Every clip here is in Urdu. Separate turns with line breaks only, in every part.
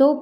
2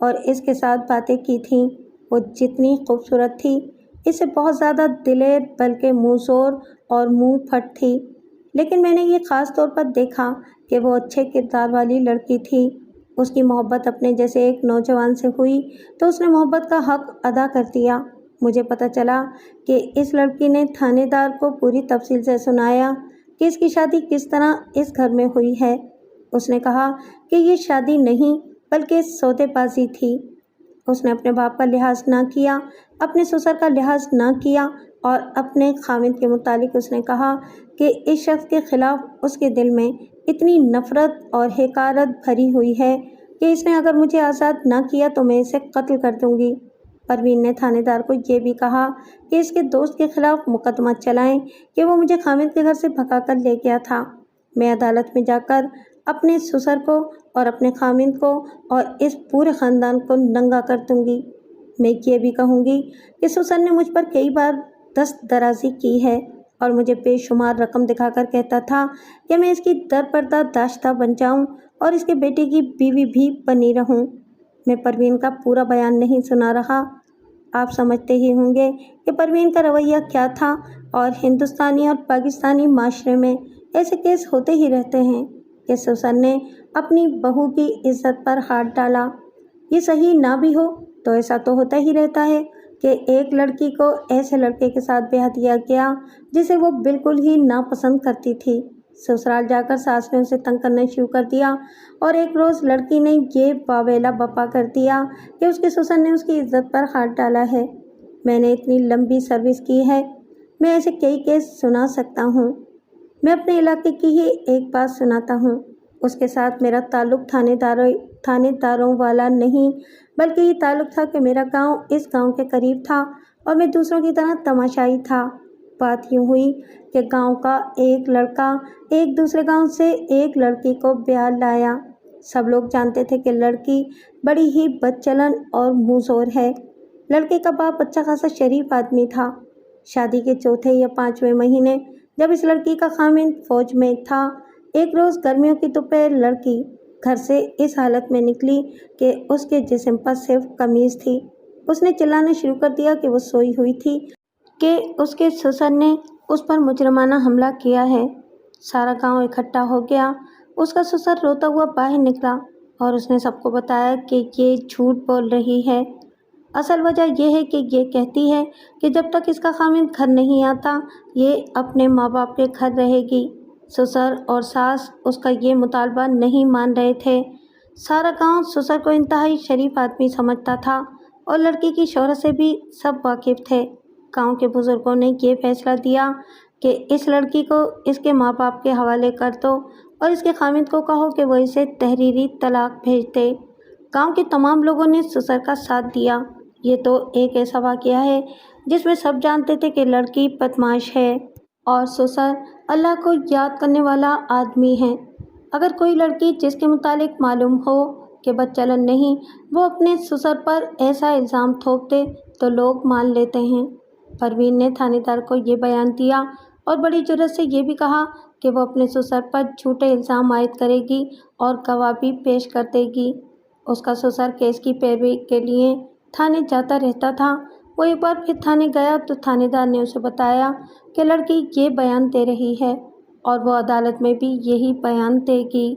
اور اس کے ساتھ باتیں کی تھیں۔ وہ جتنی خوبصورت تھی اس سے بہت زیادہ دلیر بلکہ منہ زور اور منہ پھٹ تھی، لیکن میں نے یہ خاص طور پر دیکھا کہ وہ اچھے کردار والی لڑکی تھی۔ اس کی محبت اپنے جیسے ایک نوجوان سے ہوئی تو اس نے محبت کا حق ادا کر دیا۔ مجھے پتہ چلا کہ اس لڑکی نے تھانے دار کو پوری تفصیل سے سنایا کہ اس کی شادی کس طرح اس گھر میں ہوئی ہے۔ اس نے کہا کہ یہ شادی نہیں بلکہ سودے بازی تھی۔ اس نے اپنے باپ کا لحاظ نہ کیا، اپنے سسر کا لحاظ نہ کیا اور اپنے خاوند کے متعلق اس نے کہا کہ اس شخص کے خلاف اس کے دل میں اتنی نفرت اور حقارت بھری ہوئی ہے کہ اس نے اگر مجھے آزاد نہ کیا تو میں اسے قتل کر دوں گی۔ پروین نے تھانے دار کو یہ بھی کہا کہ اس کے دوست کے خلاف مقدمہ چلائیں کہ وہ مجھے خاوند کے گھر سے بھگا کر لے گیا تھا۔ میں عدالت میں جا کر اپنے سسر کو اور اپنے خاوند کو اور اس پورے خاندان کو ننگا کر دوں گی۔ میں یہ بھی کہوں گی کہ سسر نے مجھ پر کئی بار دست درازی کی ہے اور مجھے بے شمار رقم دکھا کر کہتا تھا کہ میں اس کی درپردہ داشتہ بن جاؤں اور اس کے بیٹے کی بیوی بھی بنی رہوں۔ میں پروین کا پورا بیان نہیں سنا رہا۔ آپ سمجھتے ہی ہوں گے کہ پروین کا رویہ کیا تھا، اور ہندوستانی اور پاکستانی معاشرے میں ایسے کیس ہوتے ہی رہتے ہیں کہ سسر نے اپنی بہو کی عزت پر ہاتھ ڈالا۔ یہ صحیح نہ بھی ہو تو ایسا تو ہوتا ہی رہتا ہے کہ ایک لڑکی کو ایسے لڑکے کے ساتھ بیاہ دیا گیا جسے وہ بالکل ہی ناپسند کرتی تھی۔ سسرال جا کر ساس نے اسے تنگ کرنا شروع کر دیا اور ایک روز لڑکی نے یہ واویلا بپا کر دیا کہ اس کے سسر نے اس کی عزت پر ہاتھ ڈالا ہے۔ میں نے اتنی لمبی سروس کی ہے، میں ایسے کئی کیس سنا سکتا ہوں۔ میں اپنے علاقے کی ہی ایک بات سناتا ہوں۔ اس کے ساتھ میرا تعلق تھانے داروں والا نہیں، بلکہ یہ تعلق تھا کہ میرا گاؤں اس گاؤں کے قریب تھا اور میں دوسروں کی طرح تماشائی تھا۔ بات یوں ہوئی کہ گاؤں کا ایک لڑکا ایک دوسرے گاؤں سے ایک لڑکی کو بیاہ لایا۔ سب لوگ جانتے تھے کہ لڑکی بڑی ہی بد چلن اور منہ زور ہے۔ لڑکے کا باپ اچھا خاصا شریف آدمی تھا۔ شادی کے چوتھے یا 5ویں مہینے جب اس لڑکی کا خاوند فوج میں تھا، ایک روز گرمیوں کی دوپہر لڑکی گھر سے اس حالت میں نکلی کہ اس کے جسم پر صرف قمیض تھی۔ اس نے چلانا شروع کر دیا کہ وہ سوئی ہوئی تھی کہ اس کے سسر نے اس پر مجرمانہ حملہ کیا ہے۔ سارا گاؤں اکٹھا ہو گیا۔ اس کا سسر روتا ہوا باہر نکلا اور اس نے سب کو بتایا کہ یہ جھوٹ بول رہی ہے۔ اصل وجہ یہ ہے کہ یہ کہتی ہے کہ جب تک اس کا خاوند گھر نہیں آتا یہ اپنے ماں باپ کے گھر رہے گی۔ سسر اور ساس اس کا یہ مطالبہ نہیں مان رہے تھے۔ سارا گاؤں سسر کو انتہائی شریف آدمی سمجھتا تھا اور لڑکی کی شہرت سے بھی سب واقف تھے۔ گاؤں کے بزرگوں نے یہ فیصلہ دیا کہ اس لڑکی کو اس کے ماں باپ کے حوالے کر دو اور اس کے خاوند کو کہو کہ وہ اسے تحریری طلاق بھیج دے۔ گاؤں کے تمام لوگوں نے سسر کا ساتھ دیا۔ یہ تو ایک ایسا واقعہ ہے جس میں سب جانتے تھے کہ لڑکی بدمعاش ہے اور سسر اللہ کو یاد کرنے والا آدمی ہے۔ اگر کوئی لڑکی جس کے متعلق معلوم ہو کہ بد چلن نہیں، وہ اپنے سسر پر ایسا الزام تھوپ دے تو لوگ مان لیتے ہیں۔ پروین نے تھانے دار کو یہ بیان دیا اور بڑی جرأت سے یہ بھی کہا کہ وہ اپنے سسر پر جھوٹے الزام عائد کرے گی اور گواہ بھی پیش کر دے گی۔ اس کا سسر کیس کی پیروی کے لیے تھانے جاتا رہتا تھا۔ وہ ایک بار پھر تھانے گیا تو تھانے دار نے اسے بتایا کہ لڑکی یہ بیان دے رہی ہے اور وہ عدالت میں بھی یہی بیان دے گی۔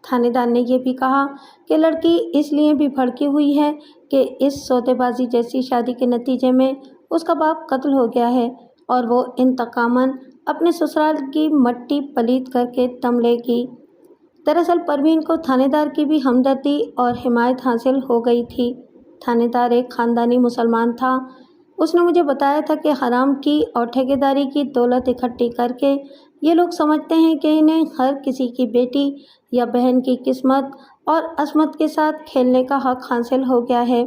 تھانے دار نے یہ بھی کہا کہ لڑکی اس لیے بھی بھڑکی ہوئی ہے کہ اس سودے بازی جیسی شادی کے نتیجے میں اس کا باپ قتل ہو گیا ہے اور وہ انتقاماً اپنے سسرال کی مٹی پلیت کر کے دم لے گی۔ دراصل پروین کو تھانے دار کی بھی ہمدردی اور حمایت حاصل ہو گئی تھی۔ تھانے دار ایک خاندانی مسلمان تھا۔ اس نے مجھے بتایا تھا کہ حرام کی اور ٹھیکیداری کی دولت اکٹھی کر کے یہ لوگ سمجھتے ہیں کہ انہیں ہر کسی کی بیٹی یا بہن کی قسمت اور عصمت کے ساتھ کھیلنے کا حق حاصل ہو گیا ہے۔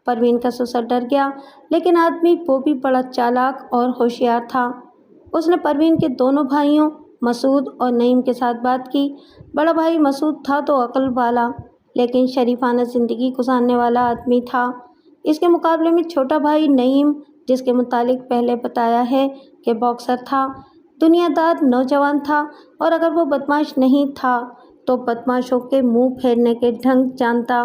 پروین کا سسر ڈر گیا، لیکن آدمی وہ بھی بڑا چالاک اور ہوشیار تھا۔ اس نے پروین کے دونوں بھائیوں مسعود اور نعیم کے ساتھ بات کی۔ بڑا بھائی مسعود تھا تو عقل والا لیکن شریفانہ زندگی گزارنے والا آدمی تھا۔ اس کے مقابلے میں چھوٹا بھائی نعیم، جس کے متعلق پہلے بتایا ہے کہ باکسر تھا، دنیا دار نوجوان تھا اور اگر وہ بدمعاش نہیں تھا تو بدمعاشوں کے منہ پھیرنے کے ڈھنگ جانتا۔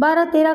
12-13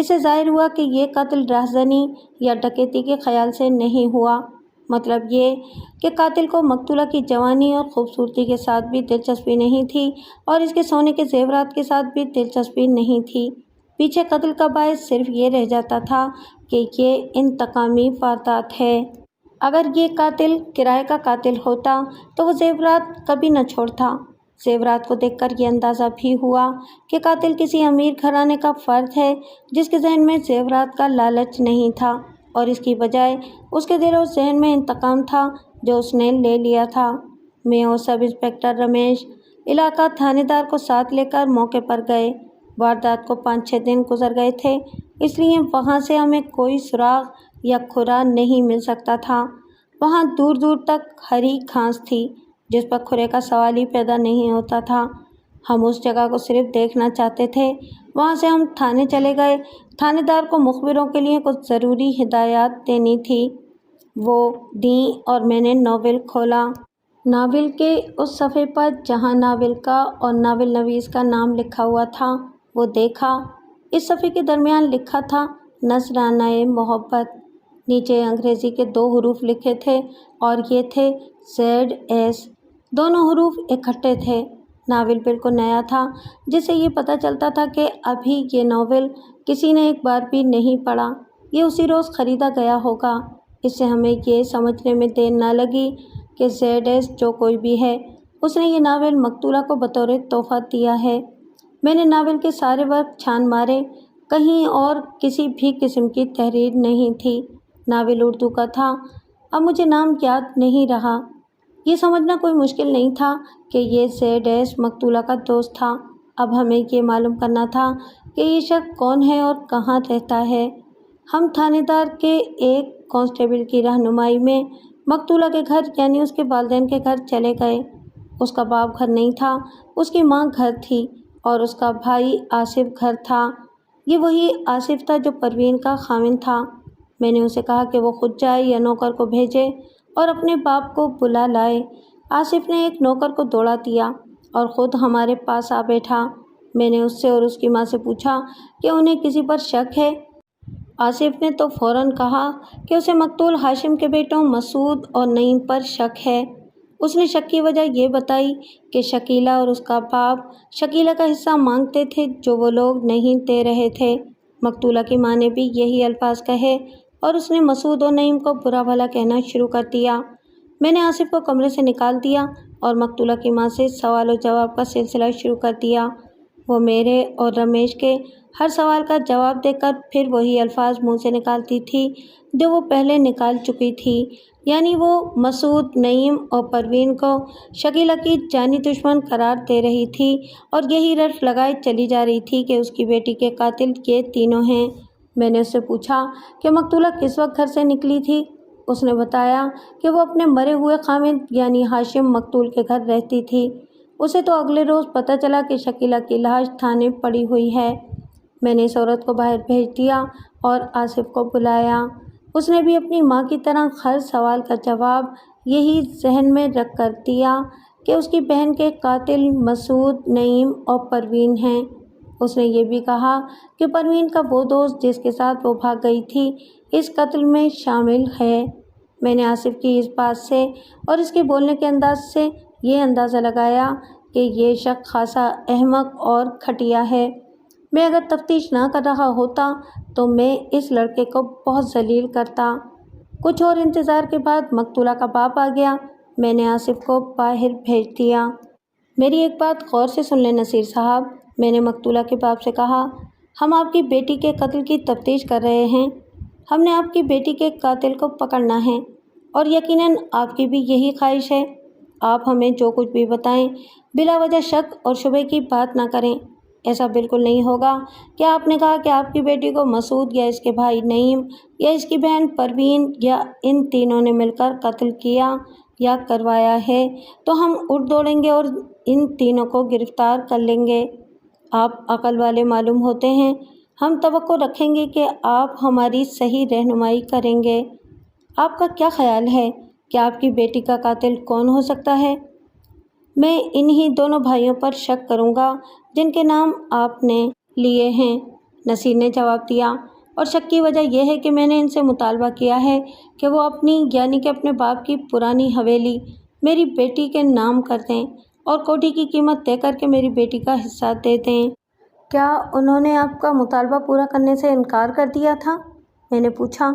اس سے ظاہر ہوا کہ یہ قتل رہزنی یا ڈکیتی کے خیال سے نہیں ہوا۔ مطلب یہ کہ قاتل کو مقتولہ کی جوانی اور خوبصورتی کے ساتھ بھی دلچسپی نہیں تھی اور اس کے سونے کے زیورات کے ساتھ بھی دلچسپی نہیں تھی۔ پیچھے قتل کا باعث صرف یہ رہ جاتا تھا کہ یہ انتقامی واردات ہے۔ اگر یہ قاتل کرائے کا قاتل ہوتا تو وہ زیورات کبھی نہ چھوڑتا۔ زیورات کو دیکھ کر یہ اندازہ بھی ہوا کہ قاتل کسی امیر گھرانے کا فرد ہے جس کے ذہن میں زیورات کا لالچ نہیں تھا اور اس کی بجائے اس کے دل و ذہن میں انتقام تھا جو اس نے لے لیا تھا۔ میں اور سب انسپکٹر رمیش علاقہ تھانے دار کو ساتھ لے کر موقع پر گئے۔ واردات کو 5-6 دن گزر گئے تھے، اس لیے وہاں سے ہمیں کوئی سراغ یا کھرا نہیں مل سکتا تھا۔ وہاں دور دور تک ہری گھاس تھی جس پر کھرے کا سوال ہی پیدا نہیں ہوتا تھا۔ ہم اس جگہ کو صرف دیکھنا چاہتے تھے۔ وہاں سے ہم تھانے چلے گئے۔ تھانے دار کو مخبروں کے لیے کچھ ضروری ہدایات دینی تھی، وہ دیں اور میں نے ناول کھولا۔ ناول کے اس صفحے پر جہاں ناول کا اور ناول نویس کا نام لکھا ہوا تھا وہ دیکھا۔ اس صفحے کے درمیان لکھا تھا نذرانہ محبت۔ نیچے انگریزی کے 2 حروف لکھے تھے اور یہ تھے ZS۔ دونوں حروف اکٹھے تھے۔ ناول بالکل نیا تھا جس سے یہ پتہ چلتا تھا کہ ابھی یہ ناول کسی نے ایک بار بھی نہیں پڑھا، یہ اسی روز خریدا گیا ہوگا۔ اس سے ہمیں یہ سمجھنے میں دیر نہ لگی کہ ZS جو کوئی بھی ہے اس نے یہ ناول مقتولہ کو بطور تحفہ دیا ہے۔ میں نے ناول کے سارے ورق چھان مارے، کہیں اور کسی بھی قسم کی تحریر نہیں تھی۔ ناول اردو کا تھا۔ اب مجھے نام یاد نہیں رہا۔ یہ سمجھنا کوئی مشکل نہیں تھا کہ یہ ZS مقتولہ کا دوست تھا۔ اب ہمیں یہ معلوم کرنا تھا کہ یہ شخص کون ہے اور کہاں رہتا ہے۔ ہم تھانے دار کے ایک کانسٹیبل کی رہنمائی میں مقتولہ کے گھر یعنی اس کے والدین کے گھر چلے گئے۔ اس کا باپ گھر نہیں تھا، اس کی ماں گھر تھی اور اس کا بھائی آصف گھر تھا۔ یہ وہی آصف تھا جو پروین کا خاوند تھا۔ میں نے اسے کہا کہ وہ خود جائے یا نوکر کو بھیجے اور اپنے باپ کو بلا لائے۔ آصف نے ایک نوکر کو دوڑا دیا اور خود ہمارے پاس آ بیٹھا۔ میں نے اس سے اور اس کی ماں سے پوچھا کہ انہیں کسی پر شک ہے۔ آصف نے تو فوراً کہا کہ اسے مقتول ہاشم کے بیٹوں مسعود اور نعیم پر شک ہے۔ اس نے شک کی وجہ یہ بتائی کہ شکیلہ اور اس کا باپ شکیلہ کا حصہ مانگتے تھے جو وہ لوگ نہیں دے رہے تھے۔ مقتولہ کی ماں نے بھی یہی الفاظ کہے اور اس نے مسعود اور نعیم کو برا بھلا کہنا شروع کر دیا۔ میں نے آصف کو کمرے سے نکال دیا اور مقتولہ کی ماں سے سوال و جواب کا سلسلہ شروع کر دیا۔ وہ میرے اور رمیش کے ہر سوال کا جواب دے کر پھر وہی الفاظ منہ سے نکالتی تھی جو وہ پہلے نکال چکی تھی، یعنی وہ مسعود، نعیم اور پروین کو شکیلہ کی جانی دشمن قرار دے رہی تھی اور یہی رٹ لگائے چلی جا رہی تھی کہ اس کی بیٹی کے قاتل یہ تینوں ہیں۔ میں نے اس سے پوچھا کہ مقتولہ کس وقت گھر سے نکلی تھی۔ اس نے بتایا کہ وہ اپنے مرے ہوئے خاوند یعنی ہاشم مقتول کے گھر رہتی تھی۔ اسے تو اگلے روز پتہ چلا کہ شکیلہ کی لاش تھانے پڑی ہوئی ہے۔ میں نے اس عورت کو باہر بھیج دیا اور آصف کو بلایا۔ اس نے بھی اپنی ماں کی طرح ہر سوال کا جواب یہی ذہن میں رکھ کر دیا کہ اس کی بہن کے قاتل مسعود، نعیم اور پروین ہیں۔ اس نے یہ بھی کہا کہ پروین کا وہ دوست جس کے ساتھ وہ بھاگ گئی تھی اس قتل میں شامل ہے۔ میں نے آصف کی اس بات سے اور اس کے بولنے کے انداز سے یہ اندازہ لگایا کہ یہ شخص خاصا احمق اور گھٹیا ہے۔ میں اگر تفتیش نہ کر رہا ہوتا تو میں اس لڑکے کو بہت ذلیل کرتا۔ کچھ اور انتظار کے بعد مقتولہ کا باپ آ گیا۔ میں نے آصف کو باہر بھیج دیا۔ میری ایک بات غور سے سن لیں نصیر صاحب، میں نے مقتولہ کے باپ سے کہا، ہم آپ کی بیٹی کے قتل کی تفتیش کر رہے ہیں۔ ہم نے آپ کی بیٹی کے قاتل کو پکڑنا ہے اور یقیناً آپ کی بھی یہی خواہش ہے۔ آپ ہمیں جو کچھ بھی بتائیں بلا وجہ شک اور شبہ کی بات نہ کریں۔ ایسا بالکل نہیں ہوگا کہ آپ نے کہا کہ آپ کی بیٹی کو مسعود یا اس کے بھائی نعیم یا اس کی بہن پروین یا ان تینوں نے مل کر قتل کیا یا کروایا ہے تو ہم اٹھ دوڑیں گے اور ان تینوں کو گرفتار کر لیں گے۔ آپ عقل والے معلوم ہوتے ہیں۔ ہم توقع رکھیں گے کہ آپ ہماری صحیح رہنمائی کریں گے۔ آپ کا کیا خیال ہے کہ آپ کی بیٹی کا قاتل کون ہو سکتا ہے؟ میں انہی دونوں بھائیوں پر شک کروں گا جن کے نام آپ نے لیے ہیں۔ نصیر نے جواب دیا، اور شک کی وجہ یہ ہے کہ میں نے ان سے مطالبہ کیا ہے کہ وہ اپنی یعنی کہ اپنے باپ کی پرانی حویلی میری بیٹی کے نام کر دیں اور کوٹھی کی قیمت طے کر کے میری بیٹی کا حصہ دے دیں۔ کیا انہوں نے آپ کا مطالبہ پورا کرنے سے انکار کر دیا تھا؟ میں نے پوچھا۔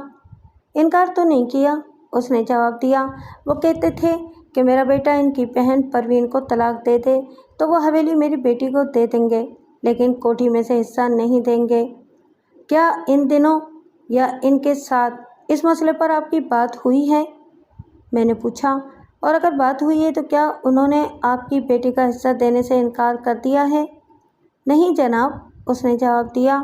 انکار تو نہیں کیا، اس نے جواب دیا۔ وہ کہتے تھے کہ میرا بیٹا ان کی بہن پروین کو طلاق دے دے تو وہ حویلی میری بیٹی کو دے دیں گے، لیکن کوٹھی میں سے حصہ نہیں دیں گے۔ کیا ان دنوں یا ان کے ساتھ اس مسئلے پر آپ کی بات ہوئی ہے؟ میں نے پوچھا۔ اور اگر بات ہوئی ہے تو کیا انہوں نے آپ کی بیٹی کا حصہ دینے سے انکار کر دیا ہے؟ نہیں جناب، اس نے جواب دیا۔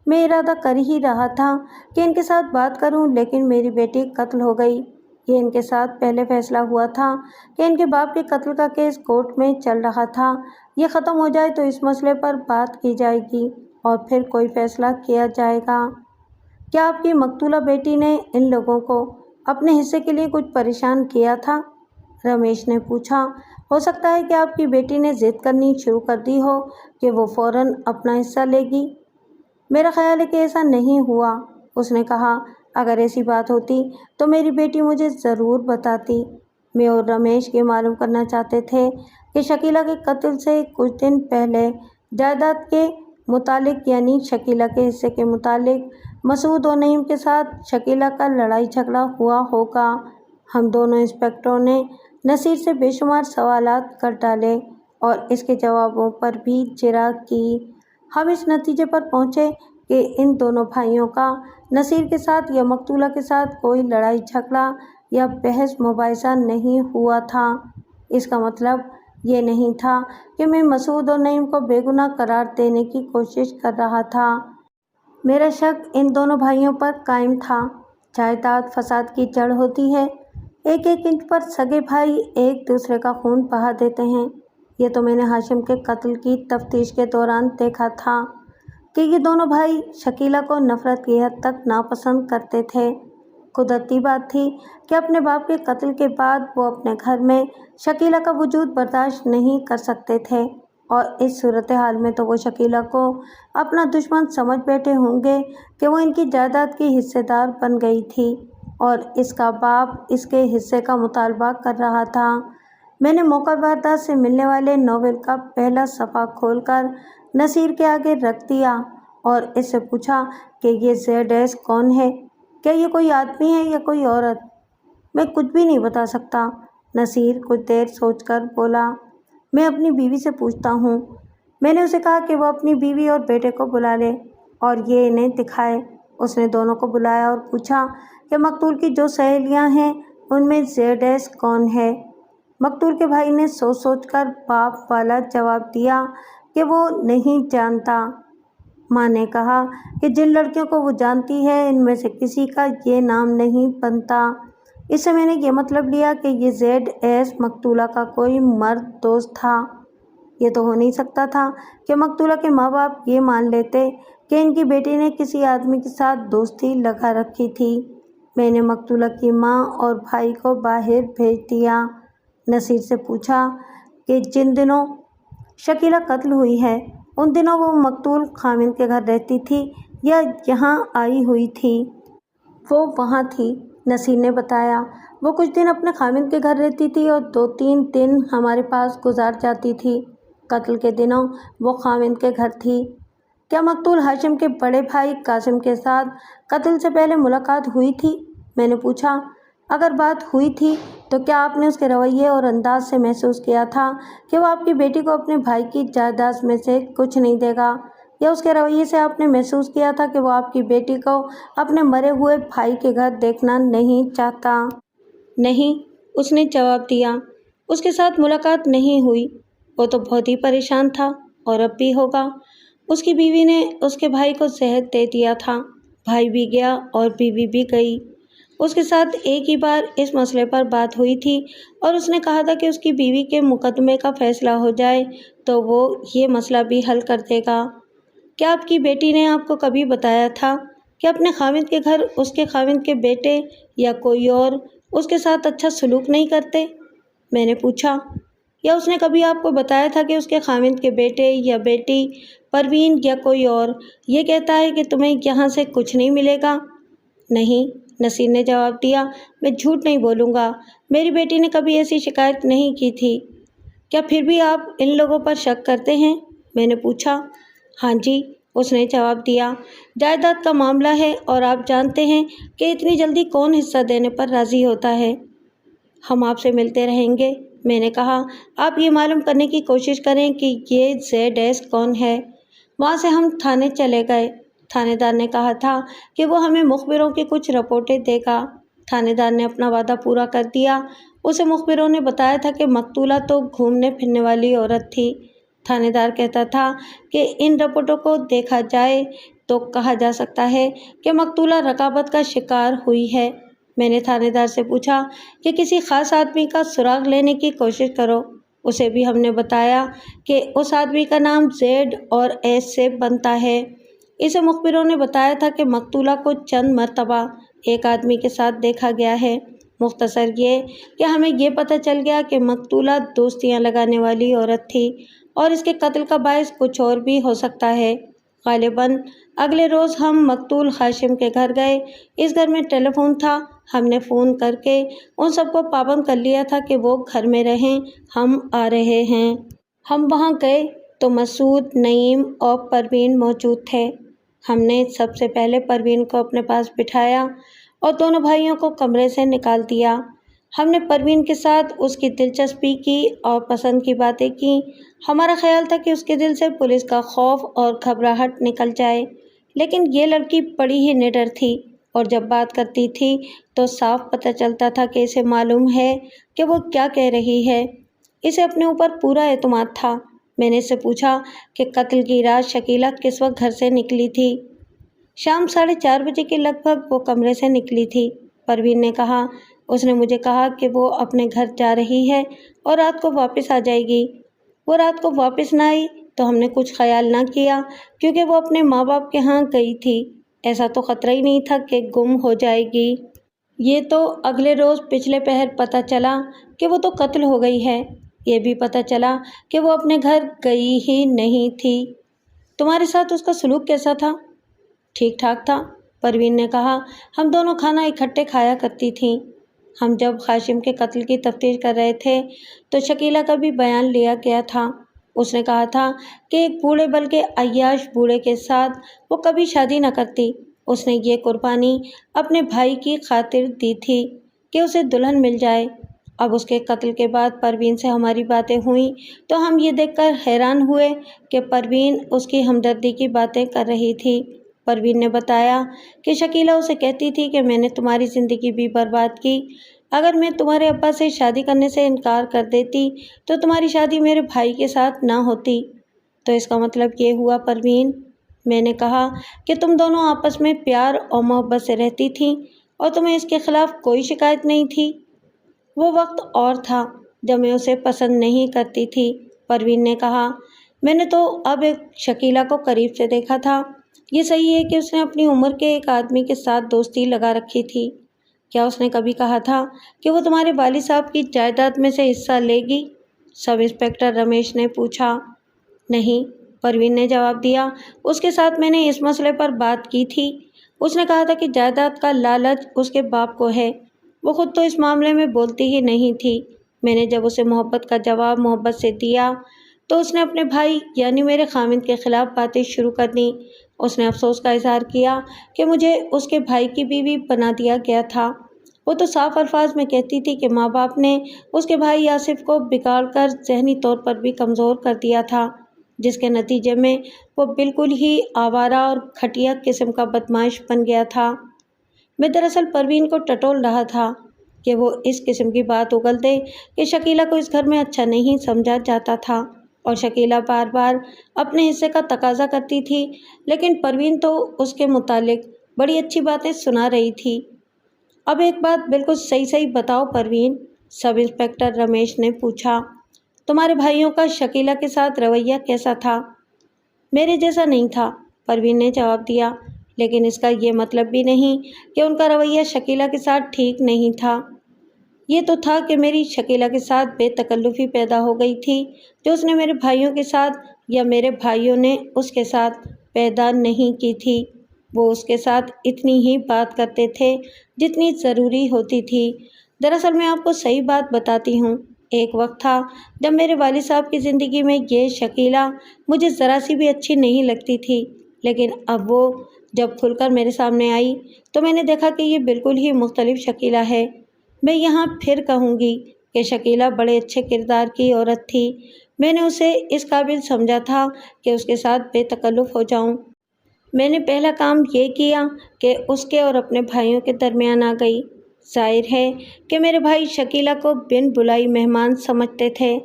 میں ارادہ کر ہی رہا تھا کہ ان کے ساتھ بات کروں، لیکن میری بیٹی قتل ہو گئی۔ یہ ان کے ساتھ پہلے فیصلہ ہوا تھا کہ ان کے باپ کے قتل کا کیس کورٹ میں چل رہا تھا، یہ ختم ہو جائے تو اس مسئلے پر بات کی جائے گی اور پھر کوئی فیصلہ کیا جائے گا۔ کیا آپ کی مقتولہ بیٹی نے ان لوگوں کو اپنے حصے کے لیے کچھ پریشان کیا تھا؟ رمیش نے پوچھا۔ ہو سکتا ہے کہ آپ کی بیٹی نے ضد کرنی شروع کر دی ہو کہ وہ فوراً اپنا حصہ لے گی۔ میرا خیال ہے کہ ایسا نہیں ہوا، اس نے کہا۔ اگر ایسی بات ہوتی تو میری بیٹی مجھے ضرور بتاتی۔ میں اور رمیش یہ معلوم کرنا چاہتے تھے کہ شکیلہ کے قتل سے کچھ دن پہلے جائیداد کے متعلق یعنی شکیلہ کے حصے کے متعلق مسعود و نعیم کے ساتھ شکیلہ کا لڑائی جھگڑا ہوا ہوگا۔ ہم دونوں انسپکٹروں نے نصیر سے بے شمار سوالات کر ڈالے اور اس کے جوابوں پر بھی جرا کی۔ ہم اس نتیجے پر پہنچے کہ ان دونوں بھائیوں کا نصیر کے ساتھ یا مقتولہ کے ساتھ کوئی لڑائی جھگڑا یا بحث مباحثہ نہیں ہوا تھا۔ اس کا مطلب یہ نہیں تھا کہ میں مسعود اور نعیم کو بے گناہ قرار دینے کی کوشش کر رہا تھا۔ میرا شک ان دونوں بھائیوں پر قائم تھا۔ جائیداد فساد کی جڑ ہوتی ہے، ایک ایک انچ پر سگے بھائی ایک دوسرے کا خون بہا دیتے ہیں۔ یہ تو میں نے ہاشم کے قتل کی تفتیش کے دوران دیکھا تھا کہ یہ دونوں بھائی شکیلہ کو نفرت کی حد تک ناپسند کرتے تھے۔ قدرتی بات تھی کہ اپنے باپ کے قتل کے بعد وہ اپنے گھر میں شکیلہ کا وجود برداشت نہیں کر سکتے تھے، اور اس صورتحال میں تو وہ شکیلہ کو اپنا دشمن سمجھ بیٹھے ہوں گے کہ وہ ان کی جائیداد کی حصے دار بن گئی تھی اور اس کا باپ اس کے حصے کا مطالبہ کر رہا تھا۔ میں نے موقع واردات سے ملنے والے ناول کا پہلا صفحہ کھول کر نصیر کے آگے رکھ دیا اور اس سے پوچھا کہ یہ زیڈ کون ہے؟ کیا یہ کوئی آدمی ہے یا کوئی عورت؟ میں کچھ بھی نہیں بتا سکتا، نصیر کچھ دیر سوچ کر بولا۔ میں اپنی بیوی سے پوچھتا ہوں۔ میں نے اسے کہا کہ وہ اپنی بیوی اور بیٹے کو بلا لے اور یہ انہیں دکھائے۔ اس نے دونوں کو بلایا اور پوچھا کہ مقتول کی جو سہیلیاں ہیں ان میں زیڈ کون ہے؟ مقتول کے بھائی نے سوچ سوچ کر باپ والا جواب دیا کہ وہ نہیں جانتا۔ ماں نے کہا کہ جن لڑکیوں کو وہ جانتی ہے ان میں سے کسی کا یہ نام نہیں بنتا۔ اس سے میں نے یہ مطلب لیا کہ یہ زیڈ مقتولہ کا کوئی مرد دوست تھا۔ یہ تو ہو نہیں سکتا تھا کہ مقتولہ کے ماں باپ یہ مان لیتے کہ ان کی بیٹی نے کسی آدمی کے ساتھ دوستی لگا رکھی تھی۔ میں نے مقتولہ کی ماں اور بھائی کو باہر بھیج دیا۔ نصیر سے پوچھا کہ جن دنوں شکیلہ قتل ہوئی ہے ان دنوں وہ مقتول خاوند کے گھر رہتی تھی یا یہاں آئی ہوئی تھی؟ وہ وہاں تھی، نصیر نے بتایا۔ وہ کچھ دن اپنے خاوند کے گھر رہتی تھی اور 2-3 دن ہمارے پاس گزار جاتی تھی۔ قتل کے دنوں وہ خاوند کے گھر تھی۔ کیا مقتول ہاشم کے بڑے بھائی قاسم کے ساتھ قتل سے پہلے ملاقات ہوئی تھی؟ میں نے پوچھا۔ اگر بات ہوئی تھی تو کیا آپ نے اس کے رویے اور انداز سے محسوس کیا تھا کہ وہ آپ کی بیٹی کو اپنے بھائی کی جائیداد میں سے کچھ نہیں دے گا، یا اس کے رویے سے آپ نے محسوس کیا تھا کہ وہ آپ کی بیٹی کو اپنے مرے ہوئے بھائی کے گھر دیکھنا نہیں چاہتا؟ نہیں، اس نے جواب دیا۔ اس کے ساتھ ملاقات نہیں ہوئی۔ وہ تو بہت ہی پریشان تھا اور اب بھی ہوگا۔ اس کی بیوی نے اس کے بھائی کو زہر دے دیا تھا۔ بھائی بھی گیا اور بیوی بھی گئی۔ اس کے ساتھ ایک ہی بار اس مسئلے پر بات ہوئی تھی اور اس نے کہا تھا کہ اس کی بیوی کے مقدمے کا فیصلہ ہو جائے تو وہ یہ مسئلہ بھی حل کر دے گا۔ کیا آپ کی بیٹی نے آپ کو کبھی بتایا تھا کہ اپنے خاوند کے گھر اس کے خاوند کے بیٹے یا کوئی اور اس کے ساتھ اچھا سلوک نہیں کرتے؟ میں نے پوچھا۔ یا اس نے کبھی آپ کو بتایا تھا کہ اس کے خاوند کے بیٹے یا بیٹی پروین یا کوئی اور یہ کہتا ہے کہ تمہیں یہاں سے کچھ نہیں ملے گا؟ نہیں، نصیر نے جواب دیا، میں جھوٹ نہیں بولوں گا، میری بیٹی نے کبھی ایسی شکایت نہیں کی تھی۔ کیا پھر بھی آپ ان لوگوں پر شک کرتے ہیں؟ میں نے پوچھا۔ ہاں جی، اس نے جواب دیا، جائیداد کا معاملہ ہے اور آپ جانتے ہیں کہ اتنی جلدی کون حصہ دینے پر راضی ہوتا ہے۔ ہم آپ سے ملتے رہیں گے، میں نے کہا، آپ یہ معلوم کرنے کی کوشش کریں کہ یہ ZS کون ہے۔ وہاں سے ہم تھانے چلے گئے۔ تھانے دار نے کہا تھا کہ وہ ہمیں مخبروں کی کچھ رپورٹیں دے گا۔ تھانے دار نے اپنا وعدہ پورا کر دیا۔ اسے مخبروں نے بتایا تھا کہ مقتولہ تو گھومنے پھرنے والی عورت تھی۔ تھانے دار کہتا تھا کہ ان رپورٹوں کو دیکھا جائے تو کہا جا سکتا ہے کہ مقتولہ رقابت کا شکار ہوئی ہے۔ میں نے تھانے دار سے پوچھا کہ کسی خاص آدمی کا سراغ لینے کی کوشش کرو۔ اسے بھی ہم نے بتایا کہ اس آدمی کا نام Z اور S سے بنتا ہے۔ اسے مخبروں نے بتایا تھا کہ مقتولہ کو چند مرتبہ ایک آدمی کے ساتھ دیکھا گیا ہے۔ مختصر یہ کہ ہمیں یہ پتہ چل گیا کہ مقتولہ دوستیاں لگانے والی عورت تھی اور اس کے قتل کا باعث کچھ اور بھی ہو سکتا ہے۔ غالباً اگلے روز ہم مقتول ہاشم کے گھر گئے۔ اس گھر میں ٹیلی فون تھا۔ ہم نے فون کر کے ان سب کو پابند کر لیا تھا کہ وہ گھر میں رہیں، ہم آ رہے ہیں۔ ہم وہاں گئے تو مسعود، نعیم اور پروین موجود تھے۔ ہم نے سب سے پہلے پروین کو اپنے پاس بٹھایا اور دونوں بھائیوں کو کمرے سے نکال دیا۔ ہم نے پروین کے ساتھ اس کی دلچسپی کی اور پسند کی باتیں کیں۔ ہمارا خیال تھا کہ اس کے دل سے پولیس کا خوف اور گھبراہٹ نکل جائے، لیکن یہ لڑکی بڑی ہی نڈر تھی اور جب بات کرتی تھی تو صاف پتہ چلتا تھا کہ اسے معلوم ہے کہ وہ کیا کہہ رہی ہے۔ اسے اپنے اوپر پورا اعتماد تھا۔ میں نے اس سے پوچھا کہ قتل کی رات شکیلہ کس وقت گھر سے نکلی تھی؟ شام 4:30 بجے کے لگ بھگ وہ کمرے سے نکلی تھی، پروین نے کہا۔ اس نے مجھے کہا کہ وہ اپنے گھر جا رہی ہے اور رات کو واپس آ جائے گی۔ وہ رات کو واپس نہ آئی تو ہم نے کچھ خیال نہ کیا کیونکہ وہ اپنے ماں باپ کے ہاں گئی تھی۔ ایسا تو خطرہ ہی نہیں تھا کہ گم ہو جائے گی۔ یہ تو اگلے روز پچھلے پہر پتہ چلا کہ وہ تو قتل ہو گئی ہے۔ یہ بھی پتہ چلا کہ وہ اپنے گھر گئی ہی نہیں تھی۔ تمہارے ساتھ اس کا سلوک کیسا تھا؟ ٹھیک ٹھاک تھا، پروین نے کہا۔ ہم دونوں کھانا اکٹھے کھایا کرتی تھیں۔ ہم جب ہاشم کے قتل کی تفتیش کر رہے تھے تو شکیلہ کا بھی بیان لیا گیا تھا۔ اس نے کہا تھا کہ ایک بوڑھے بلکہ عیاش بوڑھے کے ساتھ وہ کبھی شادی نہ کرتی۔ اس نے یہ قربانی اپنے بھائی کی خاطر دی تھی کہ اسے دلہن مل جائے۔ اب اس کے قتل کے بعد پروین سے ہماری باتیں ہوئیں تو ہم یہ دیکھ کر حیران ہوئے کہ پروین اس کی ہمدردی کی باتیں کر رہی تھی۔ پروین نے بتایا کہ شکیلہ اسے کہتی تھی کہ میں نے تمہاری زندگی بھی برباد کی۔ اگر میں تمہارے ابا سے شادی کرنے سے انکار کر دیتی تو تمہاری شادی میرے بھائی کے ساتھ نہ ہوتی۔ تو اس کا مطلب یہ ہوا پروین، میں نے کہا، کہ تم دونوں آپس میں پیار اور محبت سے رہتی تھیں اور تمہیں اس کے خلاف کوئی شکایت نہیں تھی۔ وہ وقت اور تھا جب میں اسے پسند نہیں کرتی تھی، پروین نے کہا۔ میں نے تو اب ایک شکیلہ کو قریب سے دیکھا تھا۔ یہ صحیح ہے کہ اس نے اپنی عمر کے ایک آدمی کے ساتھ دوستی لگا رکھی تھی۔ کیا اس نے کبھی کہا تھا کہ وہ تمہارے والد صاحب کی جائیداد میں سے حصہ لے گی؟ سب انسپکٹر رمیش نے پوچھا۔ نہیں، پروین نے جواب دیا، اس کے ساتھ میں نے اس مسئلے پر بات کی تھی۔ اس نے کہا تھا کہ جائیداد کا لالچ اس کے باپ کو ہے۔ وہ خود تو اس معاملے میں بولتی ہی نہیں تھی۔ میں نے جب اسے محبت کا جواب محبت سے دیا تو اس نے اپنے بھائی یعنی میرے خامند کے خلاف باتیں شروع کر دیں۔ اس نے افسوس کا اظہار کیا کہ مجھے اس کے بھائی کی بیوی بنا دیا گیا تھا۔ وہ تو صاف الفاظ میں کہتی تھی کہ ماں باپ نے اس کے بھائی آصف کو بگاڑ کر ذہنی طور پر بھی کمزور کر دیا تھا، جس کے نتیجے میں وہ بالکل ہی آوارہ اور گھٹیا قسم کا بدمعاش بن گیا تھا۔ میں دراصل پروین کو ٹٹول رہا تھا کہ وہ اس قسم کی بات اگل دے کہ شکیلہ کو اس گھر میں اچھا نہیں سمجھا جاتا تھا اور شکیلہ بار بار اپنے حصے کا تقاضا کرتی تھی، لیکن پروین تو اس کے متعلق بڑی اچھی باتیں سنا رہی تھی۔ اب ایک بات بالکل صحیح بتاؤ پروین، سب انسپکٹر رمیش نے پوچھا، تمہارے بھائیوں کا شکیلہ کے ساتھ رویہ کیسا تھا؟ میرے جیسا نہیں تھا، پروین نے جواب دیا، لیکن اس کا یہ مطلب بھی نہیں کہ ان کا رویہ شکیلہ کے ساتھ ٹھیک نہیں تھا۔ یہ تو تھا کہ میری شکیلہ کے ساتھ بے تکلفی پیدا ہو گئی تھی جو اس نے میرے بھائیوں کے ساتھ یا میرے بھائیوں نے اس کے ساتھ پیدا نہیں کی تھی۔ وہ اس کے ساتھ اتنی ہی بات کرتے تھے جتنی ضروری ہوتی تھی۔ دراصل میں آپ کو صحیح بات بتاتی ہوں، ایک وقت تھا جب میرے والد صاحب کی زندگی میں یہ شکیلہ مجھے ذرا سی بھی اچھی نہیں لگتی تھی، لیکن اب وہ جب کھل کر میرے سامنے آئی تو میں نے دیکھا کہ یہ بالکل ہی مختلف شکیلہ ہے۔ میں یہاں پھر کہوں گی کہ شکیلہ بڑے اچھے کردار کی عورت تھی۔ میں نے اسے اس قابل سمجھا تھا کہ اس کے ساتھ بے تکلف ہو جاؤں۔ میں نے پہلا کام یہ کیا کہ اس کے اور اپنے بھائیوں کے درمیان آ گئی۔ ظاہر ہے کہ میرے بھائی شکیلہ کو بن بلائی مہمان سمجھتے تھے۔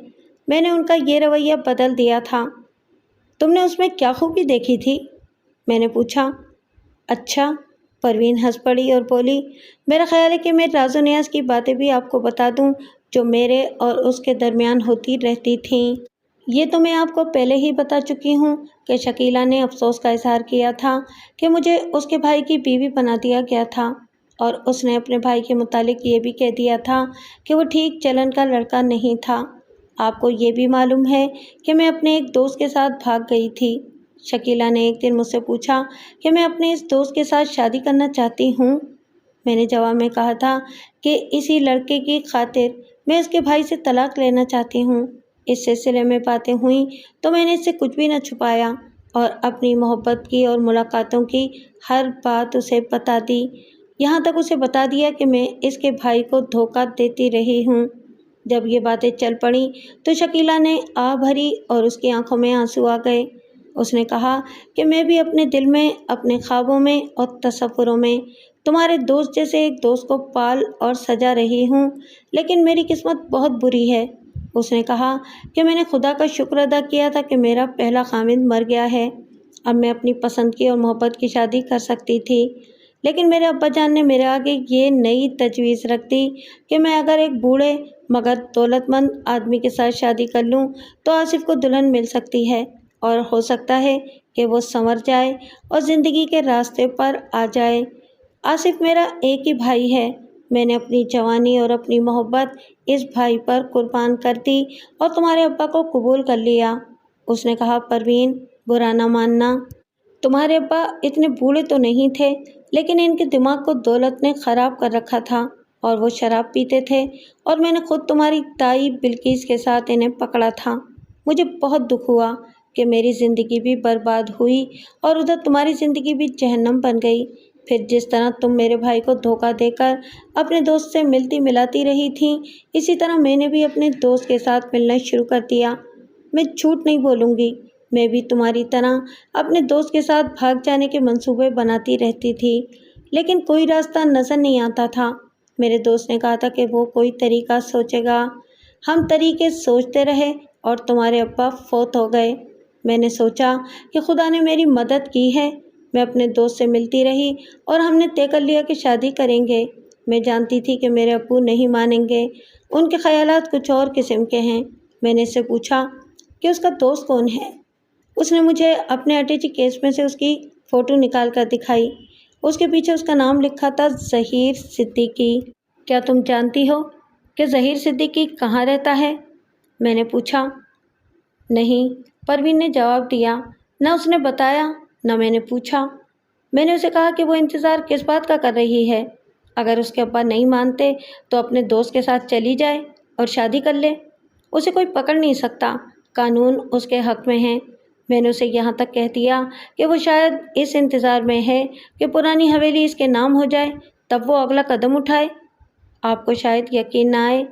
میں نے ان کا یہ رویہ بدل دیا تھا۔ تم نے اس میں کیا خوبی دیکھی تھی؟ میں نے پوچھا۔ اچھا، پروین ہنس پڑی اور بولی، میرا خیال ہے کہ میں راز و نیاز کی باتیں بھی آپ کو بتا دوں جو میرے اور اس کے درمیان ہوتی رہتی تھیں۔ یہ تو میں آپ کو پہلے ہی بتا چکی ہوں کہ شکیلہ نے افسوس کا اظہار کیا تھا کہ مجھے اس کے بھائی کی بیوی بنا دیا گیا تھا، اور اس نے اپنے بھائی کے متعلق یہ بھی کہہ دیا تھا کہ وہ ٹھیک چلن کا لڑکا نہیں تھا۔ آپ کو یہ بھی معلوم ہے کہ میں اپنے ایک دوست کے ساتھ بھاگ گئی تھی۔ شکیلہ نے ایک دن مجھ سے پوچھا کہ میں اپنے اس دوست کے ساتھ شادی کرنا چاہتی ہوں۔ میں نے جواب میں کہا تھا کہ اسی لڑکے کی خاطر میں اس کے بھائی سے طلاق لینا چاہتی ہوں۔ اس سلسلے میں باتیں ہوئیں تو میں نے اس سے کچھ بھی نہ چھپایا اور اپنی محبت کی اور ملاقاتوں کی ہر بات اسے بتا دی، یہاں تک اسے بتا دیا کہ میں اس کے بھائی کو دھوکہ دیتی رہی ہوں۔ جب یہ باتیں چل پڑیں تو شکیلہ نے آہ بھری اور اس کی آنکھوں میں آنسو آ گئے۔ اس نے کہا کہ میں بھی اپنے دل میں، اپنے خوابوں میں اور تصوروں میں تمہارے دوست جیسے ایک دوست کو پال اور سجا رہی ہوں، لیکن میری قسمت بہت بری ہے۔ اس نے کہا کہ میں نے خدا کا شکر ادا کیا تھا کہ میرا پہلا خاوند مر گیا ہے، اب میں اپنی پسند کی اور محبت کی شادی کر سکتی تھی، لیکن میرے ابا جان نے میرے آگے یہ نئی تجویز رکھ دی کہ میں اگر ایک بوڑھے مگر دولت مند آدمی کے ساتھ شادی کر لوں تو آصف کو دلہن مل سکتی ہے، اور ہو سکتا ہے کہ وہ سنور جائے اور زندگی کے راستے پر آ جائے۔ آصف میرا ایک ہی بھائی ہے، میں نے اپنی جوانی اور اپنی محبت اس بھائی پر قربان کر دی اور تمہارے ابا کو قبول کر لیا۔ اس نے کہا، پروین، برا نہ ماننا، تمہارے ابا اتنے بوڑھے تو نہیں تھے، لیکن ان کے دماغ کو دولت نے خراب کر رکھا تھا اور وہ شراب پیتے تھے، اور میں نے خود تمہاری تائی بلقیس کے ساتھ انہیں پکڑا تھا۔ مجھے بہت دکھ ہوا کہ میری زندگی بھی برباد ہوئی اور ادھر تمہاری زندگی بھی جہنم بن گئی۔ پھر جس طرح تم میرے بھائی کو دھوکہ دے کر اپنے دوست سے ملتی ملاتی رہی تھیں، اسی طرح میں نے بھی اپنے دوست کے ساتھ ملنا شروع کر دیا۔ میں جھوٹ نہیں بولوں گی، میں بھی تمہاری طرح اپنے دوست کے ساتھ بھاگ جانے کے منصوبے بناتی رہتی تھی، لیکن کوئی راستہ نظر نہیں آتا تھا۔ میرے دوست نے کہا تھا کہ وہ کوئی طریقہ سوچے گا۔ ہم طریقے سوچتے رہے اور تمہارے ابا فوت ہو گئے۔ میں نے سوچا کہ خدا نے میری مدد کی ہے۔ میں اپنے دوست سے ملتی رہی اور ہم نے طے کر لیا کہ شادی کریں گے۔ میں جانتی تھی کہ میرے ابو نہیں مانیں گے، ان کے خیالات کچھ اور قسم کے ہیں۔ میں نے اس سے پوچھا کہ اس کا دوست کون ہے؟ اس نے مجھے اپنے اٹیچی کیس میں سے اس کی فوٹو نکال کر دکھائی۔ اس کے پیچھے اس کا نام لکھا تھا، ظہیر صدیقی۔ کیا تم جانتی ہو کہ ظہیر صدیقی کہاں رہتا ہے؟ میں نے پوچھا۔ نہیں، پروین نے جواب دیا، نہ اس نے بتایا نہ میں نے پوچھا۔ میں نے اسے کہا کہ وہ انتظار کس بات کا کر رہی ہے؟ اگر اس کے ابا نہیں مانتے تو اپنے دوست کے ساتھ چلی جائے اور شادی کر لے، اسے کوئی پکڑ نہیں سکتا، قانون اس کے حق میں ہے۔ میں نے اسے یہاں تک کہہ دیا کہ وہ شاید اس انتظار میں ہے کہ پرانی حویلی اس کے نام ہو جائے، تب وہ اگلا قدم اٹھائے۔ آپ کو شاید یقین نہ آئے،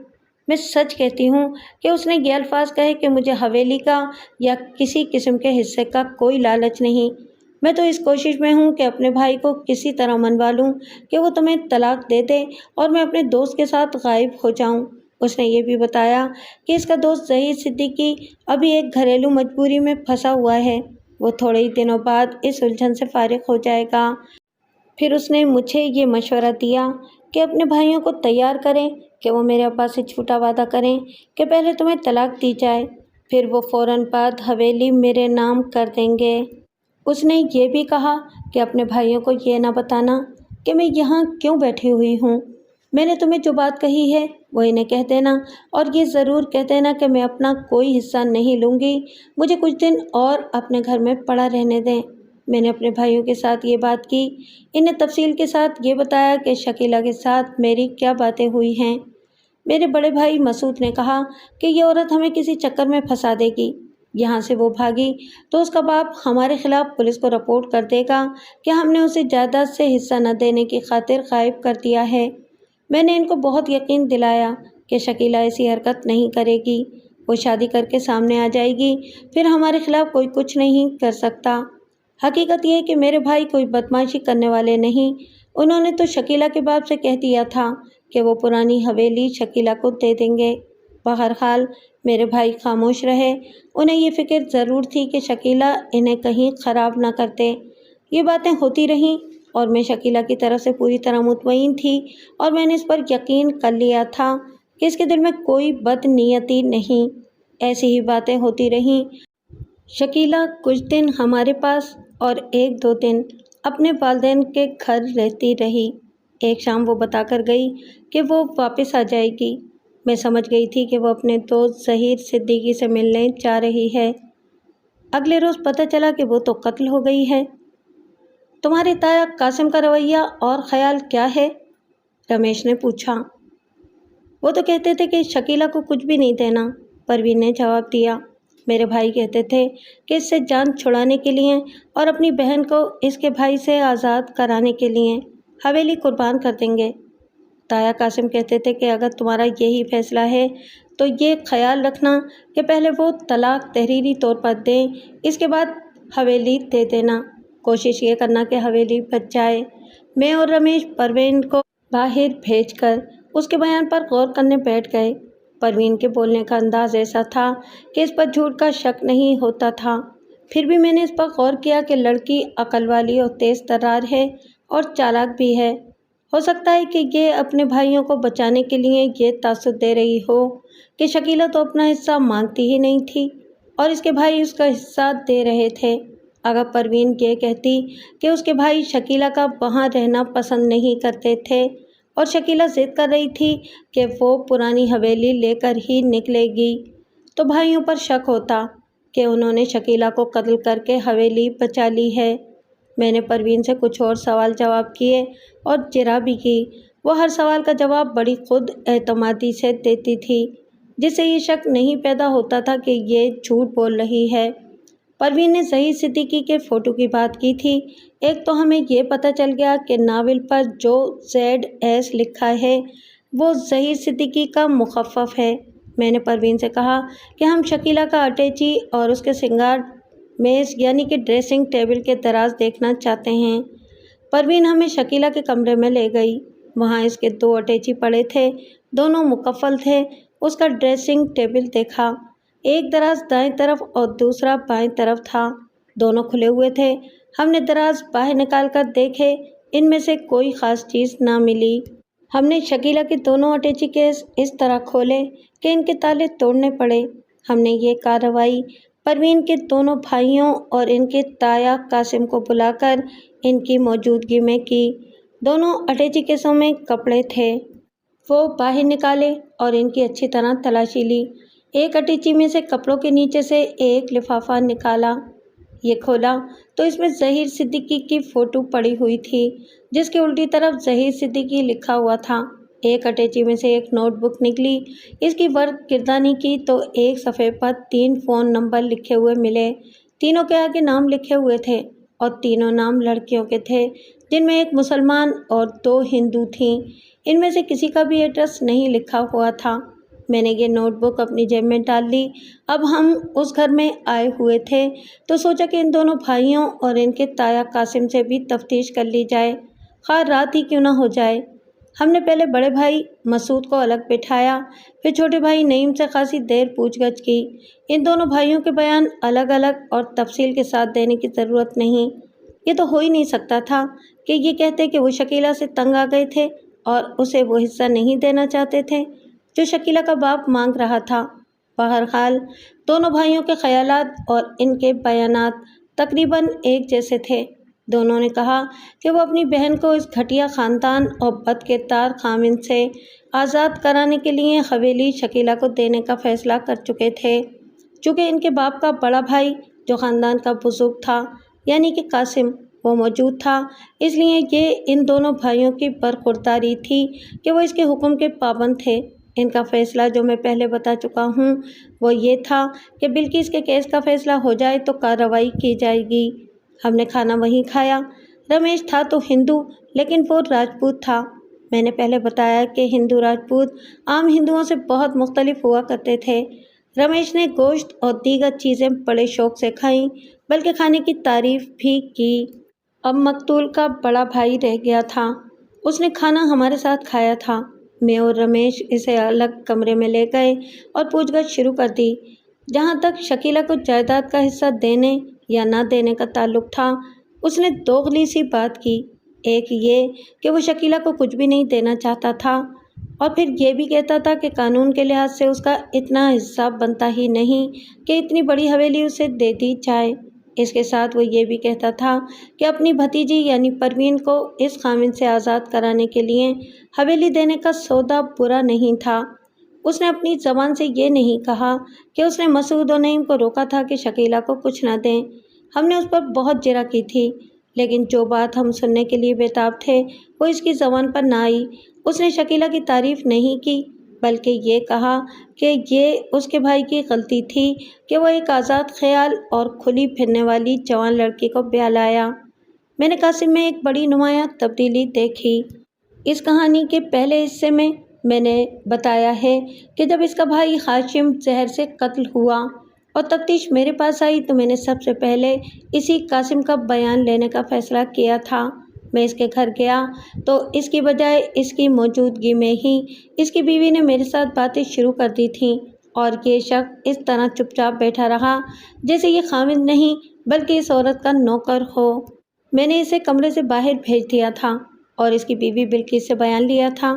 میں سچ کہتی ہوں کہ اس نے یہ الفاظ کہے کہ مجھے حویلی کا یا کسی قسم کے حصے کا کوئی لالچ نہیں۔ میں تو اس کوشش میں ہوں کہ اپنے بھائی کو کسی طرح منوا لوں کہ وہ تمہیں طلاق دے دے اور میں اپنے دوست کے ساتھ غائب ہو جاؤں۔ اس نے یہ بھی بتایا کہ اس کا دوست ظہیر صدیقی ابھی ایک گھریلو مجبوری میں پھنسا ہوا ہے، وہ تھوڑے ہی دنوں بعد اس الجھن سے فارغ ہو جائے گا۔ پھر اس نے مجھے یہ مشورہ دیا کہ اپنے بھائیوں کو تیار کریں کہ وہ میرے ابا سے جھوٹا وعدہ کریں کہ پہلے تمہیں طلاق دی جائے، پھر وہ فوراً بعد حویلی میرے نام کر دیں گے۔ اس نے یہ بھی کہا کہ اپنے بھائیوں کو یہ نہ بتانا کہ میں یہاں کیوں بیٹھی ہوئی ہوں، میں نے تمہیں جو بات کہی ہے وہ انہیں کہہ دینا، اور یہ ضرور کہہ دینا کہ میں اپنا کوئی حصہ نہیں لوں گی، مجھے کچھ دن اور اپنے گھر میں پڑا رہنے دیں۔ میں نے اپنے بھائیوں کے ساتھ یہ بات کی، انہیں تفصیل کے ساتھ یہ بتایا کہ شکیلہ کے ساتھ میری کیا باتیں ہوئی ہیں۔ میرے بڑے بھائی مسعود نے کہا کہ یہ عورت ہمیں کسی چکر میں پھنسا دے گی، یہاں سے وہ بھاگی تو اس کا باپ ہمارے خلاف پولیس کو رپورٹ کر دے گا کہ ہم نے اسے جائیداد سے حصہ نہ دینے کی خاطر غائب کر دیا ہے۔ میں نے ان کو بہت یقین دلایا کہ شکیلہ ایسی حرکت نہیں کرے گی، وہ شادی کر کے سامنے آ جائے گی، پھر ہمارے خلاف کوئی کچھ نہیں کر سکتا۔ حقیقت یہ ہے کہ میرے بھائی کوئی بدمعاشی کرنے والے نہیں، انہوں نے تو شکیلہ کے باپ سے کہہ دیا تھا کہ وہ پرانی حویلی شکیلہ کو دے دیں گے۔ بہرحال میرے بھائی خاموش رہے، انہیں یہ فکر ضرور تھی کہ شکیلہ انہیں کہیں خراب نہ کرتے۔ یہ باتیں ہوتی رہیں اور میں شکیلہ کی طرف سے پوری طرح مطمئن تھی، اور میں نے اس پر یقین کر لیا تھا کہ اس کے دل میں کوئی بد نیتی نہیں۔ ایسی ہی باتیں ہوتی رہیں۔ شکیلہ کچھ دن ہمارے پاس اور 1-2 دن اپنے والدین کے گھر رہتی رہی۔ ایک شام وہ بتا کر گئی کہ وہ واپس آ جائے گی۔ میں سمجھ گئی تھی کہ وہ اپنے دوست ظہیر صدیقی سے ملنے جا رہی ہے۔ اگلے روز پتہ چلا کہ وہ تو قتل ہو گئی ہے۔ تمہارے تایا قاسم کا رویہ اور خیال کیا ہے؟ رمیش نے پوچھا۔ وہ تو کہتے تھے کہ شکیلہ کو کچھ بھی نہیں دینا، پروین نے جواب دیا۔ میرے بھائی کہتے تھے کہ اس سے جان چھڑانے کے لیے اور اپنی بہن کو اس کے بھائی سے آزاد کرانے کے لیے حویلی قربان کر دیں گے۔ تایا قاسم کہتے تھے کہ اگر تمہارا یہی فیصلہ ہے تو یہ خیال رکھنا کہ پہلے وہ طلاق تحریری طور پر دیں، اس کے بعد حویلی دے دینا۔ کوشش یہ کرنا کہ حویلی بچ جائے۔ میں اور رمیش پروین کو باہر بھیج کر اس کے بیان پر غور کرنے بیٹھ گئے۔ پروین کے بولنے کا انداز ایسا تھا کہ اس پر جھوٹ کا شک نہیں ہوتا تھا۔ پھر بھی میں نے اس پر غور کیا کہ لڑکی عقل والی اور تیز ترار ہے اور چالاک بھی ہے۔ ہو سکتا ہے کہ یہ اپنے بھائیوں کو بچانے کے لیے یہ تاثر دے رہی ہو کہ شکیلہ تو اپنا حصہ مانگتی ہی نہیں تھی اور اس کے بھائی اس کا حصہ دے رہے تھے۔ اگر پروین یہ کہتی کہ اس کے بھائی شکیلہ کا وہاں رہنا پسند نہیں کرتے تھے اور شکیلہ ضد کر رہی تھی کہ وہ پرانی حویلی لے کر ہی نکلے گی، تو بھائیوں پر شک ہوتا کہ انہوں نے شکیلہ کو قتل کر کے حویلی بچا لی ہے۔ میں نے پروین سے کچھ اور سوال جواب کیے اور جرا بھی کی۔ وہ ہر سوال کا جواب بڑی خود اعتمادی سے دیتی تھی، جس سے یہ شک نہیں پیدا ہوتا تھا کہ یہ جھوٹ بول رہی ہے۔ پروین نے ظہیر صدیقی کے فوٹو کی بات کی تھی۔ ایک تو ہمیں یہ پتہ چل گیا کہ ناول پر جو ZS لکھا ہے وہ ظہیر صدیقی کا مخفف ہے۔ میں نے پروین سے کہا کہ ہم شکیلہ کا اٹیچی اور اس کے سنگار میز یعنی کہ ڈریسنگ ٹیبل کے دراز دیکھنا چاہتے ہیں۔ پروین ہمیں شکیلہ کے کمرے میں لے گئی۔ وہاں اس کے 2 اٹیچی پڑے تھے، دونوں مقفل تھے۔ اس کا ڈریسنگ ٹیبل دیکھا، ایک دراز دائیں طرف اور دوسرا بائیں طرف تھا، دونوں کھلے ہوئے تھے۔ ہم نے دراز باہر نکال کر دیکھے، ان میں سے کوئی خاص چیز نہ ملی۔ ہم نے شکیلہ کے دونوں اٹیچی کیس اس طرح کھولے کہ ان کے تالے توڑنے پڑے۔ ہم نے یہ کارروائی پروین کے دونوں بھائیوں اور ان کے تایا قاسم کو بلا کر ان کی موجودگی میں کی۔ دونوں اٹیچی کیسوں میں کپڑے تھے، وہ باہر نکالے اور ان کی اچھی طرح تلاشی لی۔ ایک اٹیچی میں سے کپڑوں کے نیچے سے ایک لفافہ نکالا، یہ کھولا تو اس میں ظہیر صدیقی کی فوٹو پڑی ہوئی تھی، جس کے الٹی طرف ظہیر صدیقی لکھا ہوا تھا۔ ایک اٹیچی میں سے ایک نوٹ بک نکلی، اس کی ورق گردانی کی تو ایک صفحے پر 3 فون نمبر لکھے ہوئے ملے۔ تینوں کے آگے نام لکھے ہوئے تھے اور تینوں نام لڑکیوں کے تھے، جن میں ایک مسلمان اور 2 ہندو تھیں۔ ان میں سے کسی کا بھی ایڈریس نہیں لکھا ہوا تھا۔ میں نے یہ نوٹ بک اپنی جیب میں ڈال لی۔ اب ہم اس گھر میں آئے ہوئے تھے تو سوچا کہ ان دونوں بھائیوں اور ان کے تایا قاسم سے بھی تفتیش کر لی جائے، خواہ رات ہی کیوں نہ ہو جائے۔ ہم نے پہلے بڑے بھائی مسعود کو الگ بٹھایا، پھر چھوٹے بھائی نعیم سے خاصی دیر پوچھ گچھ کی۔ ان دونوں بھائیوں کے بیان الگ الگ اور تفصیل کے ساتھ دینے کی ضرورت نہیں۔ یہ تو ہو ہی نہیں سکتا تھا کہ یہ کہتے کہ وہ شکیلہ سے تنگ آ گئے تھے اور اسے وہ حصہ نہیں دینا چاہتے تھے جو شکیلہ کا باپ مانگ رہا تھا۔ بہرحال دونوں بھائیوں کے خیالات اور ان کے بیانات تقریباً ایک جیسے تھے۔ دونوں نے کہا کہ وہ اپنی بہن کو اس گھٹیا خاندان اور بد کردار خامند سے آزاد کرانے کے لیے حویلی شکیلہ کو دینے کا فیصلہ کر چکے تھے۔ چونکہ ان کے باپ کا بڑا بھائی جو خاندان کا بزرگ تھا یعنی کہ قاسم وہ موجود تھا، اس لیے یہ ان دونوں بھائیوں کی برخورداری تھی کہ وہ اس کے حکم کے پابند تھے۔ ان کا فیصلہ جو میں پہلے بتا چکا ہوں وہ یہ تھا کہ بلقیس کے کیس کا فیصلہ ہو جائے تو کارروائی کی جائے گی۔ ہم نے کھانا وہیں کھایا۔ رمیش تھا تو ہندو لیکن وہ راجپوت تھا۔ میں نے پہلے بتایا کہ ہندو راجپوت عام ہندوؤں سے بہت مختلف ہوا کرتے تھے۔ رمیش نے گوشت اور دیگر چیزیں بڑے شوق سے کھائیں، بلکہ کھانے کی تعریف بھی کی۔ اب مقتول کا بڑا بھائی رہ گیا تھا۔ اس نے کھانا ہمارے ساتھ کھایا تھا۔ میں اور رمیش اسے الگ کمرے میں لے گئے اور پوچھ گچھ شروع کر دی۔ جہاں تک شکیلہ کو جائیداد کا حصہ دینے یا نہ دینے کا تعلق تھا، اس نے دوغلی سی بات کی۔ ایک یہ کہ وہ شکیلہ کو کچھ بھی نہیں دینا چاہتا تھا، اور پھر یہ بھی کہتا تھا کہ قانون کے لحاظ سے اس کا اتنا حصہ بنتا ہی نہیں کہ اتنی بڑی حویلی اسے دے دی جائے۔ اس کے ساتھ وہ یہ بھی کہتا تھا کہ اپنی بھتیجی یعنی پروین کو اس خامند سے آزاد کرانے کے لیے حویلی دینے کا سودا برا نہیں تھا۔ اس نے اپنی زبان سے یہ نہیں کہا کہ اس نے مسعود و نعیم کو روکا تھا کہ شکیلہ کو کچھ نہ دیں۔ ہم نے اس پر بہت جرح کی تھی، لیکن جو بات ہم سننے کے لیے بےتاب تھے وہ اس کی زبان پر نہ آئی۔ اس نے شکیلہ کی تعریف نہیں کی، بلکہ یہ کہا کہ یہ اس کے بھائی کی غلطی تھی کہ وہ ایک آزاد خیال اور کھلی پھرنے والی جوان لڑکی کو بیاہ لایا۔ میں نے قاسم میں ایک بڑی نمایاں تبدیلی دیکھی۔ اس کہانی کے پہلے حصے میں نے بتایا ہے کہ جب اس کا بھائی ہاشم زہر سے قتل ہوا اور تفتیش میرے پاس آئی تو میں نے سب سے پہلے اسی قاسم کا بیان لینے کا فیصلہ کیا تھا۔ میں اس کے گھر گیا تو اس کی بجائے اس کی موجودگی میں ہی اس کی بیوی نے میرے ساتھ باتیں شروع کر دی تھیں، اور یہ شخص اس طرح چپ چاپ بیٹھا رہا جیسے یہ خامند نہیں بلکہ اس عورت کا نوکر ہو۔ میں نے اسے کمرے سے باہر بھیج دیا تھا اور اس کی بیوی بلقیس سے بیان لیا تھا۔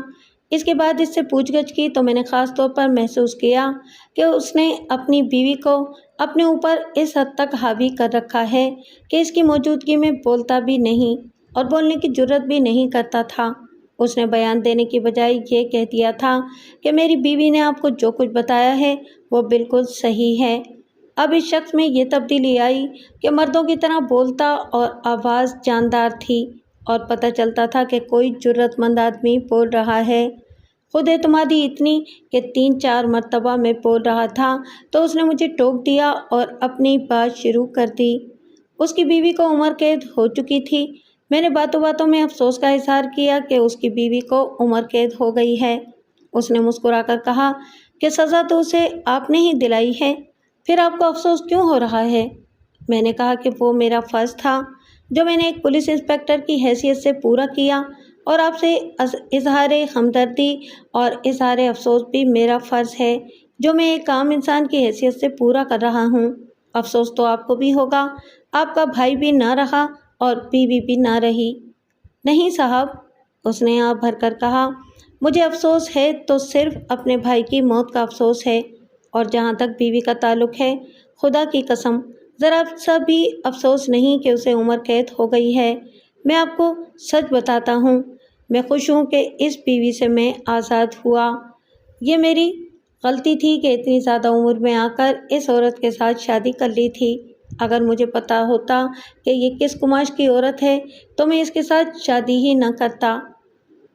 اس کے بعد اس سے پوچھ گچھ کی تو میں نے خاص طور پر محسوس کیا کہ اس نے اپنی بیوی کو اپنے اوپر اس حد تک حاوی کر رکھا ہے کہ اس کی موجودگی میں بولتا بھی نہیں اور بولنے کی جرات بھی نہیں کرتا تھا۔ اس نے بیان دینے کی بجائے یہ کہہ دیا تھا کہ میری بیوی نے آپ کو جو کچھ بتایا ہے وہ بالکل صحیح ہے۔ اب اس شخص میں یہ تبدیلی آئی کہ مردوں کی طرح بولتا اور آواز جاندار تھی، اور پتہ چلتا تھا کہ کوئی جرات مند آدمی بول رہا ہے۔ خود اعتمادی اتنی کہ 3-4 مرتبہ میں بول رہا تھا تو اس نے مجھے ٹوک دیا اور اپنی بات شروع کر دی۔ اس کی بیوی کو عمر قید ہو چکی تھی۔ میں نے باتوں باتوں میں افسوس کا اظہار کیا کہ اس کی بیوی کو عمر قید ہو گئی ہے۔ اس نے مسکرا کر کہا کہ سزا تو اسے آپ نے ہی دلائی ہے، پھر آپ کو افسوس کیوں ہو رہا ہے؟ میں نے کہا کہ وہ میرا فرض تھا جو میں نے ایک پولیس انسپکٹر کی حیثیت سے پورا کیا، اور آپ سے اظہار ہمدردی اور اظہار افسوس بھی میرا فرض ہے جو میں ایک عام انسان کی حیثیت سے پورا کر رہا ہوں۔ افسوس تو آپ کو بھی ہوگا، آپ کا بھائی بھی نہ رہا اور بیوی بھی نہ رہی۔ نہیں صاحب، اس نے آپ بھر کر کہا، مجھے افسوس ہے تو صرف اپنے بھائی کی موت کا افسوس ہے، اور جہاں تک بیوی کا تعلق ہے، خدا کی قسم ذرا سا بھی افسوس نہیں کہ اسے عمر قید ہو گئی ہے۔ میں آپ کو سچ بتاتا ہوں، میں خوش ہوں کہ اس بیوی سے میں آزاد ہوا۔ یہ میری غلطی تھی کہ اتنی زیادہ عمر میں آ کر اس عورت کے ساتھ شادی کر لی تھی۔ اگر مجھے پتہ ہوتا کہ یہ کس کماش کی عورت ہے تو میں اس کے ساتھ شادی ہی نہ کرتا۔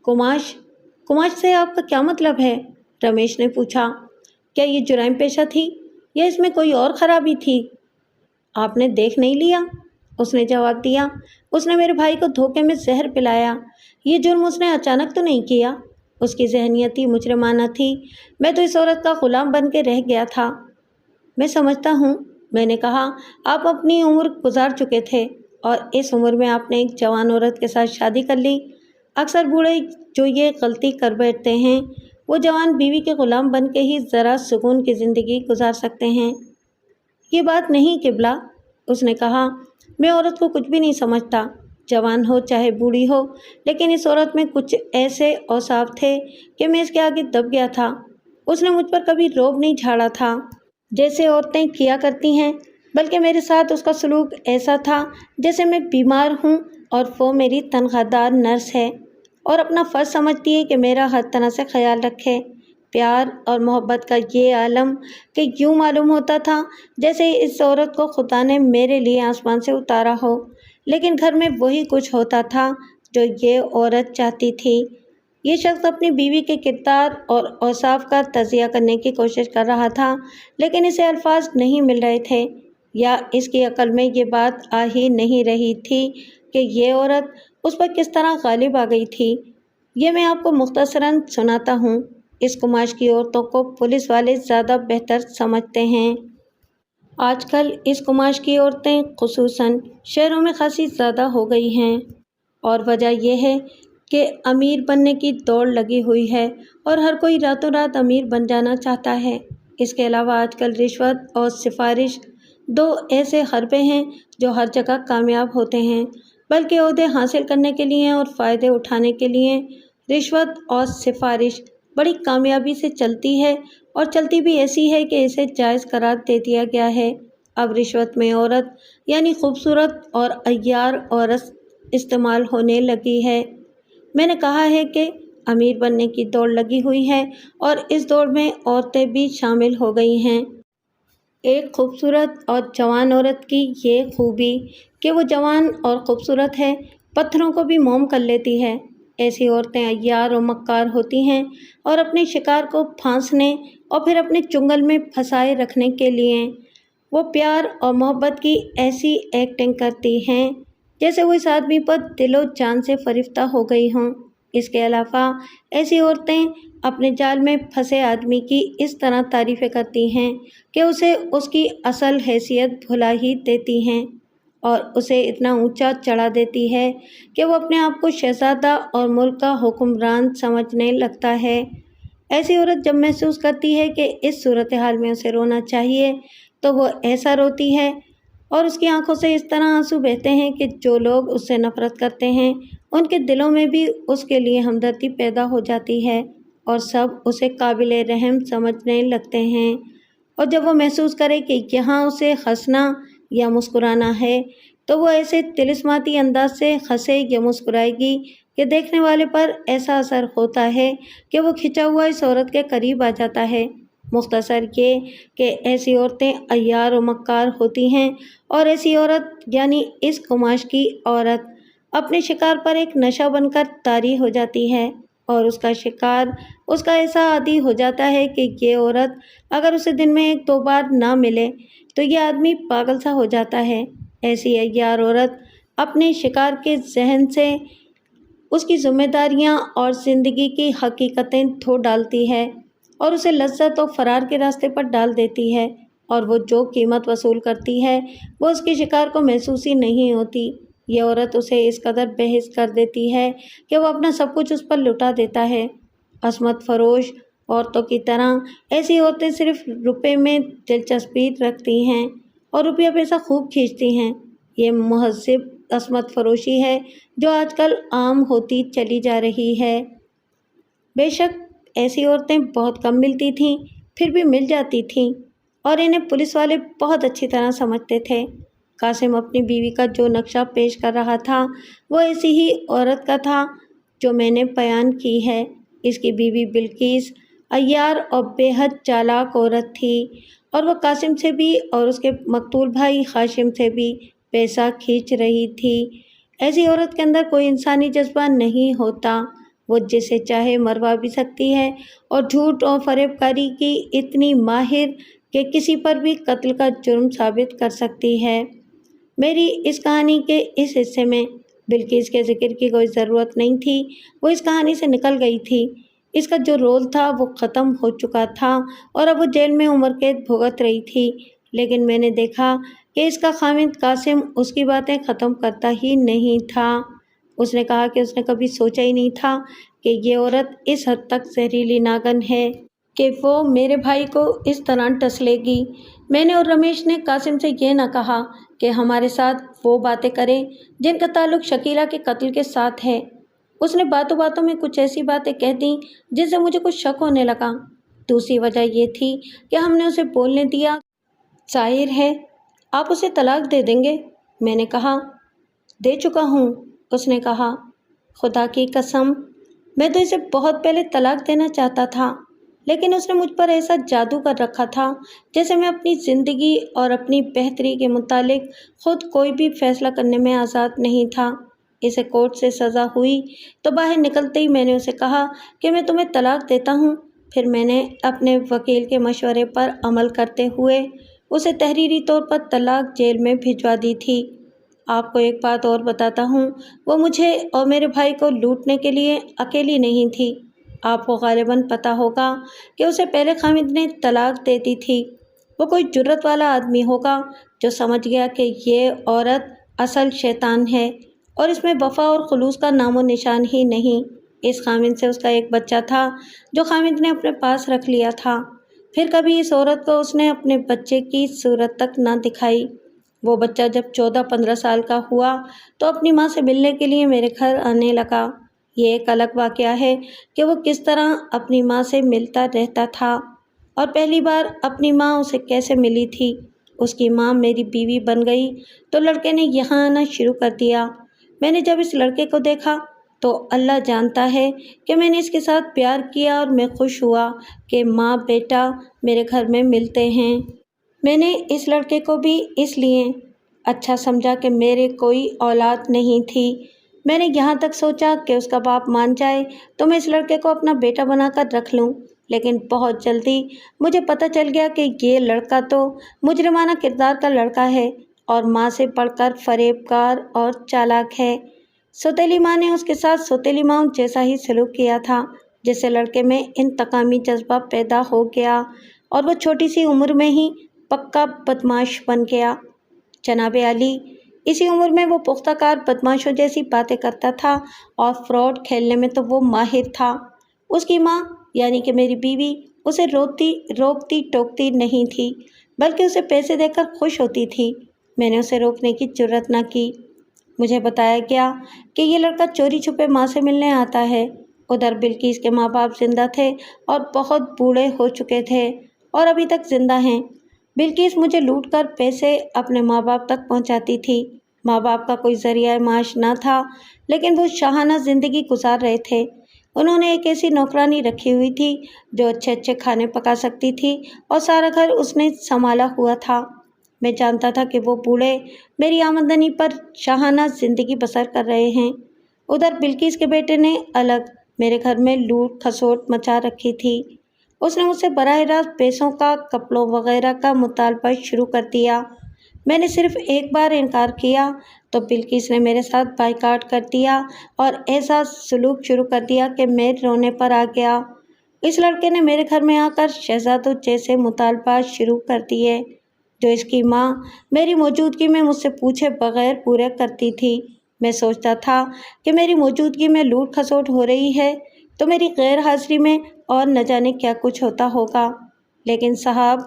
کماش سے آپ کا کیا مطلب ہے؟ رمیش نے پوچھا۔ کیا یہ جرائم پیشہ تھی یا اس میں کوئی اور خرابی تھی؟ آپ نے دیکھ نہیں لیا؟ اس نے جواب دیا۔ اس نے میرے بھائی کو دھوکے میں زہر پلایا۔ یہ جرم اس نے اچانک تو نہیں کیا، اس کی ذہنیت ہی مجرمانہ تھی۔ میں تو اس عورت کا غلام بن کے رہ گیا تھا۔ میں سمجھتا ہوں، میں نے کہا، آپ اپنی عمر گزار چکے تھے اور اس عمر میں آپ نے ایک جوان عورت کے ساتھ شادی کر لی۔ اکثر بوڑھے جو یہ غلطی کر بیٹھتے ہیں وہ جوان بیوی کے غلام بن کے ہی ذرا سکون کی زندگی گزار سکتے ہیں۔ یہ بات نہیں قبلہ، اس نے کہا، میں عورت کو کچھ بھی نہیں سمجھتا، جوان ہو چاہے بوڑھی ہو، لیکن اس عورت میں کچھ ایسے اوصاف تھے کہ میں اس کے آگے دب گیا تھا۔ اس نے مجھ پر کبھی روب نہیں جھاڑا تھا جیسے عورتیں کیا کرتی ہیں۔ بلکہ میرے ساتھ اس کا سلوک ایسا تھا جیسے میں بیمار ہوں اور وہ میری تنخواہ دار نرس ہے اور اپنا فرض سمجھتی ہے کہ میرا ہر طرح سے خیال رکھے۔ پیار اور محبت کا یہ عالم کہ یوں معلوم ہوتا تھا جیسے اس عورت کو خدا نے میرے لیے آسمان سے اتارا ہو، لیکن گھر میں وہی کچھ ہوتا تھا جو یہ عورت چاہتی تھی۔ یہ شخص اپنی بیوی کے کردار اور اوصاف کا تجزیہ کرنے کی کوشش کر رہا تھا، لیکن اسے الفاظ نہیں مل رہے تھے، یا اس کی عقل میں یہ بات آ ہی نہیں رہی تھی کہ یہ عورت اس پر کس طرح غالب آ گئی تھی۔ یہ میں آپ کو مختصراً سناتا ہوں۔ اس کماش کی عورتوں کو پولیس والے زیادہ بہتر سمجھتے ہیں۔ آج کل اس کماش کی عورتیں خصوصاً شہروں میں خاصی زیادہ ہو گئی ہیں، اور وجہ یہ ہے کہ امیر بننے کی دوڑ لگی ہوئی ہے اور ہر کوئی راتوں رات امیر بن جانا چاہتا ہے۔ اس کے علاوہ آج کل رشوت اور سفارش دو ایسے حربے ہیں جو ہر جگہ کامیاب ہوتے ہیں، بلکہ عہدے حاصل کرنے کے لیے اور فائدے اٹھانے کے لیے رشوت اور سفارش بڑی کامیابی سے چلتی ہے، اور چلتی بھی ایسی ہے کہ اسے جائز قرار دے دیا گیا ہے۔ اب رشوت میں عورت یعنی خوبصورت اور عیار عورت استعمال ہونے لگی ہے۔ میں نے کہا ہے کہ امیر بننے کی دوڑ لگی ہوئی ہے اور اس دوڑ میں عورتیں بھی شامل ہو گئی ہیں۔ ایک خوبصورت اور جوان عورت کی یہ خوبی کہ وہ جوان اور خوبصورت ہے، پتھروں کو بھی موم کر لیتی ہے۔ ایسی عورتیں عیار و مکار ہوتی ہیں اور اپنے شکار کو پھانسنے اور پھر اپنے چنگل میں پھنسائے رکھنے کے لیے وہ پیار اور محبت کی ایسی ایکٹنگ کرتی ہیں جیسے وہ اس آدمی پر دل و جان سے فریفتہ ہو گئی ہوں۔ اس کے علاوہ ایسی عورتیں اپنے جال میں پھنسے آدمی کی اس طرح تعریفیں کرتی ہیں کہ اسے اس کی اصل حیثیت بھلا ہی دیتی ہیں، اور اسے اتنا اونچا چڑھا دیتی ہے کہ وہ اپنے آپ کو شہزادہ اور ملک کا حکمران سمجھنے لگتا ہے۔ ایسی عورت جب محسوس کرتی ہے کہ اس صورتحال میں اسے رونا چاہیے تو وہ ایسا روتی ہے، اور اس کی آنکھوں سے اس طرح آنسو بہتے ہیں کہ جو لوگ اس سے نفرت کرتے ہیں ان کے دلوں میں بھی اس کے لیے ہمدردی پیدا ہو جاتی ہے، اور سب اسے قابل رحم سمجھنے لگتے ہیں۔ اور جب وہ محسوس کرے کہ یہاں اسے ہنسنا یا مسکرانا ہے تو وہ ایسے طلسماتی انداز سے ہنسے یا مسکرائے گی کہ دیکھنے والے پر ایسا اثر ہوتا ہے کہ وہ کھنچا ہوا اس عورت کے قریب آ جاتا ہے۔ مختصر یہ کہ ایسی عورتیں عیار و مکار ہوتی ہیں، اور ایسی عورت یعنی اس کماش کی عورت اپنے شکار پر ایک نشہ بن کر طاری ہو جاتی ہے، اور اس کا شکار اس کا ایسا عادی ہو جاتا ہے کہ یہ عورت اگر اسے دن میں 1-2 بار نہ ملے تو یہ آدمی پاگل سا ہو جاتا ہے۔ ایسی عیار عورت اپنے شکار کے ذہن سے اس کی ذمہ داریاں اور زندگی کی حقیقتیں دھو ڈالتی ہے اور اسے لذت و فرار کے راستے پر ڈال دیتی ہے، اور وہ جو قیمت وصول کرتی ہے وہ اس کے شکار کو محسوس ہی نہیں ہوتی۔ یہ عورت اسے اس قدر بحث کر دیتی ہے کہ وہ اپنا سب کچھ اس پر لٹا دیتا ہے۔ عصمت فروش عورتوں کی طرح ایسی عورتیں صرف روپے میں دلچسپی رکھتی ہیں اور روپیہ پیسہ خوب کھینچتی ہیں۔ یہ مہذب عصمت فروشی ہے جو آج کل عام ہوتی چلی جا رہی ہے۔ بے شک ایسی عورتیں بہت کم ملتی تھیں، پھر بھی مل جاتی تھیں، اور انہیں پولیس والے بہت اچھی طرح سمجھتے تھے۔ قاسم اپنی بیوی کا جو نقشہ پیش کر رہا تھا وہ ایسی ہی عورت کا تھا جو میں نے بیان کی ہے۔ اس کی بیوی بلقیس عیار اور بے حد چالاک عورت تھی، اور وہ قاسم سے بھی اور اس کے مقتول بھائی ہاشم سے بھی پیسہ کھینچ رہی تھی۔ ایسی عورت کے اندر کوئی انسانی جذبہ نہیں ہوتا، وہ جسے چاہے مروا بھی سکتی ہے، اور جھوٹ اور فریب کاری کی اتنی ماہر کہ کسی پر بھی قتل کا جرم ثابت کر سکتی ہے۔ میری اس کہانی کے اس حصے میں بلقیس کے ذکر کی کوئی ضرورت نہیں تھی، وہ اس کہانی سے نکل گئی تھی۔ اس کا جو رول تھا وہ ختم ہو چکا تھا اور اب وہ جیل میں عمر قید بھگت رہی تھی، لیکن میں نے دیکھا کہ اس کا خاوند قاسم اس کی باتیں ختم کرتا ہی نہیں تھا۔ اس نے کہا کہ اس نے کبھی سوچا ہی نہیں تھا کہ یہ عورت اس حد تک زہریلی ناگن ہے کہ وہ میرے بھائی کو اس طرح ڈسلے گی۔ میں نے اور رمیش نے قاسم سے یہ نہ کہا کہ ہمارے ساتھ وہ باتیں کرے جن کا تعلق شکیلہ کے قتل کے ساتھ ہے۔ اس نے باتوں باتوں میں کچھ ایسی باتیں کہہ دیں جن سے مجھے کچھ شک ہونے لگا۔ دوسری وجہ یہ تھی کہ ہم نے اسے بولنے دیا۔ ظاہر ہے آپ اسے طلاق دے دیں گے؟ میں نے کہا۔ دے چکا ہوں، اس نے کہا۔ خدا کی قسم، میں تو اسے بہت پہلے طلاق دینا چاہتا تھا، لیکن اس نے مجھ پر ایسا جادو کر رکھا تھا جیسے میں اپنی زندگی اور اپنی بہتری کے متعلق خود کوئی بھی فیصلہ کرنے میں آزاد نہیں تھا۔ اسے کورٹ سے سزا ہوئی تو باہر نکلتے ہی میں نے اسے کہا کہ میں تمہیں طلاق دیتا ہوں۔ پھر میں نے اپنے وکیل کے مشورے پر عمل کرتے ہوئے اسے تحریری طور پر طلاق جیل میں بھجوا دی تھی۔ آپ کو ایک بات اور بتاتا ہوں، وہ مجھے اور میرے بھائی کو لوٹنے کے لیے اکیلی نہیں تھی۔ آپ کو غالباً پتہ ہوگا کہ اسے پہلے خامد نے طلاق دے دی تھی۔ وہ کوئی جرت والا آدمی ہوگا جو سمجھ گیا کہ یہ عورت اصل شیطان ہے اور اس میں وفا اور خلوص کا نام و نشان ہی نہیں۔ اس خامد سے اس کا ایک بچہ تھا جو خامد نے اپنے پاس رکھ لیا تھا۔ پھر کبھی اس عورت کو اس نے اپنے بچے کی صورت تک نہ دکھائی۔ وہ بچہ جب 14-15 سال کا ہوا تو اپنی ماں سے ملنے کے لیے میرے گھر آنے لگا۔ یہ ایک الگ واقعہ ہے کہ وہ کس طرح اپنی ماں سے ملتا رہتا تھا اور پہلی بار اپنی ماں اسے کیسے ملی تھی۔ اس کی ماں میری بیوی بن گئی تو لڑکے نے یہاں آنا شروع کر دیا۔ میں نے جب اس لڑکے کو دیکھا تو اللہ جانتا ہے کہ میں نے اس کے ساتھ پیار کیا اور میں خوش ہوا کہ ماں بیٹا میرے گھر میں ملتے ہیں۔ میں نے اس لڑکے کو بھی اس لیے اچھا سمجھا کہ میرے کوئی اولاد نہیں تھی۔ میں نے یہاں تک سوچا کہ اس کا باپ مان جائے تو میں اس لڑکے کو اپنا بیٹا بنا کر رکھ لوں، لیکن بہت جلدی مجھے پتہ چل گیا کہ یہ لڑکا تو مجرمانہ کردار کا لڑکا ہے اور ماں سے بڑھ کر فریب کار اور چالاک ہے۔ سوتیلی ماں نے اس کے ساتھ سوتیلی ماں جیسا ہی سلوک کیا تھا، جس سے لڑکے میں انتقامی جذبہ پیدا ہو گیا اور وہ چھوٹی سی عمر میں ہی پکا بدماش بن گیا۔ جناب عالی، اسی عمر میں وہ پختہ کار بدماشوں جیسی باتیں کرتا تھا اور فراڈ کھیلنے میں تو وہ ماہر تھا۔ اس کی ماں یعنی کہ میری بیوی اسے روکتی ٹوکتی نہیں تھی، بلکہ اسے پیسے دے کر خوش ہوتی تھی۔ میں نے اسے روکنے کی جرت نہ کی۔ مجھے بتایا گیا کہ یہ لڑکا چوری چھپے ماں سے ملنے آتا ہے۔ ادھر بلقیس کے ماں باپ زندہ تھے اور بہت بوڑھے ہو چکے تھے اور ابھی تک زندہ ہیں۔ بلقیس مجھے لوٹ کر پیسے اپنے ماں باپ تک پہنچاتی تھی۔ ماں باپ کا کوئی ذریعہ معاش نہ تھا، لیکن وہ شاہانہ زندگی گزار رہے تھے۔ انہوں نے ایک ایسی نوکرانی رکھی ہوئی تھی جو اچھے اچھے کھانے پکا سکتی تھی اور سارا گھر اس نے سنبھالا ہوا تھا۔ میں جانتا تھا کہ وہ بوڑھے میری آمدنی پر شاہانہ زندگی بسر کر رہے ہیں۔ ادھر بلقیس کے بیٹے نے الگ میرے گھر میں لوٹ کھسوٹ مچا رکھی تھی۔ اس نے مجھ سے براہ راست پیسوں کا، کپڑوں وغیرہ کا مطالبہ شروع کر دیا۔ میں نے صرف ایک بار انکار کیا تو بلقیس نے میرے ساتھ بائیکاٹ کر دیا اور ایسا سلوک شروع کر دیا کہ میں رونے پر آ گیا۔ اس لڑکے نے میرے گھر میں آ کر شہزادوں جیسے مطالبات شروع کر دیے جو اس کی ماں میری موجودگی میں مجھ سے پوچھے بغیر پورے کرتی تھی۔ میں سوچتا تھا کہ میری موجودگی میں لوٹ کھسوٹ ہو رہی ہے تو میری غیر حاضری میں اور نہ جانے کیا کچھ ہوتا ہوگا، لیکن صاحب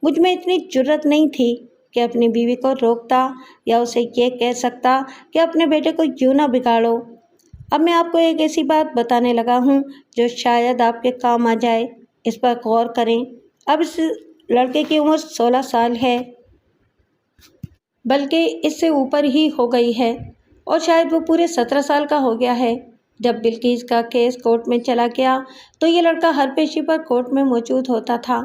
مجھ میں اتنی جرت نہیں تھی کہ اپنی بیوی کو روکتا یا اسے یہ کہہ سکتا کہ اپنے بیٹے کو یوں نہ بگاڑو۔ اب میں آپ کو ایک ایسی بات بتانے لگا ہوں جو شاید آپ کے کام آ جائے، اس پر غور کریں۔ اب اس لڑکے کی عمر 16 سال ہے، بلکہ اس سے اوپر ہی ہو گئی ہے، اور شاید وہ پورے 17 سال کا ہو گیا ہے۔ جب بلقیس کا کیس کورٹ میں چلا گیا تو یہ لڑکا ہر پیشی پر کورٹ میں موجود ہوتا تھا۔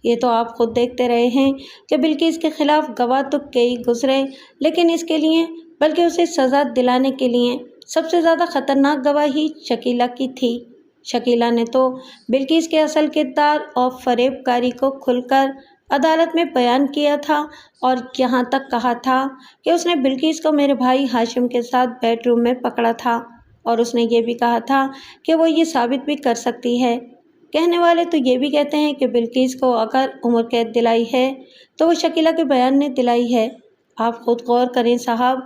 یہ تو آپ خود دیکھتے رہے ہیں کہ بلقیس کے خلاف گواہ تو کئی گزرے، لیکن اس کے لیے بلکہ اسے سزا دلانے کے لیے سب سے زیادہ خطرناک گواہی شکیلہ کی تھی۔ شکیلہ نے تو بلقیس کے اصل کردار اور فریب کاری کو کھل کر عدالت میں بیان کیا تھا اور یہاں تک کہا تھا کہ اس نے بلقیس کو میرے بھائی ہاشم کے ساتھ بیڈ روم میں پکڑا تھا، اور اس نے یہ بھی کہا تھا کہ وہ یہ ثابت بھی کر سکتی ہے۔ کہنے والے تو یہ بھی کہتے ہیں کہ بلقیس کو اگر عمر قید دلائی ہے تو وہ شکیلہ کے بیان نے دلائی ہے۔ آپ خود غور کریں صاحب،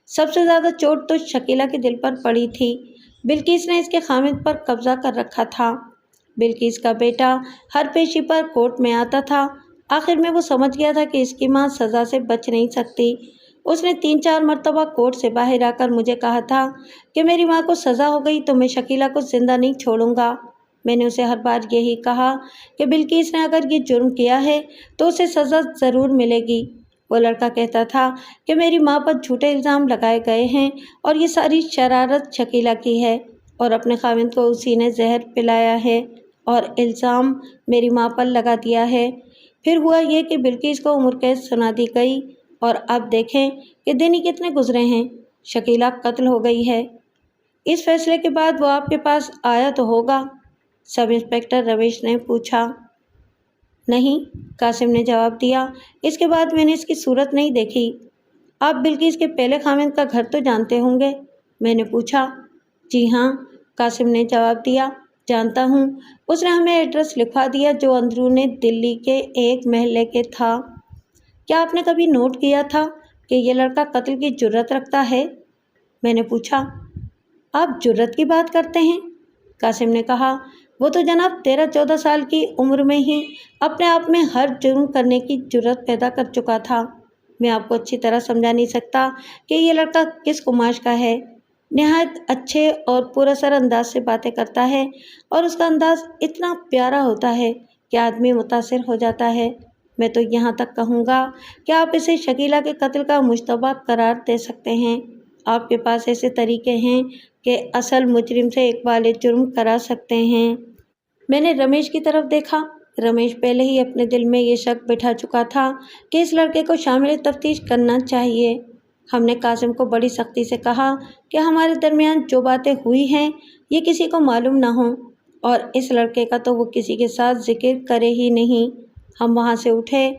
سب سے زیادہ چوٹ تو شکیلہ کے دل پر پڑی تھی۔ بلقیس نے اس کے خامد پر قبضہ کر رکھا تھا۔ بلقیس کا بیٹا ہر پیشی پر کورٹ میں آتا تھا۔ آخر میں وہ سمجھ گیا تھا کہ اس کی ماں سزا سے بچ نہیں سکتی۔ اس نے 3-4 مرتبہ کورٹ سے باہر آ کر مجھے کہا تھا کہ میری ماں کو سزا ہو گئی تو میں شکیلہ کو زندہ نہیں چھوڑوں گا۔ میں نے اسے ہر بار یہی کہا کہ بلقیس نے اگر یہ جرم کیا ہے تو اسے سزا ضرور ملے گی۔ وہ لڑکا کہتا تھا کہ میری ماں پر جھوٹے الزام لگائے گئے ہیں اور یہ ساری شرارت شکیلہ کی ہے اور اپنے خاوند کو اسی نے زہر پلایا ہے اور الزام میری ماں پر لگا دیا ہے۔ پھر ہوا یہ کہ بلقیس کو عمر قید سنا دی گئی اور اب دیکھیں کہ دن ہی کتنے گزرے ہیں، شکیلہ قتل ہو گئی ہے۔ اس فیصلے کے بعد وہ آپ کے پاس آیا تو ہوگا؟ سب انسپکٹر رمیش نے پوچھا۔ نہیں، قاسم نے جواب دیا، اس کے بعد میں نے اس کی صورت نہیں دیکھی۔ آپ بلقیس کے پہلے خاوند کا گھر تو جانتے ہوں گے؟ میں نے پوچھا۔ جی ہاں، قاسم نے جواب دیا، جانتا ہوں۔ اس نے ہمیں ایڈریس لکھوا دیا جو اندرون دلی کے ایک محلے کے تھا۔ کیا آپ نے کبھی نوٹ کیا تھا کہ یہ لڑکا قتل کی جرات رکھتا ہے؟ میں نے پوچھا۔ آپ جرات کی بات کرتے ہیں؟ قاسم نے کہا، وہ تو جناب 13-14 سال کی عمر میں ہی اپنے آپ میں ہر جرم کرنے کی جرات پیدا کر چکا تھا۔ میں آپ کو اچھی طرح سمجھا نہیں سکتا کہ یہ لڑکا کس قماش کا ہے۔ نہایت اچھے اور پراثر انداز سے باتیں کرتا ہے اور اس کا انداز اتنا پیارا ہوتا ہے کہ آدمی متاثر ہو جاتا ہے۔ میں تو یہاں تک کہوں گا کہ آپ اسے شکیلہ کے قتل کا مشتبہ قرار دے سکتے ہیں۔ آپ کے پاس ایسے طریقے ہیں کہ اصل مجرم سے اقبال جرم کرا سکتے ہیں۔ میں نے رمیش کی طرف دیکھا۔ رمیش پہلے ہی اپنے دل میں یہ شک بٹھا چکا تھا کہ اس لڑکے کو شامل تفتیش کرنا چاہیے۔ ہم نے قاسم کو بڑی سختی سے کہا کہ ہمارے درمیان جو باتیں ہوئی ہیں یہ کسی کو معلوم نہ ہوں، اور اس لڑکے کا تو وہ کسی کے ساتھ ذکر کرے ہی نہیں۔ ہم وہاں سے اٹھے۔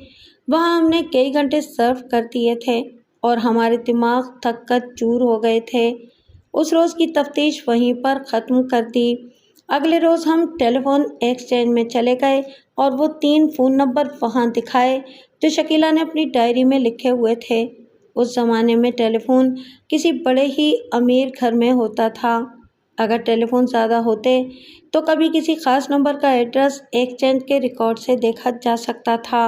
وہاں ہم نے کئی گھنٹے صرف کر دیے تھے اور ہمارے دماغ تھک کر چور ہو گئے تھے۔ اس روز کی تفتیش وہیں پر ختم کر دی۔ اگلے روز ہم ٹیلی فون ایکسچینج میں چلے گئے اور وہ 3 فون نمبر وہاں دکھائے جو شکیلہ نے اپنی ڈائری میں لکھے ہوئے تھے۔ اس زمانے میں ٹیلی فون کسی بڑے ہی امیر گھر میں ہوتا تھا۔ اگر ٹیلی فون زیادہ ہوتے تو کبھی کسی خاص نمبر کا ایڈریس ایکسچینج کے ریکارڈ سے دیکھا جا سکتا تھا۔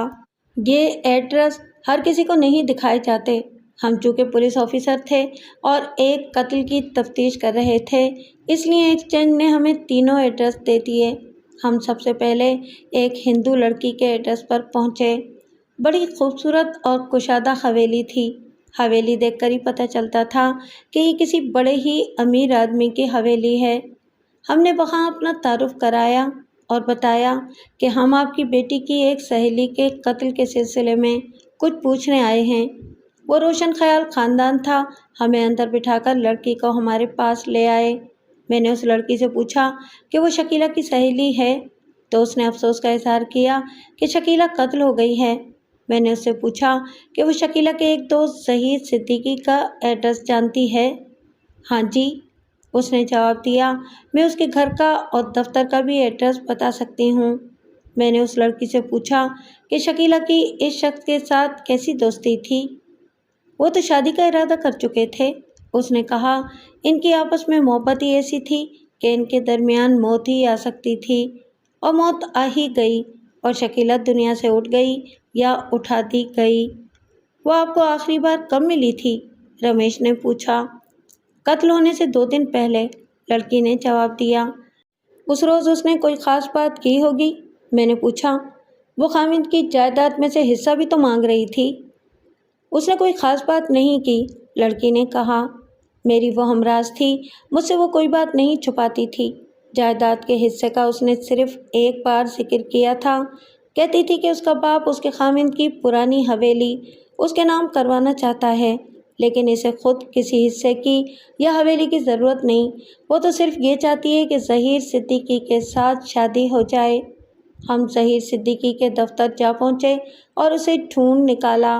یہ ایڈریس ہر کسی کو نہیں دکھائے جاتے۔ ہم چونکہ پولیس آفیسر تھے اور ایک قتل کی تفتیش کر رہے تھے، اس لیے ایکسچینج نے ہمیں تینوں ایڈریس دے دیے۔ ہم سب سے پہلے ایک ہندو لڑکی کے ایڈریس پر پہنچے۔ بڑی خوبصورت اور کشادہ حویلی تھی۔ حویلی دیکھ کر ہی پتہ چلتا تھا کہ یہ کسی بڑے ہی امیر آدمی کی حویلی ہے۔ ہم نے وہاں اپنا تعارف کرایا اور بتایا کہ ہم آپ کی بیٹی کی ایک سہیلی کے قتل کے سلسلے میں کچھ پوچھنے آئے ہیں۔ وہ روشن خیال خاندان تھا۔ ہمیں اندر بٹھا کر لڑکی کو ہمارے پاس لے آئے۔ میں نے اس لڑکی سے پوچھا کہ وہ شکیلہ کی سہیلی ہے تو اس نے افسوس کا اظہار کیا کہ شکیلہ قتل ہو گئی ہے۔ میں نے اس سے پوچھا کہ وہ شکیلہ کے ایک دوست ظہیر صدیقی کا ایڈریس جانتی ہے؟ ہاں جی، اس نے جواب دیا، میں اس کے گھر کا اور دفتر کا بھی ایڈریس بتا سکتی ہوں۔ میں نے اس لڑکی سے پوچھا کہ شکیلہ کی اس شخص کے ساتھ کیسی دوستی تھی؟ وہ تو شادی کا ارادہ کر چکے تھے۔ اس نے کہا، ان کی آپس میں محبت ہی ایسی تھی کہ ان کے درمیان موت ہی آ سکتی تھی، اور موت آ ہی گئی اور شکیلہ دنیا سے اٹھ گئی یا اٹھا دی گئی۔ وہ آپ کو آخری بار کب ملی تھی؟ رمیش نے پوچھا۔ قتل ہونے سے 2 دن پہلے، لڑکی نے جواب دیا۔ اس روز اس نے کوئی خاص بات کی ہوگی؟ میں نے پوچھا۔ وہ خاوند کی جائیداد میں سے حصہ بھی تو مانگ رہی تھی۔ اس نے کوئی خاص بات نہیں کی، لڑکی نے کہا۔ میری وہ ہمراز تھی، مجھ سے وہ کوئی بات نہیں چھپاتی تھی۔ جائیداد کے حصے کا اس نے صرف ایک بار ذکر کیا تھا۔ کہتی تھی کہ اس کا باپ اس کے خاوند کی پرانی حویلی اس کے نام کروانا چاہتا ہے، لیکن اسے خود کسی حصے کی یا حویلی کی ضرورت نہیں، وہ تو صرف یہ چاہتی ہے کہ ظہیر صدیقی کے ساتھ شادی ہو جائے۔ ہم ظہیر صدیقی کے دفتر جا پہنچے اور اسے ڈھونڈ نکالا۔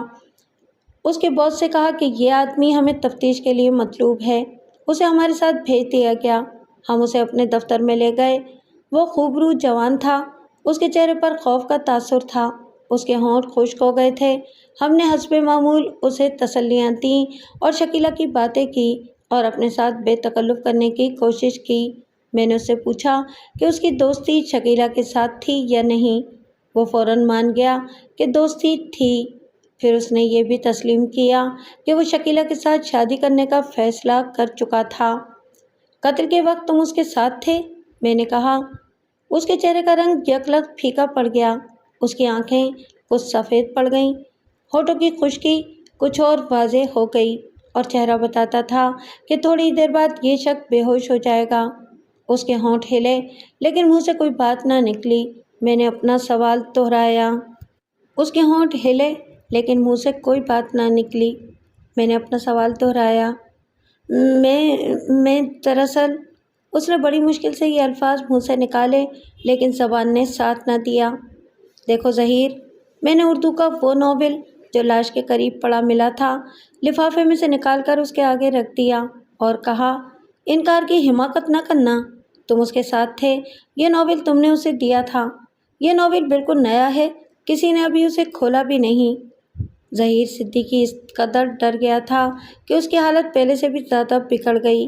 اس کے باس سے کہا کہ یہ آدمی ہمیں تفتیش کے لیے مطلوب ہے۔ اسے ہمارے ساتھ بھیج دیا گیا۔ ہم اسے اپنے دفتر میں لے گئے۔ وہ خوبرو جوان تھا۔ اس کے چہرے پر خوف کا تاثر تھا۔ اس کے ہونٹ خشک ہو گئے تھے۔ ہم نے حسب معمول اسے تسلیاں دیں اور شکیلہ کی باتیں کی اور اپنے ساتھ بے تکلف کرنے کی کوشش کی۔ میں نے اس سے پوچھا کہ اس کی دوستی شکیلہ کے ساتھ تھی یا نہیں۔ وہ فوراً مان گیا کہ دوستی تھی۔ پھر اس نے یہ بھی تسلیم کیا کہ وہ شکیلہ کے ساتھ شادی کرنے کا فیصلہ کر چکا تھا۔ قتل کے وقت تم اس کے ساتھ تھے؟ میں نے کہا۔ اس کے چہرے کا رنگ یک لخت پھیکا پڑ گیا۔ اس کی آنکھیں کچھ سفید پڑ گئیں ہونٹوں کی خشکی کچھ اور واضح ہو گئی اور چہرہ بتاتا تھا کہ تھوڑی دیر بعد یہ شخص بے ہوش ہو جائے گا۔ اس کے ہونٹ ہلے لیکن منہ سے کوئی بات نہ نکلی۔ میں نے اپنا سوال دہرایا۔ اس کے ہونٹ ہلے لیکن منہ سے کوئی بات نہ نکلی۔ میں نے اپنا سوال دہرایا۔ میں دراصل، اس نے بڑی مشکل سے یہ الفاظ منہ سے نکالے لیکن زبان نے ساتھ نہ دیا۔ دیکھو ظہیر، میں نے اردو کا وہ ناول جو لاش کے قریب پڑا ملا تھا لفافے میں سے نکال کر اس کے آگے رکھ دیا اور کہا، انکار کی حماقت نہ کرنا، تم اس کے ساتھ تھے، یہ ناول تم نے اسے دیا تھا، یہ ناول بالکل نیا ہے، کسی نے ابھی اسے کھولا بھی نہیں۔ ظہیر صدیقی اس قدر ڈر گیا تھا کہ اس کی حالت پہلے سے بھی زیادہ بگڑ گئی۔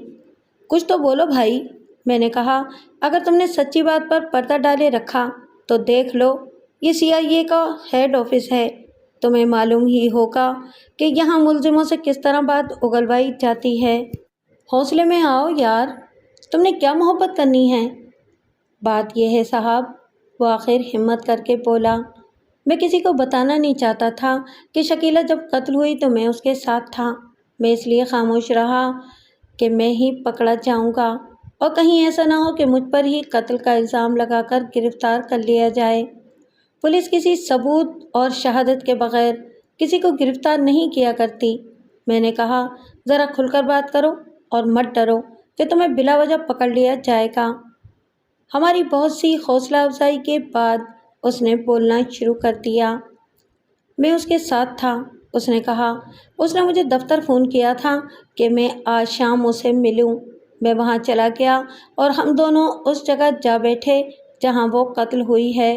کچھ تو بولو بھائی، میں نے کہا، اگر تم نے سچی بات پر پردہ ڈالے رکھا تو دیکھ لو، یہ CIA کا ہیڈ آفس ہے، تمہیں معلوم ہی ہوگا کہ یہاں ملزموں سے کس طرح بات اگلوائی جاتی ہے۔ حوصلے میں آؤ یار، تم نے کیا محبت کرنی ہے؟ بات یہ ہے صاحب، وہ آخر ہمت کر کے بولا۔ میں کسی کو بتانا نہیں چاہتا تھا کہ شکیلہ جب قتل ہوئی تو میں اس کے ساتھ تھا۔ میں اس لیے خاموش رہا کہ میں ہی پکڑا جاؤں گا اور کہیں ایسا نہ ہو کہ مجھ پر ہی قتل کا الزام لگا کر گرفتار کر لیا جائے۔ پولیس کسی ثبوت اور شہادت کے بغیر کسی کو گرفتار نہیں کیا کرتی۔ میں نے کہا، ذرا کھل کر بات کرو اور مت ڈرو کہ تمہیں بلا وجہ پکڑ لیا جائے گا۔ ہماری بہت سی حوصلہ افزائی کے بعد اس نے بولنا شروع کر دیا۔ میں اس کے ساتھ تھا، اس نے کہا، اس نے مجھے دفتر فون کیا تھا کہ میں آج شام اسے ملوں۔ میں وہاں چلا گیا اور ہم دونوں اس جگہ جا بیٹھے جہاں وہ قتل ہوئی ہے۔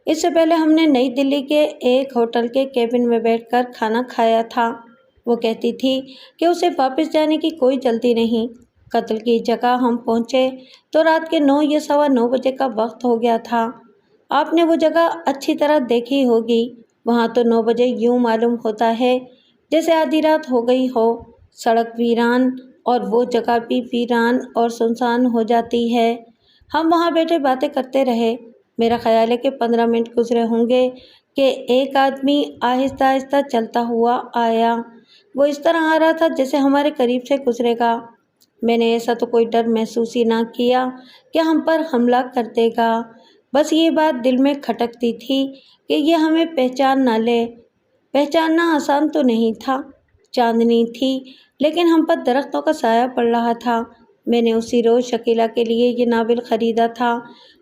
اس سے پہلے ہم نے نئی دلی کے ایک ہوٹل کے کیبن میں بیٹھ کر کھانا کھایا تھا۔ وہ کہتی تھی کہ اسے واپس جانے کی کوئی جلدی نہیں۔ قتل کی جگہ ہم پہنچے تو رات کے 9 یا 9:15 بجے کا وقت ہو گیا تھا۔ آپ نے وہ جگہ اچھی طرح دیکھی ہوگی، وہاں تو 9 بجے یوں معلوم ہوتا ہے جیسے آدھی رات ہو گئی ہو۔ سڑک ویران اور وہ جگہ بھی ویران اور سنسان ہو جاتی ہے۔ ہم وہاں بیٹھے باتیں کرتے رہے۔ میرا خیال ہے کہ 15 منٹ گزرے ہوں گے کہ ایک آدمی آہستہ آہستہ چلتا ہوا آیا۔ وہ اس طرح آ رہا تھا جیسے ہمارے قریب سے گزرے گا۔ میں نے ایسا تو کوئی ڈر محسوس ہی نہ کیا کہ ہم پر حملہ کر دے گا، بس یہ بات دل میں کھٹکتی تھی کہ یہ ہمیں پہچان نہ لے۔ پہچاننا آسان تو نہیں تھا، چاندنی تھی لیکن ہم پر درختوں کا سایہ پڑ رہا تھا۔ میں نے اسی روز شکیلہ کے لیے یہ ناول خریدا تھا۔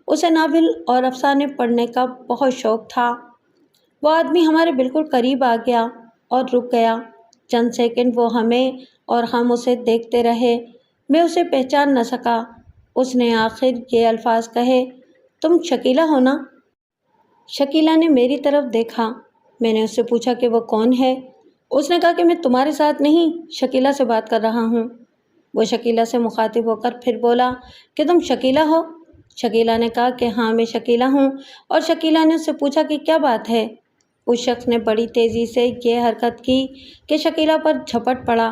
اسے ناول اور افسانے پڑھنے کا بہت شوق تھا۔ وہ آدمی ہمارے بالکل قریب آ گیا اور رک گیا۔ چند سیکنڈ وہ ہمیں اور ہم اسے دیکھتے رہے۔ میں اسے پہچان نہ سکا۔ اس نے آخر یہ الفاظ کہے، تم شکیلہ ہو نا؟ شکیلہ نے میری طرف دیکھا۔ میں نے اس سے پوچھا کہ وہ کون ہے؟ اس نے کہا کہ میں تمہارے ساتھ نہیں، شکیلہ سے بات کر رہا ہوں۔ وہ شکیلہ سے مخاطب ہو کر پھر بولا کہ تم شکیلہ ہو؟ شکیلہ نے کہا کہ ہاں میں شکیلہ ہوں، اور شکیلہ نے اس سے پوچھا کہ کیا بات ہے؟ اس شخص نے بڑی تیزی سے یہ حرکت کی کہ شکیلہ پر جھپٹ پڑا۔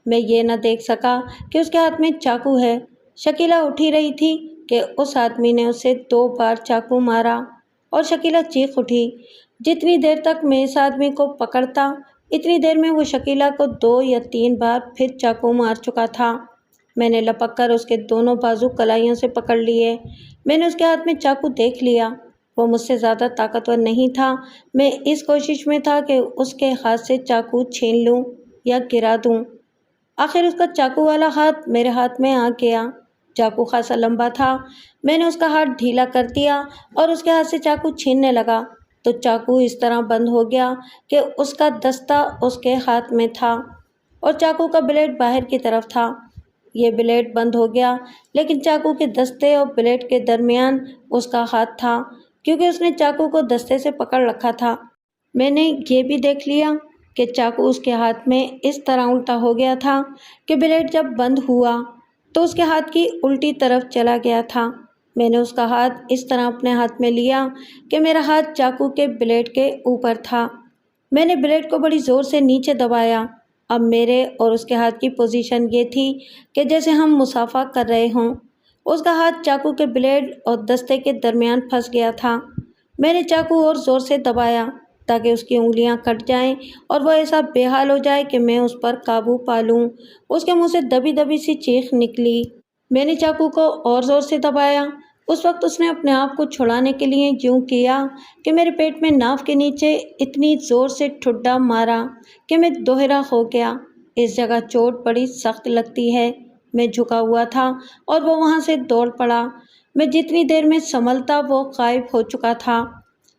میں یہ نہ دیکھ سکا کہ اس کے ہاتھ میں چاقو ہے۔ شکیلہ اٹھ ہی رہی تھی کہ اس آدمی نے اسے 2 بار چاقو مارا اور شکیلہ چیخ اٹھی۔ جتنی دیر تک میں اس آدمی کو پکڑتا، اتنی دیر میں وہ شکیلہ کو 2 یا 3 بار پھر چاقو مار چکا تھا۔ میں نے لپک کر اس کے دونوں بازو کلائیوں سے پکڑ لیے۔ میں نے اس کے ہاتھ میں چاقو دیکھ لیا۔ وہ مجھ سے زیادہ طاقتور نہیں تھا۔ میں اس کوشش میں تھا کہ اس کے ہاتھ سے چاقو چھین لوں یا گرا دوں۔ آخر اس کا چاقو والا ہاتھ میرے ہاتھ میں آ گیا۔ چاقو خاصا لمبا تھا۔ میں نے اس کا ہاتھ ڈھیلا کر دیا اور اس کے ہاتھ سے چاقو چھیننے لگا تو چاقو اس طرح بند ہو گیا کہ اس کا دستہ اس کے ہاتھ میں تھا اور چاقو کا بلیڈ باہر کی طرف تھا۔ یہ بلیڈ بند ہو گیا لیکن چاقو کے دستے اور بلیڈ کے درمیان اس کا ہاتھ تھا، کیونکہ اس نے چاقو کو دستے سے پکڑ رکھا تھا۔ میں نے یہ بھی دیکھ لیا کہ چاقو اس کے ہاتھ میں اس طرح الٹا ہو گیا تھا کہ بلیڈ جب بند ہوا تو اس کے ہاتھ کی الٹی طرف چلا گیا تھا۔ میں نے اس کا ہاتھ اس طرح اپنے ہاتھ میں لیا کہ میرا ہاتھ چاقو کے بلیڈ کے اوپر تھا۔ میں نے بلیڈ کو بڑی زور سے نیچے دبایا۔ اب میرے اور اس کے ہاتھ کی پوزیشن یہ تھی کہ جیسے ہم مصافحہ کر رہے ہوں۔ اس کا ہاتھ چاقو کے بلیڈ اور دستے کے درمیان پھنس گیا تھا۔ میں نے چاقو اور زور سے دبایا۔ تاکہ اس کی انگلیاں کٹ جائیں اور وہ ایسا بے حال ہو جائے کہ میں اس پر قابو پا لوں۔ اس کے منہ سے دبی دبی سی چیخ نکلی۔ میں نے چاقو کو اور زور سے دبایا۔ اس وقت اس نے اپنے آپ کو چھڑانے کے لیے یوں کیا کہ میرے پیٹ میں ناف کے نیچے اتنی زور سے ٹھڈا مارا کہ میں دوہرا ہو گیا۔ اس جگہ چوٹ بڑی سخت لگتی ہے۔ میں جھکا ہوا تھا اور وہ وہاں سے دوڑ پڑا۔ میں جتنی دیر میں سنبھلتا وہ غائب ہو چکا تھا۔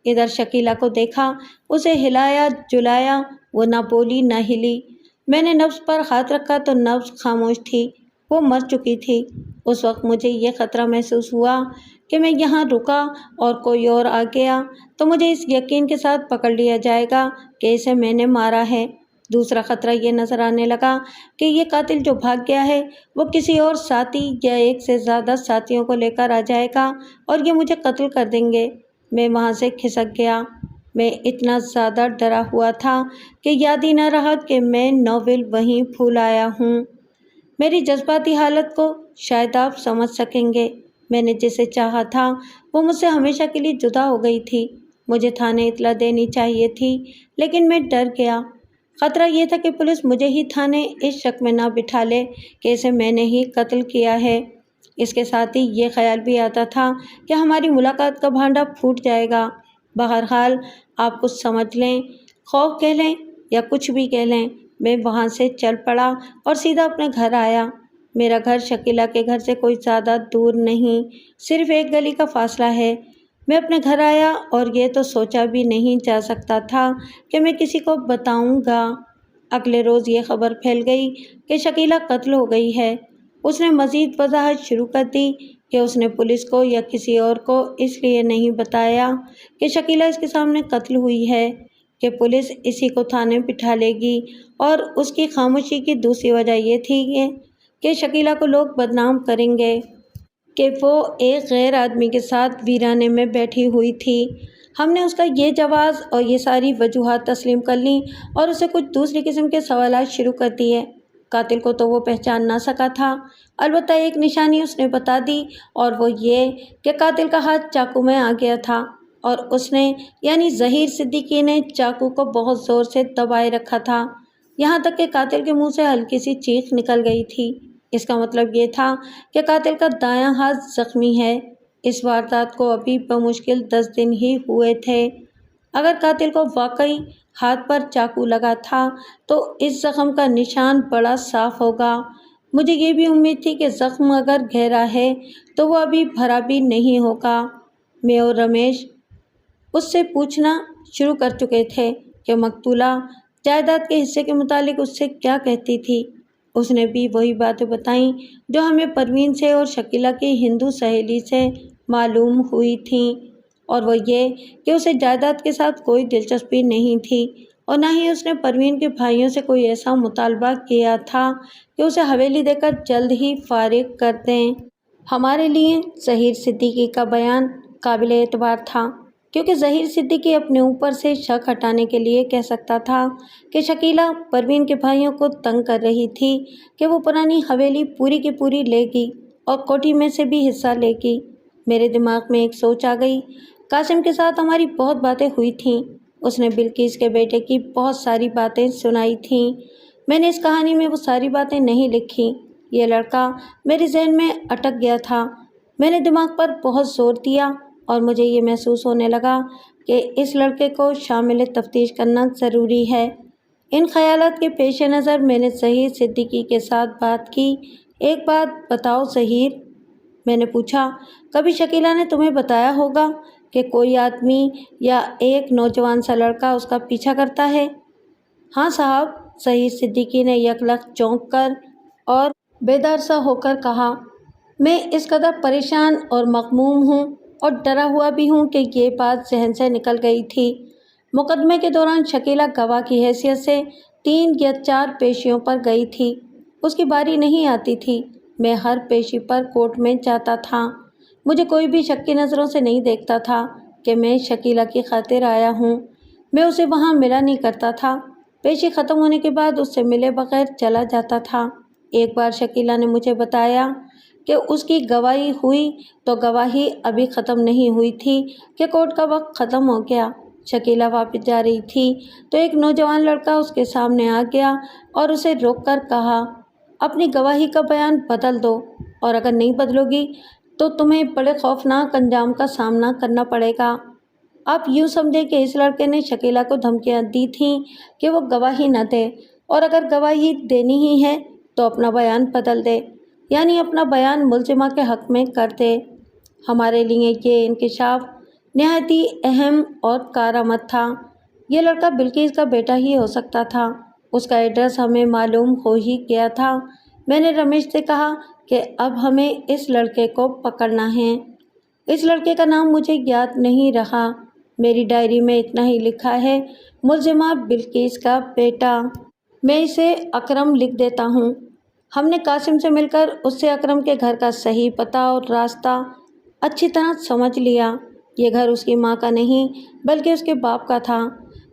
ادھر شکیلہ کو دیکھا، اسے ہلایا جلایا، وہ نہ بولی نہ ہلی۔ میں نے نبض پر ہاتھ رکھا تو نبض خاموش تھی، وہ مر چکی تھی۔ اس وقت مجھے یہ خطرہ محسوس ہوا کہ میں یہاں رکا اور کوئی اور آ گیا تو مجھے اس یقین کے ساتھ پکڑ لیا جائے گا کہ اسے میں نے مارا ہے۔ دوسرا خطرہ یہ نظر آنے لگا کہ یہ قاتل جو بھاگ گیا ہے وہ کسی اور ساتھی یا ایک سے زیادہ ساتھیوں کو لے کر آ جائے گا اور یہ مجھے قتل کر دیں گے۔ میں وہاں سے کھسک گیا۔ میں اتنا زیادہ ڈرا ہوا تھا کہ یاد ہی نہ رہا کہ میں ناول وہیں بھول آیا ہوں۔ میری جذباتی حالت کو شاید آپ سمجھ سکیں گے۔ میں نے جسے چاہا تھا وہ مجھ سے ہمیشہ کے لیے جدا ہو گئی تھی۔ مجھے تھانے اطلاع دینی چاہیے تھی لیکن میں ڈر گیا۔ خطرہ یہ تھا کہ پولیس مجھے ہی تھانے اس شک میں نہ بٹھا لے کہ اسے میں نے ہی قتل کیا ہے۔ اس کے ساتھ ہی یہ خیال بھی آتا تھا کہ ہماری ملاقات کا بھانڈا پھوٹ جائے گا۔ بہرحال آپ کچھ سمجھ لیں، خوف کہہ لیں یا کچھ بھی کہہ لیں، میں وہاں سے چل پڑا اور سیدھا اپنے گھر آیا۔ میرا گھر شکیلہ کے گھر سے کوئی زیادہ دور نہیں، صرف ایک گلی کا فاصلہ ہے۔ میں اپنے گھر آیا اور یہ تو سوچا بھی نہیں جا سکتا تھا کہ میں کسی کو بتاؤں گا۔ اگلے روز یہ خبر پھیل گئی کہ شکیلہ قتل ہو گئی ہے۔ اس نے مزید وضاحت شروع کر دی کہ اس نے پولیس کو یا کسی اور کو اس لیے نہیں بتایا کہ شکیلہ اس کے سامنے قتل ہوئی ہے کہ پولیس اسی کو تھانے بٹھا لے گی، اور اس کی خاموشی کی دوسری وجہ یہ تھی کہ شکیلہ کو لوگ بدنام کریں گے کہ وہ ایک غیر آدمی کے ساتھ ویرانے میں بیٹھی ہوئی تھی۔ ہم نے اس کا یہ جواز اور یہ ساری وجوہات تسلیم کر لیں اور اسے کچھ دوسری قسم کے سوالات شروع کر دیے۔ قاتل کو تو وہ پہچان نہ سکا تھا، البتہ ایک نشانی اس نے بتا دی اور وہ یہ کہ قاتل کا ہاتھ چاقو میں آ گیا تھا اور اس نے یعنی ظہیر صدیقی نے چاقو کو بہت زور سے دبائے رکھا تھا، یہاں تک کہ قاتل کے منہ سے ہلکی سی چیخ نکل گئی تھی۔ اس کا مطلب یہ تھا کہ قاتل کا دایاں ہاتھ زخمی ہے۔ اس واردات کو ابھی بمشکل 10 دن ہی ہوئے تھے۔ اگر قاتل کو واقعی ہاتھ پر چاقو لگا تھا تو اس زخم کا نشان بڑا صاف ہوگا۔ مجھے یہ بھی امید تھی کہ زخم اگر گہرا ہے تو وہ ابھی بھرا بھی نہیں ہوگا۔ میں اور رمیش اس سے پوچھنا شروع کر چکے تھے کہ مقتولہ جائیداد کے حصے کے متعلق اس سے کیا کہتی تھی۔ اس نے بھی وہی باتیں بتائیں جو ہمیں پروین سے اور شکیلہ کی ہندو سہیلی سے معلوم ہوئی تھیں، اور وہ یہ کہ اسے جائیداد کے ساتھ کوئی دلچسپی نہیں تھی اور نہ ہی اس نے پروین کے بھائیوں سے کوئی ایسا مطالبہ کیا تھا کہ اسے حویلی دے کر جلد ہی فارغ کر دیں۔ ہمارے لیے ظہیر صدیقی کا بیان قابل اعتبار تھا، کیونکہ ظہیر صدیقی اپنے اوپر سے شک ہٹانے کے لیے کہہ سکتا تھا کہ شکیلہ پروین کے بھائیوں کو تنگ کر رہی تھی کہ وہ پرانی حویلی پوری کی پوری لے گی اور کوٹھی میں سے بھی حصہ لے گی۔ میرے دماغ میں ایک سوچ آ گئی۔ قاسم کے ساتھ ہماری بہت باتیں ہوئی تھیں، اس نے بلقیس کے بیٹے کی بہت ساری باتیں سنائی تھیں۔ میں نے اس کہانی میں وہ ساری باتیں نہیں لکھیں، یہ لڑکا میرے ذہن میں اٹک گیا تھا۔ میں نے دماغ پر بہت زور دیا اور مجھے یہ محسوس ہونے لگا کہ اس لڑکے کو شامل تفتیش کرنا ضروری ہے۔ ان خیالات کے پیش نظر میں نے ظہیر صدیقی کے ساتھ بات کی۔ ایک بات بتاؤ ظہیر، میں نے پوچھا، کبھی شکیلہ نے تمہیں بتایا ہوگا کہ کوئی آدمی یا ایک نوجوان سا لڑکا اس کا پیچھا کرتا ہے؟ ہاں صاحب، ظہیر صدیقی نے یک لخت چونک کر اور بیدار سا ہو کر کہا۔ میں اس قدر پریشان اور مغموم ہوں اور ڈرا ہوا بھی ہوں کہ یہ بات ذہن سے نکل گئی تھی۔ مقدمے کے دوران شکیلہ گواہ کی حیثیت سے 3 یا 4 پیشیوں پر گئی تھی۔ اس کی باری نہیں آتی تھی۔ میں ہر پیشی پر کورٹ میں جاتا تھا۔ مجھے کوئی بھی شک کی نظروں سے نہیں دیکھتا تھا کہ میں شکیلہ کی خاطر آیا ہوں۔ میں اسے وہاں ملا نہیں کرتا تھا۔ پیشی ختم ہونے کے بعد اس سے ملے بغیر چلا جاتا تھا۔ ایک بار شکیلہ نے مجھے بتایا کہ اس کی گواہی ہوئی تو گواہی ابھی ختم نہیں ہوئی تھی کہ کورٹ کا وقت ختم ہو گیا۔ شکیلہ واپس جا رہی تھی تو ایک نوجوان لڑکا اس کے سامنے آ گیا اور اسے روک کر کہا، اپنی گواہی کا بیان بدل دو، اور اگر نہیں بدلو گی تو تمہیں بڑے خوفناک انجام کا سامنا کرنا پڑے گا۔ آپ یوں سمجھیں کہ اس لڑکے نے شکیلہ کو دھمکیاں دی تھیں کہ وہ گواہی نہ دے، اور اگر گواہی دینی ہی ہے تو اپنا بیان بدل دے، یعنی اپنا بیان ملزمہ کے حق میں کر دے۔ ہمارے لیے یہ انکشاف نہایت ہی اہم اور کارآمد تھا۔ یہ لڑکا بلقیس کا بیٹا ہی ہو سکتا تھا۔ اس کا ایڈریس ہمیں معلوم ہو ہی گیا تھا۔ میں نے رمیش سے کہا کہ اب ہمیں اس لڑکے کو پکڑنا ہے۔ اس لڑکے کا نام مجھے یاد نہیں رہا، میری ڈائری میں اتنا ہی لکھا ہے، ملزمہ بلقیس کا بیٹا۔ میں اسے اکرم لکھ دیتا ہوں۔ ہم نے قاسم سے مل کر اس سے اکرم کے گھر کا صحیح پتہ اور راستہ اچھی طرح سمجھ لیا۔ یہ گھر اس کی ماں کا نہیں بلکہ اس کے باپ کا تھا۔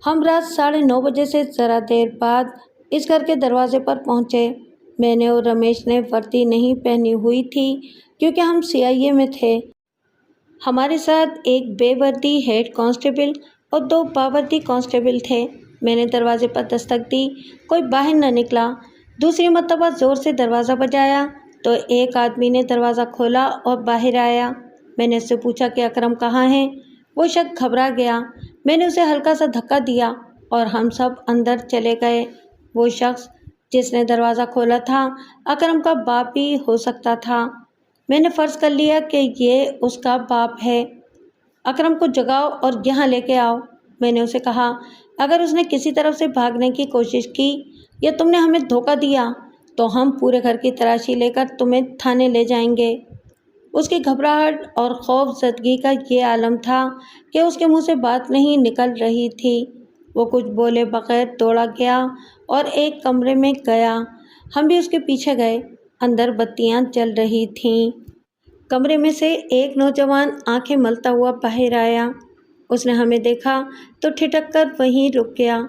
ہم رات 9:30 بجے سے ذرا دیر بعد اس گھر کے دروازے پر پہنچے۔ میں نے اور رمیش نے وردی نہیں پہنی ہوئی تھی کیونکہ ہم CIA میں تھے۔ ہمارے ساتھ ایک بے وردی ہیڈ کانسٹیبل اور 2 باوردی کانسٹیبل تھے۔ میں نے دروازے پر دستک دی، کوئی باہر نہ نکلا۔ دوسری مرتبہ زور سے دروازہ بجایا تو ایک آدمی نے دروازہ کھولا اور باہر آیا۔ میں نے اس سے پوچھا کہ اکرم کہاں ہے؟ وہ شخص گھبرا گیا۔ میں نے اسے ہلکا سا دھکا دیا اور ہم سب اندر چلے گئے۔ وہ شخص جس نے دروازہ کھولا تھا اکرم کا باپ ہی ہو سکتا تھا۔ میں نے فرض کر لیا کہ یہ اس کا باپ ہے۔ اکرم کو جگاؤ اور یہاں لے کے آؤ، میں نے اسے کہا۔ اگر اس نے کسی طرف سے بھاگنے کی کوشش کی یا تم نے ہمیں دھوکہ دیا تو ہم پورے گھر کی تلاشی لے کر تمہیں تھانے لے جائیں گے۔ اس کی گھبراہٹ اور خوف زدگی کا یہ عالم تھا کہ اس کے منہ سے بات نہیں نکل رہی تھی۔ وہ کچھ بولے بغیر دوڑا گیا اور ایک کمرے میں گیا۔ ہم بھی اس کے پیچھے گئے۔ اندر بتیاں جل رہی تھیں۔ کمرے میں سے ایک نوجوان آنکھیں ملتا ہوا باہر آیا۔ اس نے ہمیں دیکھا تو ٹھٹک کر وہیں رک گیا۔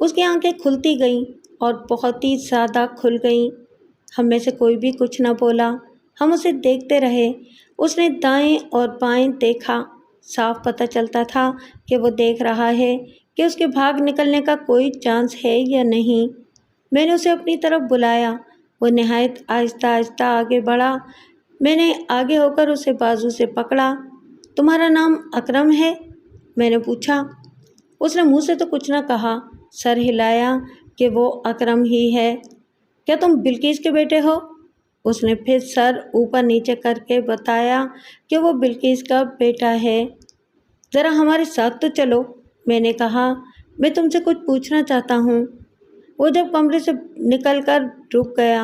اس کی آنکھیں کھلتی گئیں اور بہت ہی زیادہ کھل گئیں۔ ہم میں سے کوئی بھی کچھ نہ بولا۔ ہم اسے دیکھتے رہے۔ اس نے دائیں اور بائیں دیکھا۔ صاف پتہ چلتا تھا کہ وہ دیکھ رہا ہے کہ اس کے بھاگ نکلنے کا کوئی چانس ہے یا نہیں۔ میں نے اسے اپنی طرف بلایا۔ وہ نہایت آہستہ آہستہ آگے بڑھا۔ میں نے آگے ہو کر اسے بازو سے پکڑا۔ تمہارا نام اکرم ہے؟ میں نے پوچھا۔ اس نے منہ سے تو کچھ نہ کہا، سر ہلایا کہ وہ اکرم ہی ہے۔ کیا تم بلقیس کے بیٹے ہو؟ اس نے پھر سر اوپر نیچے کر کے بتایا کہ وہ بلقیس کا بیٹا ہے۔ ذرا ہمارے ساتھ تو چلو، میں نے کہا، میں تم سے کچھ پوچھنا چاہتا ہوں۔ وہ جب کمرے سے نکل کر رک گیا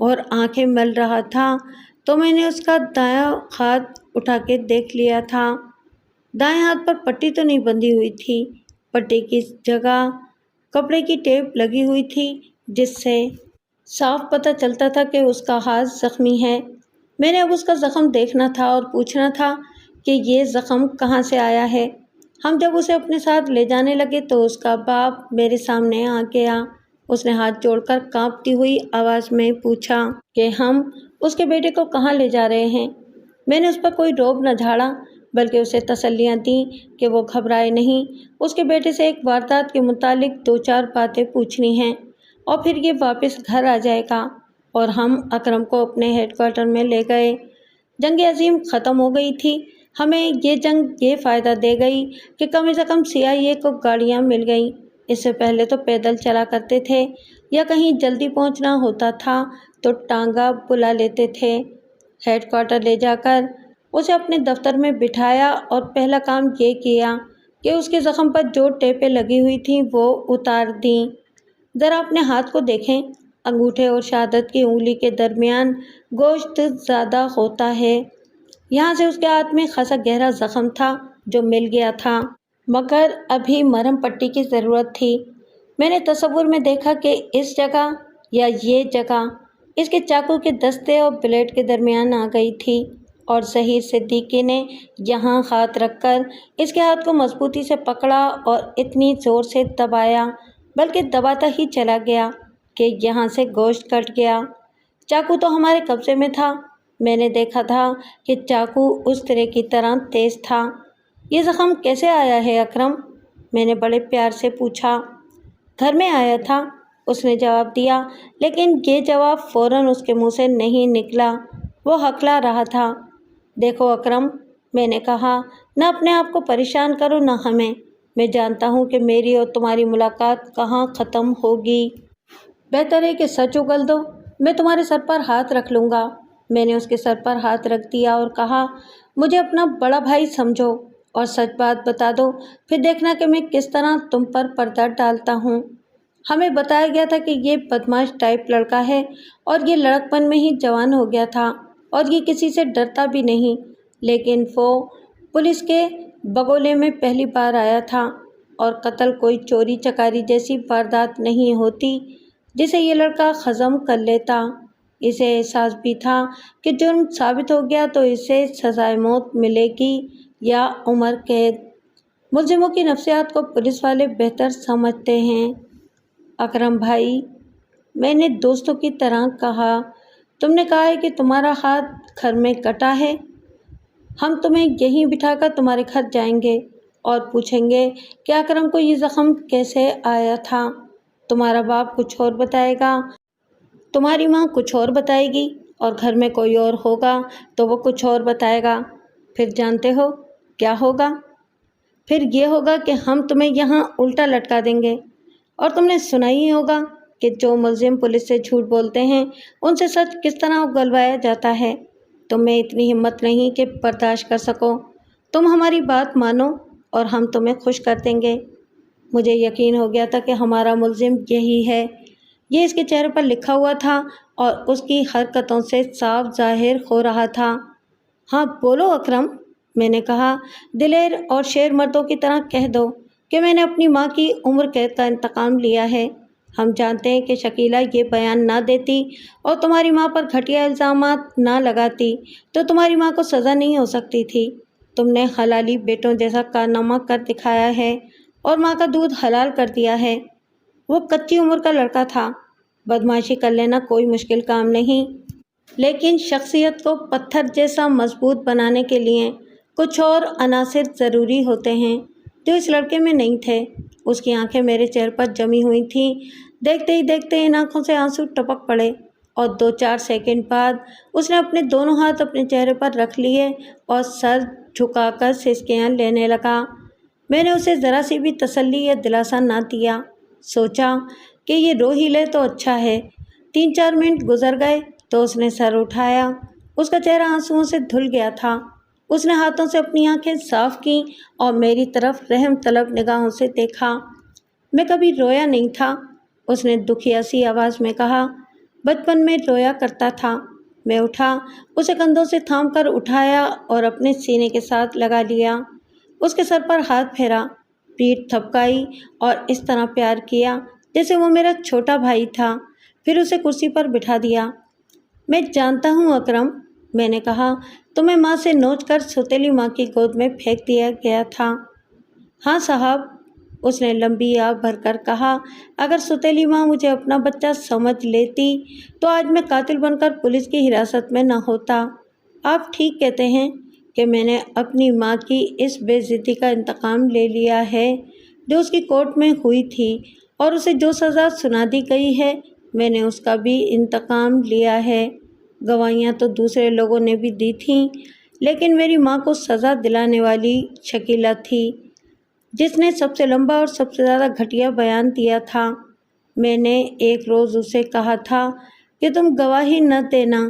اور آنکھیں مل رہا تھا تو میں نے اس کا دایاں ہاتھ اٹھا کے دیکھ لیا تھا۔ دائیں ہاتھ پر پٹی تو نہیں بندھی ہوئی تھی، پٹی کی جگہ کپڑے کی ٹیپ لگی ہوئی تھی جس سے صاف پتہ چلتا تھا کہ اس کا ہاتھ زخمی ہے۔ میں نے اب اس کا زخم دیکھنا تھا اور پوچھنا تھا کہ یہ زخم کہاں سے آیا ہے۔ ہم جب اسے اپنے ساتھ لے جانے لگے تو اس کا باپ میرے سامنے آ گیا۔ اس نے ہاتھ جوڑ کر کانپتی ہوئی آواز میں پوچھا کہ ہم اس کے بیٹے کو کہاں لے جا رہے ہیں۔ میں نے اس پر کوئی روب نہ جھاڑا بلکہ اسے تسلیاں دیں کہ وہ گھبرائے نہیں۔ اس کے بیٹے سے ایک واردات کے متعلق 2-4 باتیں پوچھنی ہیں اور پھر یہ واپس گھر آ جائے گا۔ اور ہم اکرم کو اپنے ہیڈ کوارٹر میں لے گئے۔ جنگ عظیم ختم ہو گئی تھی۔ ہمیں یہ جنگ یہ فائدہ دے گئی کہ کم از کم CIA کو گاڑیاں مل گئیں۔ اس سے پہلے تو پیدل چلا کرتے تھے یا کہیں جلدی پہنچنا ہوتا تھا تو ٹانگا بلا لیتے تھے۔ ہیڈ کوارٹر لے جا کر اسے اپنے دفتر میں بٹھایا اور پہلا کام یہ کیا کہ اس کے زخم پر جو ٹیپیں لگی ہوئی تھیں وہ اتار دیں۔ ذرا اپنے ہاتھ کو دیکھیں، انگوٹھے اور شہادت کی انگلی کے درمیان گوشت زیادہ ہوتا ہے۔ یہاں سے اس کے ہاتھ میں خاصا گہرا زخم تھا جو مل گیا تھا، مگر ابھی مرہم پٹی کی ضرورت تھی۔ میں نے تصور میں دیکھا کہ اس جگہ یا یہ جگہ اس کے چاقو کے دستے اور بلیڈ کے درمیان آ گئی تھی، اور ظہیر صدیقی نے یہاں ہاتھ رکھ کر اس کے ہاتھ کو مضبوطی سے پکڑا اور اتنی زور سے دبایا، بلکہ دباتا ہی چلا گیا کہ یہاں سے گوشت کٹ گیا۔ چاقو تو ہمارے قبضے میں تھا۔ میں نے دیکھا تھا کہ چاقو اس طرح کی طرح تیز تھا۔ یہ زخم کیسے آیا ہے اکرم؟ میں نے بڑے پیار سے پوچھا۔ گھر میں آیا تھا، اس نے جواب دیا، لیکن یہ جواب فوراً اس کے منہ سے نہیں نکلا۔ وہ ہکلا رہا تھا۔ دیکھو اکرم، میں نے کہا، نہ اپنے آپ کو پریشان کرو نہ ہمیں۔ میں جانتا ہوں کہ میری اور تمہاری ملاقات کہاں ختم ہوگی۔ بہتر ہے کہ سچ اگل دو، میں تمہارے سر پر ہاتھ رکھ لوں گا۔ میں نے اس کے سر پر ہاتھ رکھ دیا اور کہا، مجھے اپنا بڑا بھائی سمجھو اور سچ بات بتا دو، پھر دیکھنا کہ میں کس طرح تم پر پردہ ڈالتا ہوں۔ ہمیں بتایا گیا تھا کہ یہ بدماش ٹائپ لڑکا ہے اور یہ لڑکپن میں ہی جوان ہو گیا تھا اور یہ کسی سے ڈرتا بھی نہیں، لیکن وہ پولیس کے بگولے میں پہلی بار آیا تھا اور قتل کوئی چوری چکاری جیسی واردات نہیں ہوتی جسے یہ لڑکا ہضم کر لیتا۔ اسے احساس بھی تھا کہ جرم ثابت ہو گیا تو اسے سزائے موت ملے گی یا عمر قید۔ ملزموں کی نفسیات کو پولیس والے بہتر سمجھتے ہیں۔ اکرم بھائی، میں نے دوستوں کی طرح کہا، تم نے کہا ہے کہ تمہارا ہاتھ گھر میں کٹا ہے۔ ہم تمہیں یہیں بٹھا کر تمہارے گھر جائیں گے اور پوچھیں گے کہ اکرم کو یہ زخم کیسے آیا تھا۔ تمہارا باپ کچھ اور بتائے گا، تمہاری ماں کچھ اور بتائے گی اور گھر میں کوئی اور ہوگا تو وہ کچھ اور بتائے گا۔ پھر جانتے ہو کیا ہوگا؟ پھر یہ ہوگا کہ ہم تمہیں یہاں الٹا لٹکا دیں گے۔ اور تم نے سنا ہی ہوگا کہ جو ملزم پولیس سے جھوٹ بولتے ہیں ان سے سچ کس طرح اگلوایا جاتا ہے۔ تم میں اتنی ہمت نہیں کہ برداشت کر سکو۔ تم ہماری بات مانو اور ہم تمہیں خوش کر دیں گے۔ مجھے یقین ہو گیا تھا کہ ہمارا ملزم یہی ہے۔ یہ اس کے چہرے پر لکھا ہوا تھا اور اس کی حرکتوں سے صاف ظاہر ہو رہا تھا۔ ہاں بولو اکرم، میں نے کہا، دلیر اور شیر مردوں کی طرح کہہ دو کہ میں نے اپنی ماں کی عمر قید کا انتقام لیا ہے۔ ہم جانتے ہیں کہ شکیلہ یہ بیان نہ دیتی اور تمہاری ماں پر گھٹیا الزامات نہ لگاتی تو تمہاری ماں کو سزا نہیں ہو سکتی تھی۔ تم نے حلالی بیٹوں جیسا کارنامہ کر دکھایا ہے اور ماں کا دودھ حلال کر دیا ہے۔ وہ کچی عمر کا لڑکا تھا، بدمعاشی کر لینا کوئی مشکل کام نہیں، لیکن شخصیت کو پتھر جیسا مضبوط بنانے کے لیے کچھ اور عناصر ضروری ہوتے ہیں جو اس لڑکے میں نہیں تھے۔ اس کی آنکھیں میرے چہرے پر جمی ہوئی تھیں۔ دیکھتے ہی دیکھتے ان آنکھوں سے آنسو ٹپک پڑے اور 2-4 سیکنڈ بعد اس نے اپنے دونوں ہاتھ اپنے چہرے پر رکھ لیے اور سر جھکا کر سسکیاں لینے لگا۔ میں نے اسے ذرا سی بھی تسلی یا دلاسا نہ دیا۔ سوچا کہ یہ رو ہی لے تو اچھا ہے۔ 3-4 منٹ گزر گئے تو اس نے سر اٹھایا۔ اس کا چہرہ آنسوؤں سے دھل گیا تھا۔ اس نے ہاتھوں سے اپنی آنکھیں صاف کیں اور میری طرف رحم طلب نگاہوں سے دیکھا۔ میں کبھی رویا نہیں تھا، اس نے دکھیا سی آواز میں کہا، بچپن میں رویا کرتا تھا۔ میں اٹھا، اسے کندھوں سے تھام کر اٹھایا اور اپنے سینے کے ساتھ لگا لیا۔ اس کے سر پر ہاتھ پھیرا، پیٹھ تھپکائی اور اس طرح پیار کیا جیسے وہ میرا چھوٹا بھائی تھا، پھر اسے کرسی پر بٹھا دیا۔ میں جانتا ہوں اکرم، میں نے کہا، تمہیں ماں سے نوچ کر سوتیلی ماں کی گود میں پھینک دیا گیا تھا۔ ہاں صاحب، اس نے لمبی آہ بھر کر کہا، اگر سوتیلی ماں مجھے اپنا بچہ سمجھ لیتی تو آج میں قاتل بن کر پولیس کی حراست میں نہ ہوتا۔ آپ ٹھیک کہتے ہیں کہ میں نے اپنی ماں کی اس بے عزتی کا انتقام لے لیا ہے جو اس کی کورٹ میں ہوئی تھی، اور اسے جو سزا سنا دی گئی ہے میں نے اس کا بھی انتقام لیا ہے۔ گواہیاں تو دوسرے لوگوں نے بھی دی تھیں، لیکن میری ماں کو سزا دلانے والی شکیلہ تھی جس نے سب سے لمبا اور سب سے زیادہ گھٹیا بیان دیا تھا۔ میں نے ایک روز اسے کہا تھا کہ تم گواہی نہ دینا،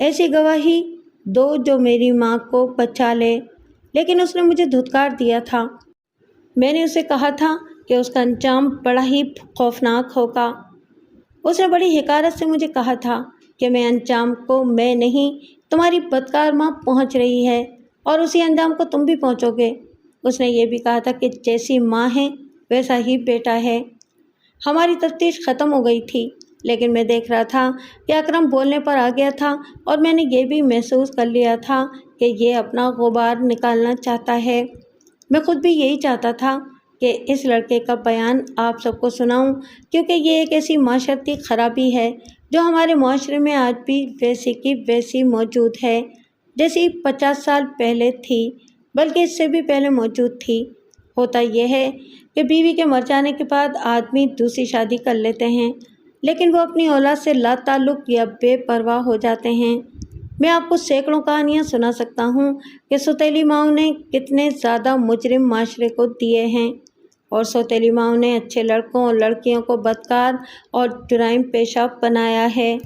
ایسی گواہی دو جو میری ماں کو بچا لے، لیکن اس نے مجھے دھتکار دیا تھا۔ میں نے اسے کہا تھا کہ اس کا انجام بڑا ہی خوفناک ہوگا۔ اس نے بڑی حقارت سے مجھے کہا تھا کہ میں انجام کو میں نہیں، تمہاری بدکار ماں پہنچ رہی ہے اور اسی انجام کو تم بھی پہنچو گے۔ اس نے یہ بھی کہا تھا کہ جیسی ماں ہے ویسا ہی بیٹا ہے۔ ہماری تفتیش ختم ہو گئی تھی، لیکن میں دیکھ رہا تھا کہ اکرم بولنے پر آ گیا تھا اور میں نے یہ بھی محسوس کر لیا تھا کہ یہ اپنا غبار نکالنا چاہتا ہے۔ میں خود بھی یہی چاہتا تھا کہ اس لڑکے کا بیان آپ سب کو سناؤں، کیونکہ یہ ایک ایسی معاشرتی خرابی ہے جو ہمارے معاشرے میں آج بھی ویسی کی ویسی موجود ہے جیسی 50 سال پہلے تھی، بلکہ اس سے بھی پہلے موجود تھی۔ ہوتا یہ ہے کہ بیوی کے مر جانے کے بعد آدمی دوسری شادی کر لیتے ہیں، لیکن وہ اپنی اولاد سے لا تعلق یا بے پرواہ ہو جاتے ہیں۔ میں آپ کو سینکڑوں کہانیاں سنا سکتا ہوں کہ سوتیلی ماؤں نے کتنے زیادہ مجرم معاشرے کو دیے ہیں، اور سوتیلی ماؤں نے اچھے لڑکوں اور لڑکیوں کو بدکار اور جرائم پیشہ بنایا ہے۔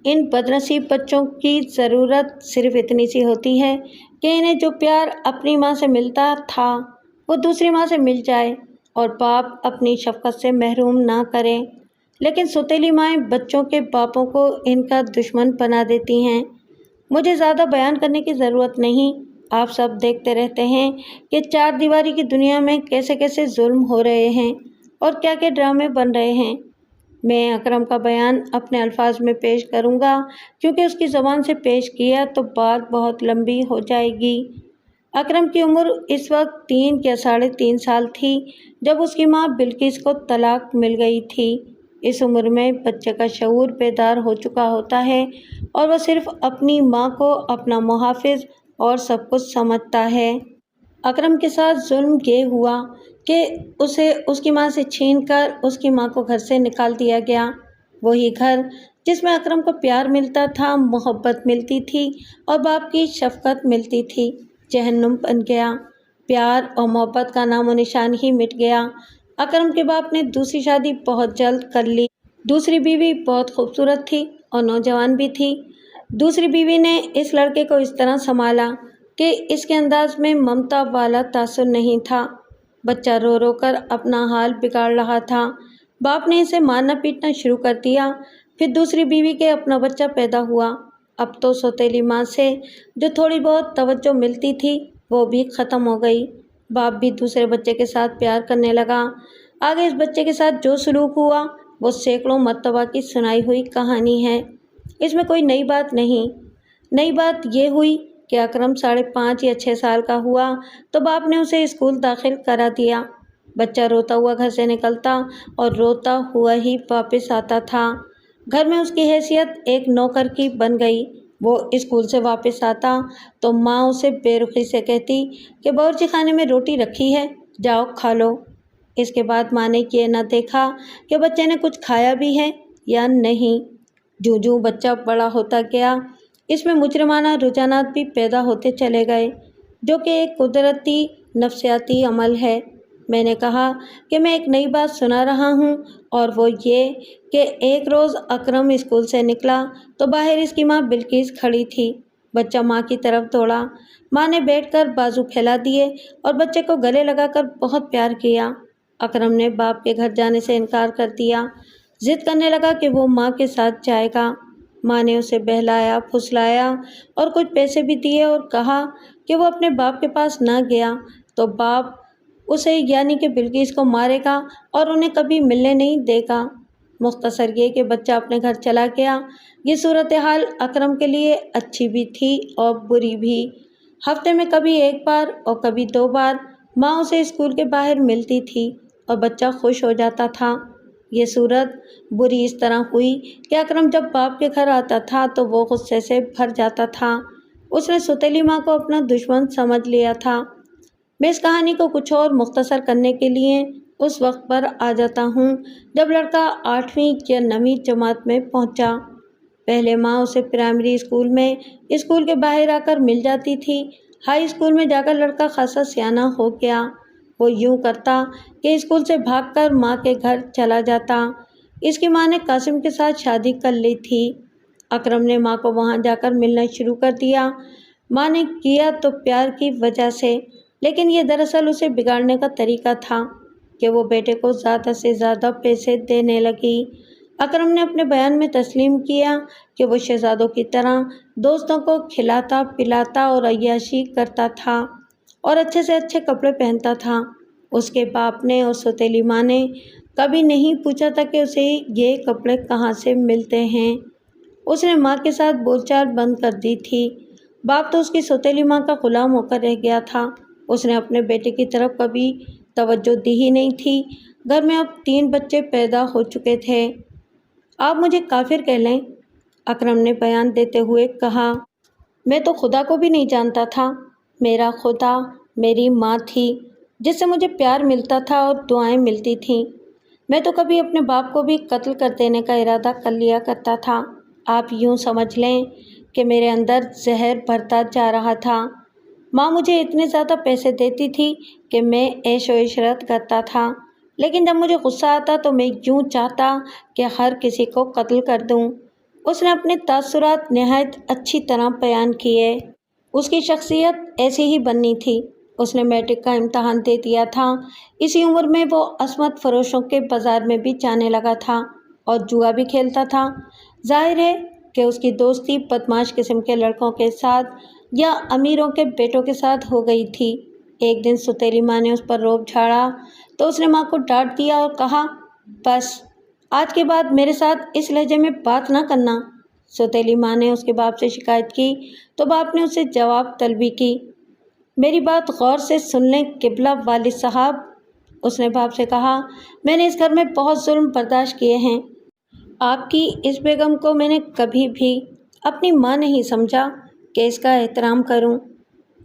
ان بدنصیب بچوں کی ضرورت صرف اتنی سی ہوتی ہے کہ انہیں جو پیار اپنی ماں سے ملتا تھا وہ دوسری ماں سے مل جائے، اور باپ اپنی شفقت سے محروم نہ کریں۔ لیکن سوتیلی مائیں بچوں کے باپوں کو ان کا دشمن بنا دیتی ہیں۔ مجھے زیادہ بیان کرنے کی ضرورت نہیں، آپ سب دیکھتے رہتے ہیں کہ چار دیواری کی دنیا میں کیسے کیسے ظلم ہو رہے ہیں اور کیا کیا ڈرامے بن رہے ہیں۔ میں اکرم کا بیان اپنے الفاظ میں پیش کروں گا، کیونکہ اس کی زبان سے پیش کیا تو بات بہت لمبی ہو جائے گی۔ اکرم کی عمر اس وقت 3 یا 3.5 سال تھی جب اس کی ماں بلقیس کو طلاق مل گئی تھی۔ اس عمر میں بچے کا شعور بیدار ہو چکا ہوتا ہے اور وہ صرف اپنی ماں کو اپنا محافظ اور سب کچھ سمجھتا ہے۔ اکرم کے ساتھ ظلم یہ ہوا کہ اسے اس کی ماں سے چھین کر اس کی ماں کو گھر سے نکال دیا گیا۔ وہی گھر جس میں اکرم کو پیار ملتا تھا، محبت ملتی تھی اور باپ کی شفقت ملتی تھی، جہنم بن گیا۔ پیار اور محبت کا نام و نشان ہی مٹ گیا۔ اکرم کے باپ نے دوسری شادی بہت جلد کر لی۔ دوسری بیوی بہت خوبصورت تھی اور نوجوان بھی تھی۔ دوسری بیوی نے اس لڑکے کو اس طرح سنبھالا کہ اس کے انداز میں ممتا والا تاثر نہیں تھا۔ بچہ رو رو کر اپنا حال بگاڑ رہا تھا۔ باپ نے اسے مارنا پیٹنا شروع کر دیا۔ پھر دوسری بیوی کے اپنا بچہ پیدا ہوا۔ اب تو سوتیلی ماں سے جو تھوڑی بہت توجہ ملتی تھی وہ بھی ختم ہو گئی۔ باپ بھی دوسرے بچے کے ساتھ پیار کرنے لگا۔ آگے اس بچے کے ساتھ جو سلوک ہوا وہ سینکڑوں مرتبہ کی سنائی ہوئی کہانی ہے۔ اس میں کوئی نئی بات نہیں۔ نئی بات یہ ہوئی کہ اکرم 5.5 یا 6 سال کا ہوا تو باپ نے اسے اسکول داخل کرا دیا۔ بچہ روتا ہوا گھر سے نکلتا اور روتا ہوا ہی واپس آتا تھا۔ گھر میں اس کی حیثیت ایک نوکر کی بن گئی۔ وہ اسکول سے واپس آتا تو ماں اسے بے رخی سے کہتی کہ باورچی خانے میں روٹی رکھی ہے، جاؤ کھا لو۔ اس کے بعد ماں نے یہ نہ دیکھا کہ بچے نے کچھ کھایا بھی ہے یا نہیں۔ جوں جوں بچہ بڑا ہوتا گیا، اس میں مجرمانہ رجحانات بھی پیدا ہوتے چلے گئے، جو کہ ایک قدرتی نفسیاتی عمل ہے۔ میں نے کہا کہ میں ایک نئی بات سنا رہا ہوں، اور وہ یہ کہ ایک روز اکرم اسکول سے نکلا تو باہر اس کی ماں بلقیس کھڑی تھی۔ بچہ ماں کی طرف دوڑا۔ ماں نے بیٹھ کر بازو پھیلا دیے اور بچے کو گلے لگا کر بہت پیار کیا۔ اکرم نے باپ کے گھر جانے سے انکار کر دیا، ضد کرنے لگا کہ وہ ماں کے ساتھ جائے گا۔ ماں نے اسے بہلایا پھسلایا اور کچھ پیسے بھی دیے اور کہا کہ وہ اپنے باپ کے پاس نہ گیا تو باپ اسے یعنی کہ بلقیس کو مارے گا اور انہیں کبھی ملنے نہیں دے گا۔ مختصر یہ کہ بچہ اپنے گھر چلا گیا۔ یہ صورتحال اکرم کے لیے اچھی بھی تھی اور بری بھی۔ ہفتے میں کبھی 1 بار اور کبھی 2 بار ماں اسے اسکول کے باہر ملتی تھی اور بچہ خوش ہو جاتا تھا۔ یہ صورت بری اس طرح ہوئی کہ اکرم جب باپ کے گھر آتا تھا تو وہ غصے سے بھر جاتا تھا۔ اس نے سوتیلی ماں کو اپنا دشمن سمجھ لیا تھا۔ میں اس کہانی کو کچھ اور مختصر کرنے کے لیے اس وقت پر آ جاتا ہوں جب لڑکا 8ویں یا 9ویں جماعت میں پہنچا۔ پہلے ماں اسے پرائمری اسکول میں اسکول کے باہر آ کر مل جاتی تھی۔ ہائی اسکول میں جا کر لڑکا خاصا سیانہ ہو گیا۔ وہ یوں کرتا کہ اسکول سے بھاگ کر ماں کے گھر چلا جاتا۔ اس کی ماں نے قاسم کے ساتھ شادی کر لی تھی۔ اکرم نے ماں کو وہاں جا کر ملنا شروع کر دیا۔ ماں نے کیا تو پیار کی وجہ سے، لیکن یہ دراصل اسے بگاڑنے کا طریقہ تھا کہ وہ بیٹے کو زیادہ سے زیادہ پیسے دینے لگی۔ اکرم نے اپنے بیان میں تسلیم کیا کہ وہ شہزادوں کی طرح دوستوں کو کھلاتا پلاتا اور عیاشی کرتا تھا اور اچھے سے اچھے کپڑے پہنتا تھا۔ اس کے باپ نے اور سوتیلی ماں نے کبھی نہیں پوچھا تھا کہ اسے یہ کپڑے کہاں سے ملتے ہیں۔ اس نے ماں کے ساتھ بول چال بند کر دی تھی۔ باپ تو اس کی سوتیلی ماں کا غلام ہو کر رہ گیا تھا۔ اس نے اپنے بیٹے کی طرف کبھی توجہ دی ہی نہیں تھی۔ گھر میں اب 3 بچے پیدا ہو چکے تھے۔ آپ مجھے کافر کہہ لیں، اکرم نے بیان دیتے ہوئے کہا۔ میں تو خدا کو بھی نہیں جانتا تھا۔ میرا خدا میری ماں تھی۔ جس سے مجھے پیار ملتا تھا اور دعائیں ملتی تھیں۔ میں تو کبھی اپنے باپ کو بھی قتل کر دینے کا ارادہ کر لیا کرتا تھا۔ آپ یوں سمجھ لیں کہ میرے اندر زہر بھرتا جا رہا تھا۔ ماں مجھے اتنے زیادہ پیسے دیتی تھی کہ میں عیش و عشرت کرتا تھا، لیکن جب مجھے غصہ آتا تو میں یوں چاہتا کہ ہر کسی کو قتل کر دوں۔ اس نے اپنے تاثرات نہایت اچھی طرح بیان کیے۔ اس کی شخصیت ایسی ہی بننی تھی۔ اس نے میٹرک کا امتحان دے دیا تھا۔ اسی عمر میں وہ عصمت فروشوں کے بازار میں بھی جانے لگا تھا اور جوا بھی کھیلتا تھا۔ ظاہر ہے کہ اس کی دوستی بدمعاش قسم کے لڑکوں کے ساتھ یا امیروں کے بیٹوں کے ساتھ ہو گئی تھی۔ ایک دن ستیلی ماں نے اس پر روب جھاڑا تو اس نے ماں کو ڈانٹ دیا اور کہا، بس آج کے بعد میرے ساتھ اس لہجے میں بات نہ کرنا۔ ستیلی ماں نے اس کے باپ سے شکایت کی تو باپ نے اس سے جواب طلبی کی۔ میری بات غور سے سن لیں قبلہ والد صاحب، اس نے باپ سے کہا، میں نے اس گھر میں بہت ظلم برداشت کیے ہیں۔ آپ کی اس بیگم کو میں نے کبھی بھی اپنی ماں نہیں سمجھا کہ اس کا احترام کروں۔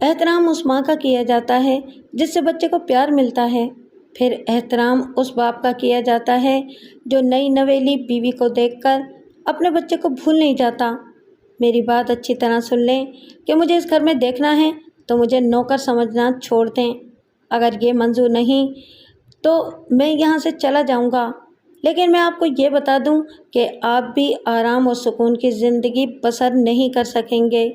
احترام اس ماں کا کیا جاتا ہے جس سے بچے کو پیار ملتا ہے، پھر احترام اس باپ کا کیا جاتا ہے جو نئی نویلی بیوی کو دیکھ کر اپنے بچے کو بھول نہیں جاتا۔ میری بات اچھی طرح سن لیں کہ مجھے اس گھر میں دیکھنا ہے تو مجھے نوکر سمجھنا چھوڑ دیں۔ اگر یہ منظور نہیں تو میں یہاں سے چلا جاؤں گا، لیکن میں آپ کو یہ بتا دوں کہ آپ بھی آرام اور سکون کی زندگی بسر نہیں کر سکیں گے۔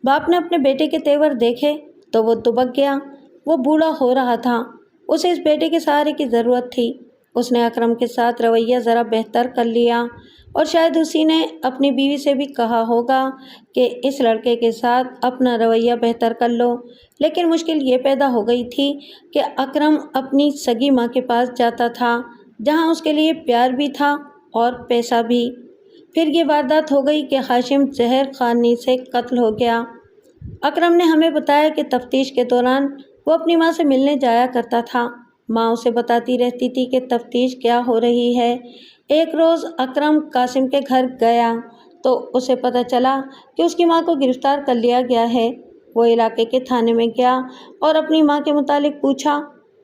باپ نے اپنے بیٹے کے تیور دیکھے تو وہ دبک گیا۔ وہ بوڑھا ہو رہا تھا، اسے اس بیٹے کے سہارے کی ضرورت تھی۔ اس نے اکرم کے ساتھ رویہ ذرا بہتر کر لیا اور شاید اسی نے اپنی بیوی سے بھی کہا ہوگا کہ اس لڑکے کے ساتھ اپنا رویہ بہتر کر لو، لیکن مشکل یہ پیدا ہو گئی تھی کہ اکرم اپنی سگی ماں کے پاس جاتا تھا جہاں اس کے لیے پیار بھی تھا اور پیسہ بھی۔ پھر یہ واردات ہو گئی کہ ہاشم زہر خوانی سے قتل ہو گیا۔ اکرم نے ہمیں بتایا کہ تفتیش کے دوران وہ اپنی ماں سے ملنے جایا کرتا تھا۔ ماں اسے بتاتی رہتی تھی کہ تفتیش کیا ہو رہی ہے۔ ایک روز اکرم قاسم کے گھر گیا تو اسے پتہ چلا کہ اس کی ماں کو گرفتار کر لیا گیا ہے۔ وہ علاقے کے تھانے میں گیا اور اپنی ماں کے متعلق پوچھا۔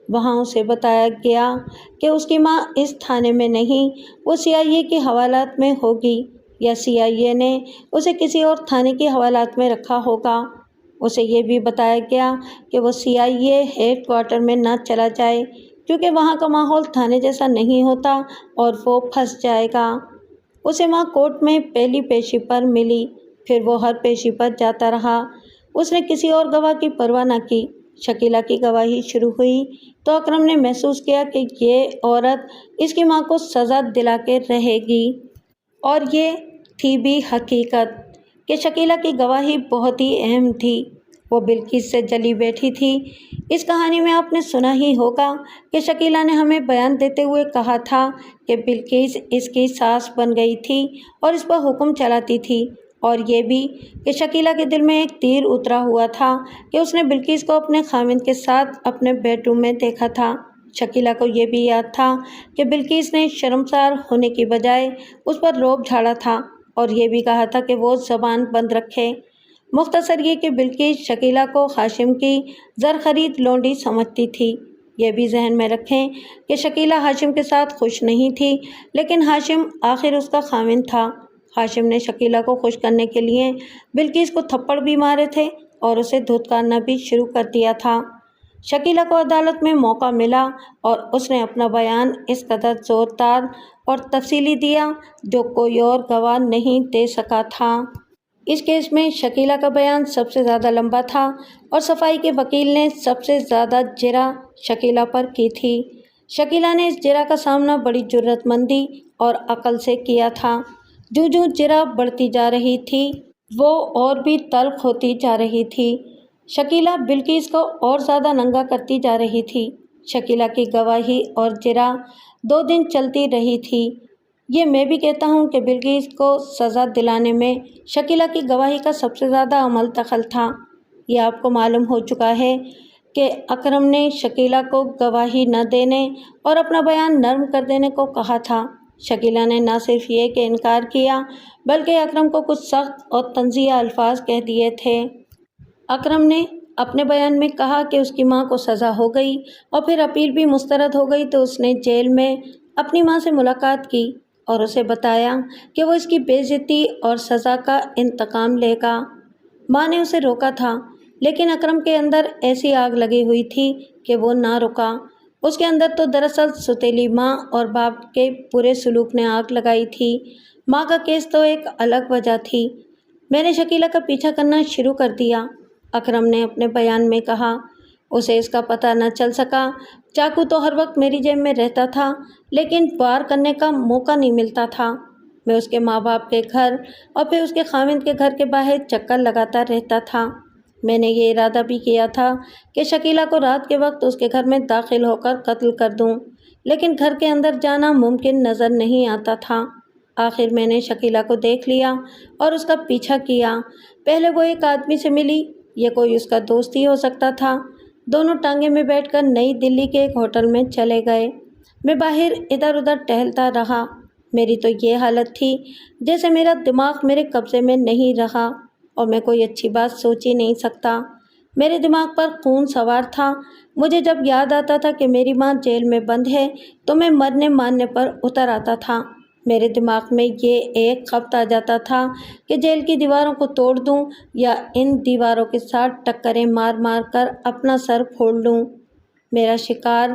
وہاں اسے بتایا گیا کہ اس کی ماں اس تھانے میں نہیں، وہ CIA کے حوالات میں ہوگی یا CIA نے اسے کسی اور تھانے کے حوالات میں رکھا ہوگا۔ اسے یہ بھی بتایا گیا کہ وہ CIA ہیڈ کوارٹر میں نہ چلا جائے کیونکہ وہاں کا ماحول تھانے جیسا نہیں ہوتا اور وہ پھنس جائے گا۔ اسے ماں کورٹ میں پہلی پیشی پر ملی، پھر وہ ہر پیشی پر جاتا رہا۔ اس نے کسی اور گواہ کی پرواہ نہ کی۔ شکیلہ کی گواہی شروع ہوئی تو اکرم نے محسوس کیا کہ یہ عورت اس کی ماں کو سزا دلا کے رہے گی، اور یہ تھی بھی حقیقت کہ شکیلہ کی گواہی بہت ہی اہم تھی۔ وہ بلقیس سے جلی بیٹھی تھی۔ اس کہانی میں آپ نے سنا ہی ہوگا کہ شکیلہ نے ہمیں بیان دیتے ہوئے کہا تھا کہ بلقیس اس کی ساس بن گئی تھی اور اس پر حکم چلاتی تھی، اور یہ بھی کہ شکیلہ کے دل میں ایک تیر اترا ہوا تھا کہ اس نے بلقیس کو اپنے خاوند کے ساتھ اپنے بیڈ روم میں دیکھا تھا۔ شکیلہ کو یہ بھی یاد تھا کہ بلقیس نے شرمسار ہونے کی بجائے اس پر روب جھاڑا تھا اور یہ بھی کہا تھا کہ وہ زبان بند رکھے۔ مختصر یہ کہ بلقیس شکیلہ کو ہاشم کی زرخرید لونڈی سمجھتی تھی۔ یہ بھی ذہن میں رکھیں کہ شکیلہ ہاشم کے ساتھ خوش نہیں تھی، لیکن ہاشم آخر اس کا خاوند تھا۔ ہاشم نے شکیلہ کو خوش کرنے کے لیے بلقیس کو تھپڑ بھی مارے تھے اور اسے دھتکارنا بھی شروع کر دیا تھا۔ شکیلہ کو عدالت میں موقع ملا اور اس نے اپنا بیان اس قدر زوردار اور تفصیلی دیا جو کوئی اور گواہ نہیں دے سکا تھا۔ اس کیس میں شکیلہ کا بیان سب سے زیادہ لمبا تھا اور صفائی کے وکیل نے سب سے زیادہ جرح شکیلہ پر کی تھی۔ شکیلہ نے اس جرح کا سامنا بڑی جرأت مندی اور عقل سے کیا تھا۔ جوں جوں جرح بڑھتی جا رہی تھی وہ اور بھی تلخ ہوتی جا رہی تھی۔ شکیلہ بلقیس کو اور زیادہ ننگا کرتی جا رہی تھی۔ شکیلہ کی گواہی اور جرح 2 دن چلتی رہی تھی۔ یہ میں بھی کہتا ہوں کہ بلقیس کو سزا دلانے میں شکیلہ کی گواہی کا سب سے زیادہ عمل دخل تھا۔ یہ آپ کو معلوم ہو چکا ہے کہ اکرم نے شکیلہ کو گواہی نہ دینے اور اپنا بیان نرم کر دینے کو کہا تھا۔ شکیلہ نے نہ صرف یہ کہ انکار کیا بلکہ اکرم کو کچھ سخت اور طنزیہ الفاظ کہہ دیے تھے۔ اکرم نے اپنے بیان میں کہا کہ اس کی ماں کو سزا ہو گئی اور پھر اپیل بھی مسترد ہو گئی تو اس نے جیل میں اپنی ماں سے ملاقات کی اور اسے بتایا کہ وہ اس کی بے عزتی اور سزا کا انتقام لے گا۔ ماں نے اسے روکا تھا لیکن اکرم کے اندر ایسی آگ لگی ہوئی تھی کہ وہ نہ رکا۔ اس کے اندر تو دراصل ستیلی ماں اور باپ کے برے سلوک نے آگ لگائی تھی۔ ماں کا کیس تو ایک الگ وجہ تھی۔ میں نے شکیلہ کا پیچھا کرنا شروع کر دیا، اکرم نے اپنے بیان میں کہا۔ اسے اس کا پتہ نہ چل سکا۔ چاقو تو ہر وقت میری جیب میں رہتا تھا لیکن وار کرنے کا موقع نہیں ملتا تھا۔ میں اس کے ماں باپ کے گھر اور پھر اس کے خاوند کے گھر کے باہر چکر لگاتا رہتا تھا۔ میں نے یہ ارادہ بھی کیا تھا کہ شکیلہ کو رات کے وقت اس کے گھر میں داخل ہو کر قتل کر دوں، لیکن گھر کے اندر جانا ممکن نظر نہیں آتا تھا۔ آخر میں نے شکیلہ کو دیکھ لیا اور اس کا پیچھا کیا۔ پہلے وہ ایک آدمی سے ملی، یہ کوئی اس کا دوست ہی ہو سکتا تھا۔ دونوں ٹانگے میں بیٹھ کر نئی دلی کے ایک ہوٹل میں چلے گئے۔ میں باہر ادھر ادھر ٹہلتا رہا۔ میری تو یہ حالت تھی جیسے میرا دماغ میرے قبضے میں نہیں رہا اور میں کوئی اچھی بات سوچ ہی نہیں سکتا۔ میرے دماغ پر خون سوار تھا۔ مجھے جب یاد آتا تھا کہ میری ماں جیل میں بند ہے تو میں مرنے ماننے پر اتر آتا تھا۔ میرے دماغ میں یہ ایک خبط آ جاتا تھا کہ جیل کی دیواروں کو توڑ دوں یا ان دیواروں کے ساتھ ٹکریں مار مار کر اپنا سر پھوڑ لوں۔ میرا شکار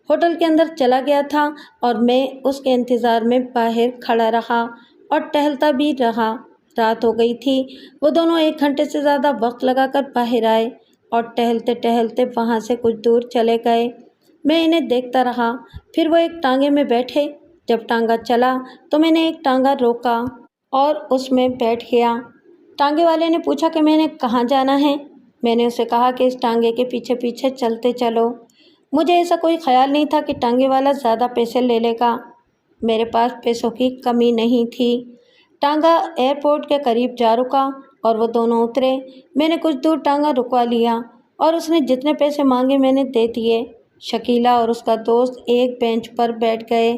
ہوٹل کے اندر چلا گیا تھا اور میں اس کے انتظار میں باہر کھڑا رہا اور ٹہلتا بھی رہا۔ رات ہو گئی تھی۔ وہ دونوں 1 گھنٹے سے زیادہ وقت لگا کر باہر آئے اور ٹہلتے ٹہلتے وہاں سے کچھ دور چلے گئے۔ میں انہیں دیکھتا رہا۔ پھر وہ ایک ٹانگے میں بیٹھے۔ جب ٹانگا چلا تو میں نے ایک ٹانگا روکا اور اس میں بیٹھ گیا۔ ٹانگے والے نے پوچھا کہ میں نے کہاں جانا ہے۔ میں نے اسے کہا کہ اس ٹانگے کے پیچھے پیچھے چلتے چلو۔ مجھے ایسا کوئی خیال نہیں تھا کہ ٹانگے والا زیادہ پیسے لے لے گا۔ میرے پاس پیسوں کی کمی نہیں تھی۔ ٹانگا ایئرپورٹ کے قریب جا رکا اور وہ دونوں اترے۔ میں نے کچھ دور ٹانگا رکوا لیا اور اس نے جتنے پیسے مانگے میں نے دے دیے۔ شکیلہ اور اس کا دوست ایک بینچ پر بیٹھ گئے۔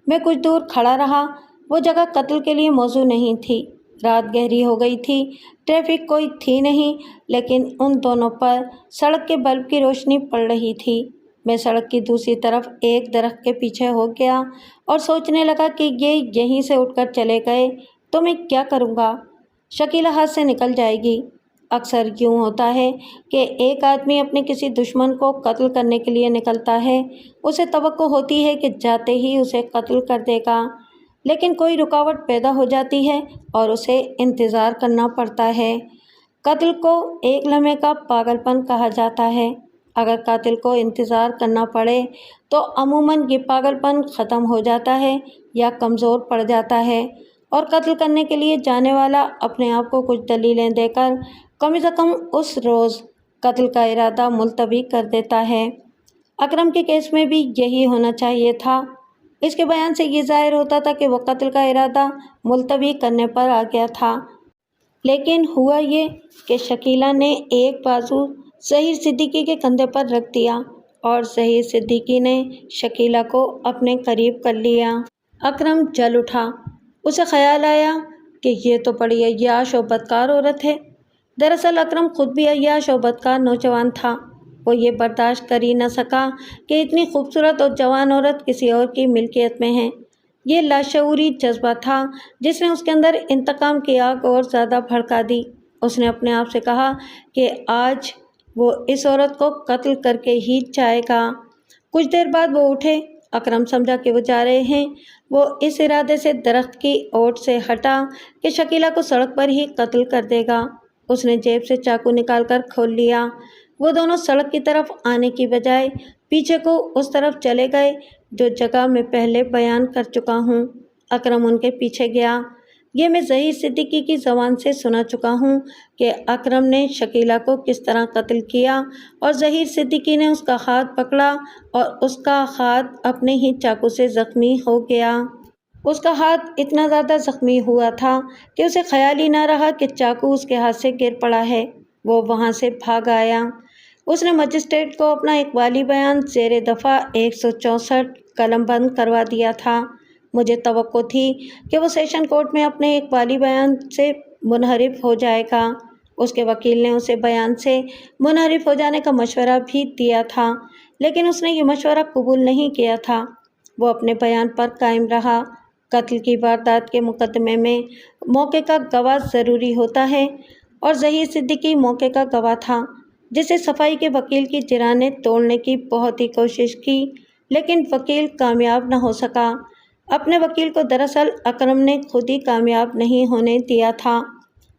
میں کچھ دور کھڑا رہا۔ وہ جگہ قتل کے لیے موزوں نہیں تھی۔ رات گہری ہو گئی تھی۔ ٹریفک کوئی تھی نہیں لیکن ان دونوں پر سڑک کے بلب کی روشنی پڑ رہی تھی۔ میں سڑک کی دوسری طرف ایک درخت کے پیچھے ہو گیا اور سوچنے لگا کہ یہ یہیں سے اٹھ کر چلے گئے تو میں کیا کروں گا؟ شکیلہ ہاتھ سے نکل جائے گی۔ اکثر یوں ہوتا ہے کہ ایک آدمی اپنے کسی دشمن کو قتل کرنے کے لیے نکلتا ہے۔ اسے توقع ہوتی ہے کہ جاتے ہی اسے قتل کر دے گا، لیکن کوئی رکاوٹ پیدا ہو جاتی ہے اور اسے انتظار کرنا پڑتا ہے۔ قتل کو ایک لمحے کا پاگل پن کہا جاتا ہے۔ اگر قاتل کو انتظار کرنا پڑے تو عموماً یہ پاگل پن ختم ہو جاتا ہے یا کمزور پڑ جاتا ہے اور قتل کرنے کے لیے جانے والا اپنے آپ کو کچھ دلیلیں دے کر کم از کم اس روز قتل کا ارادہ ملتوی کر دیتا ہے۔ اکرم کے کیس میں بھی یہی ہونا چاہیے تھا۔ اس کے بیان سے یہ ظاہر ہوتا تھا کہ وہ قتل کا ارادہ ملتوی کرنے پر آ گیا تھا، لیکن ہوا یہ کہ شکیلہ نے ایک بازو ظہیر صدیقی کے کندھے پر رکھ دیا اور ظہیر صدیقی نے شکیلہ کو اپنے قریب کر لیا۔ اکرم جل اٹھا۔ اسے خیال آیا کہ یہ تو بڑی عیاش و بدکار عورت ہے۔ دراصل اکرم خود بھی عیاش و بدکار نوجوان تھا۔ وہ یہ برداشت کر ہی نہ سکا کہ اتنی خوبصورت اور جوان عورت کسی اور کی ملکیت میں ہے۔ یہ لاشعوری جذبہ تھا جس نے اس کے اندر انتقام کی آگ اور زیادہ بھڑکا دی۔ اس نے اپنے آپ سے کہا کہ آج وہ اس عورت کو قتل کر کے ہی جائے گا۔ کچھ دیر بعد وہ اٹھے۔ اکرم سمجھا کہ وہ جا رہے ہیں۔ وہ اس ارادے سے درخت کی اوٹ سے ہٹا کہ شکیلہ کو سڑک پر ہی قتل کر دے گا۔ اس نے جیب سے چاقو نکال کر کھول لیا۔ وہ دونوں سڑک کی طرف آنے کی بجائے پیچھے کو اس طرف چلے گئے جو جگہ میں پہلے بیان کر چکا ہوں۔ اکرم ان کے پیچھے گیا۔ یہ میں ظہیر صدیقی کی زبان سے سنا چکا ہوں کہ اکرم نے شکیلہ کو کس طرح قتل کیا اور ظہیر صدیقی نے اس کا ہاتھ پکڑا اور اس کا ہاتھ اپنے ہی چاقو سے زخمی ہو گیا۔ اس کا ہاتھ اتنا زیادہ زخمی ہوا تھا کہ اسے خیال ہی نہ رہا کہ چاقو اس کے ہاتھ سے گر پڑا ہے۔ وہ وہاں سے بھاگ آیا۔ اس نے مجسٹریٹ کو اپنا اقبالی بیان زیر دفعہ 164 قلم بند کروا دیا تھا۔ مجھے توقع تھی کہ وہ سیشن کورٹ میں اپنے اقبالی بیان سے منحرف ہو جائے گا۔ اس کے وکیل نے اسے بیان سے منحرف ہو جانے کا مشورہ بھی دیا تھا، لیکن اس نے یہ مشورہ قبول نہیں کیا تھا۔ وہ اپنے بیان پر قائم رہا۔ قتل کی واردات کے مقدمے میں موقع کا گواہ ضروری ہوتا ہے، اور ظہیر صدیقی موقع کا گواہ تھا، جسے صفائی کے وکیل کی جرح نے توڑنے کی بہت ہی کوشش کی، لیکن وکیل کامیاب نہ ہو سکا۔ اپنے وکیل کو دراصل اکرم نے خود ہی کامیاب نہیں ہونے دیا تھا۔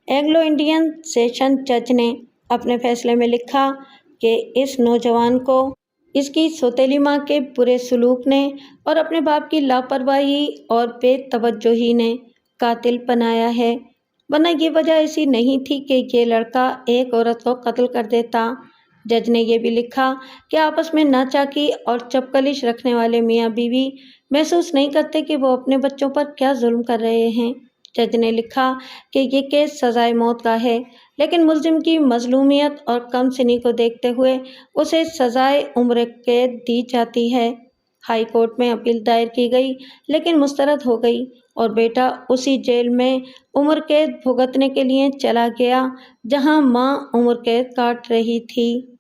اینگلو انڈین سیشن جج نے اپنے فیصلے میں لکھا کہ اس نوجوان کو اس کی سوتیلی ماں کے برے سلوک نے اور اپنے باپ کی لاپرواہی اور بے توجہی نے قاتل بنایا ہے، ورنہ یہ وجہ ایسی نہیں تھی کہ یہ لڑکا ایک عورت کو قتل کر دیتا۔ جج نے یہ بھی لکھا کہ آپس میں ناچاکی اور چپکلش رکھنے والے میاں بیوی محسوس نہیں کرتے کہ وہ اپنے بچوں پر کیا ظلم کر رہے ہیں۔ جج نے لکھا کہ یہ کیس سزائے موت کا ہے، لیکن ملزم کی مظلومیت اور کم سنی کو دیکھتے ہوئے اسے سزائے عمر قید دی جاتی ہے۔ ہائی کورٹ میں اپیل دائر کی گئی، لیکن مسترد ہو گئی، اور بیٹا اسی جیل میں عمر قید بھگتنے کے لیے چلا گیا جہاں ماں عمر قید کاٹ رہی تھی۔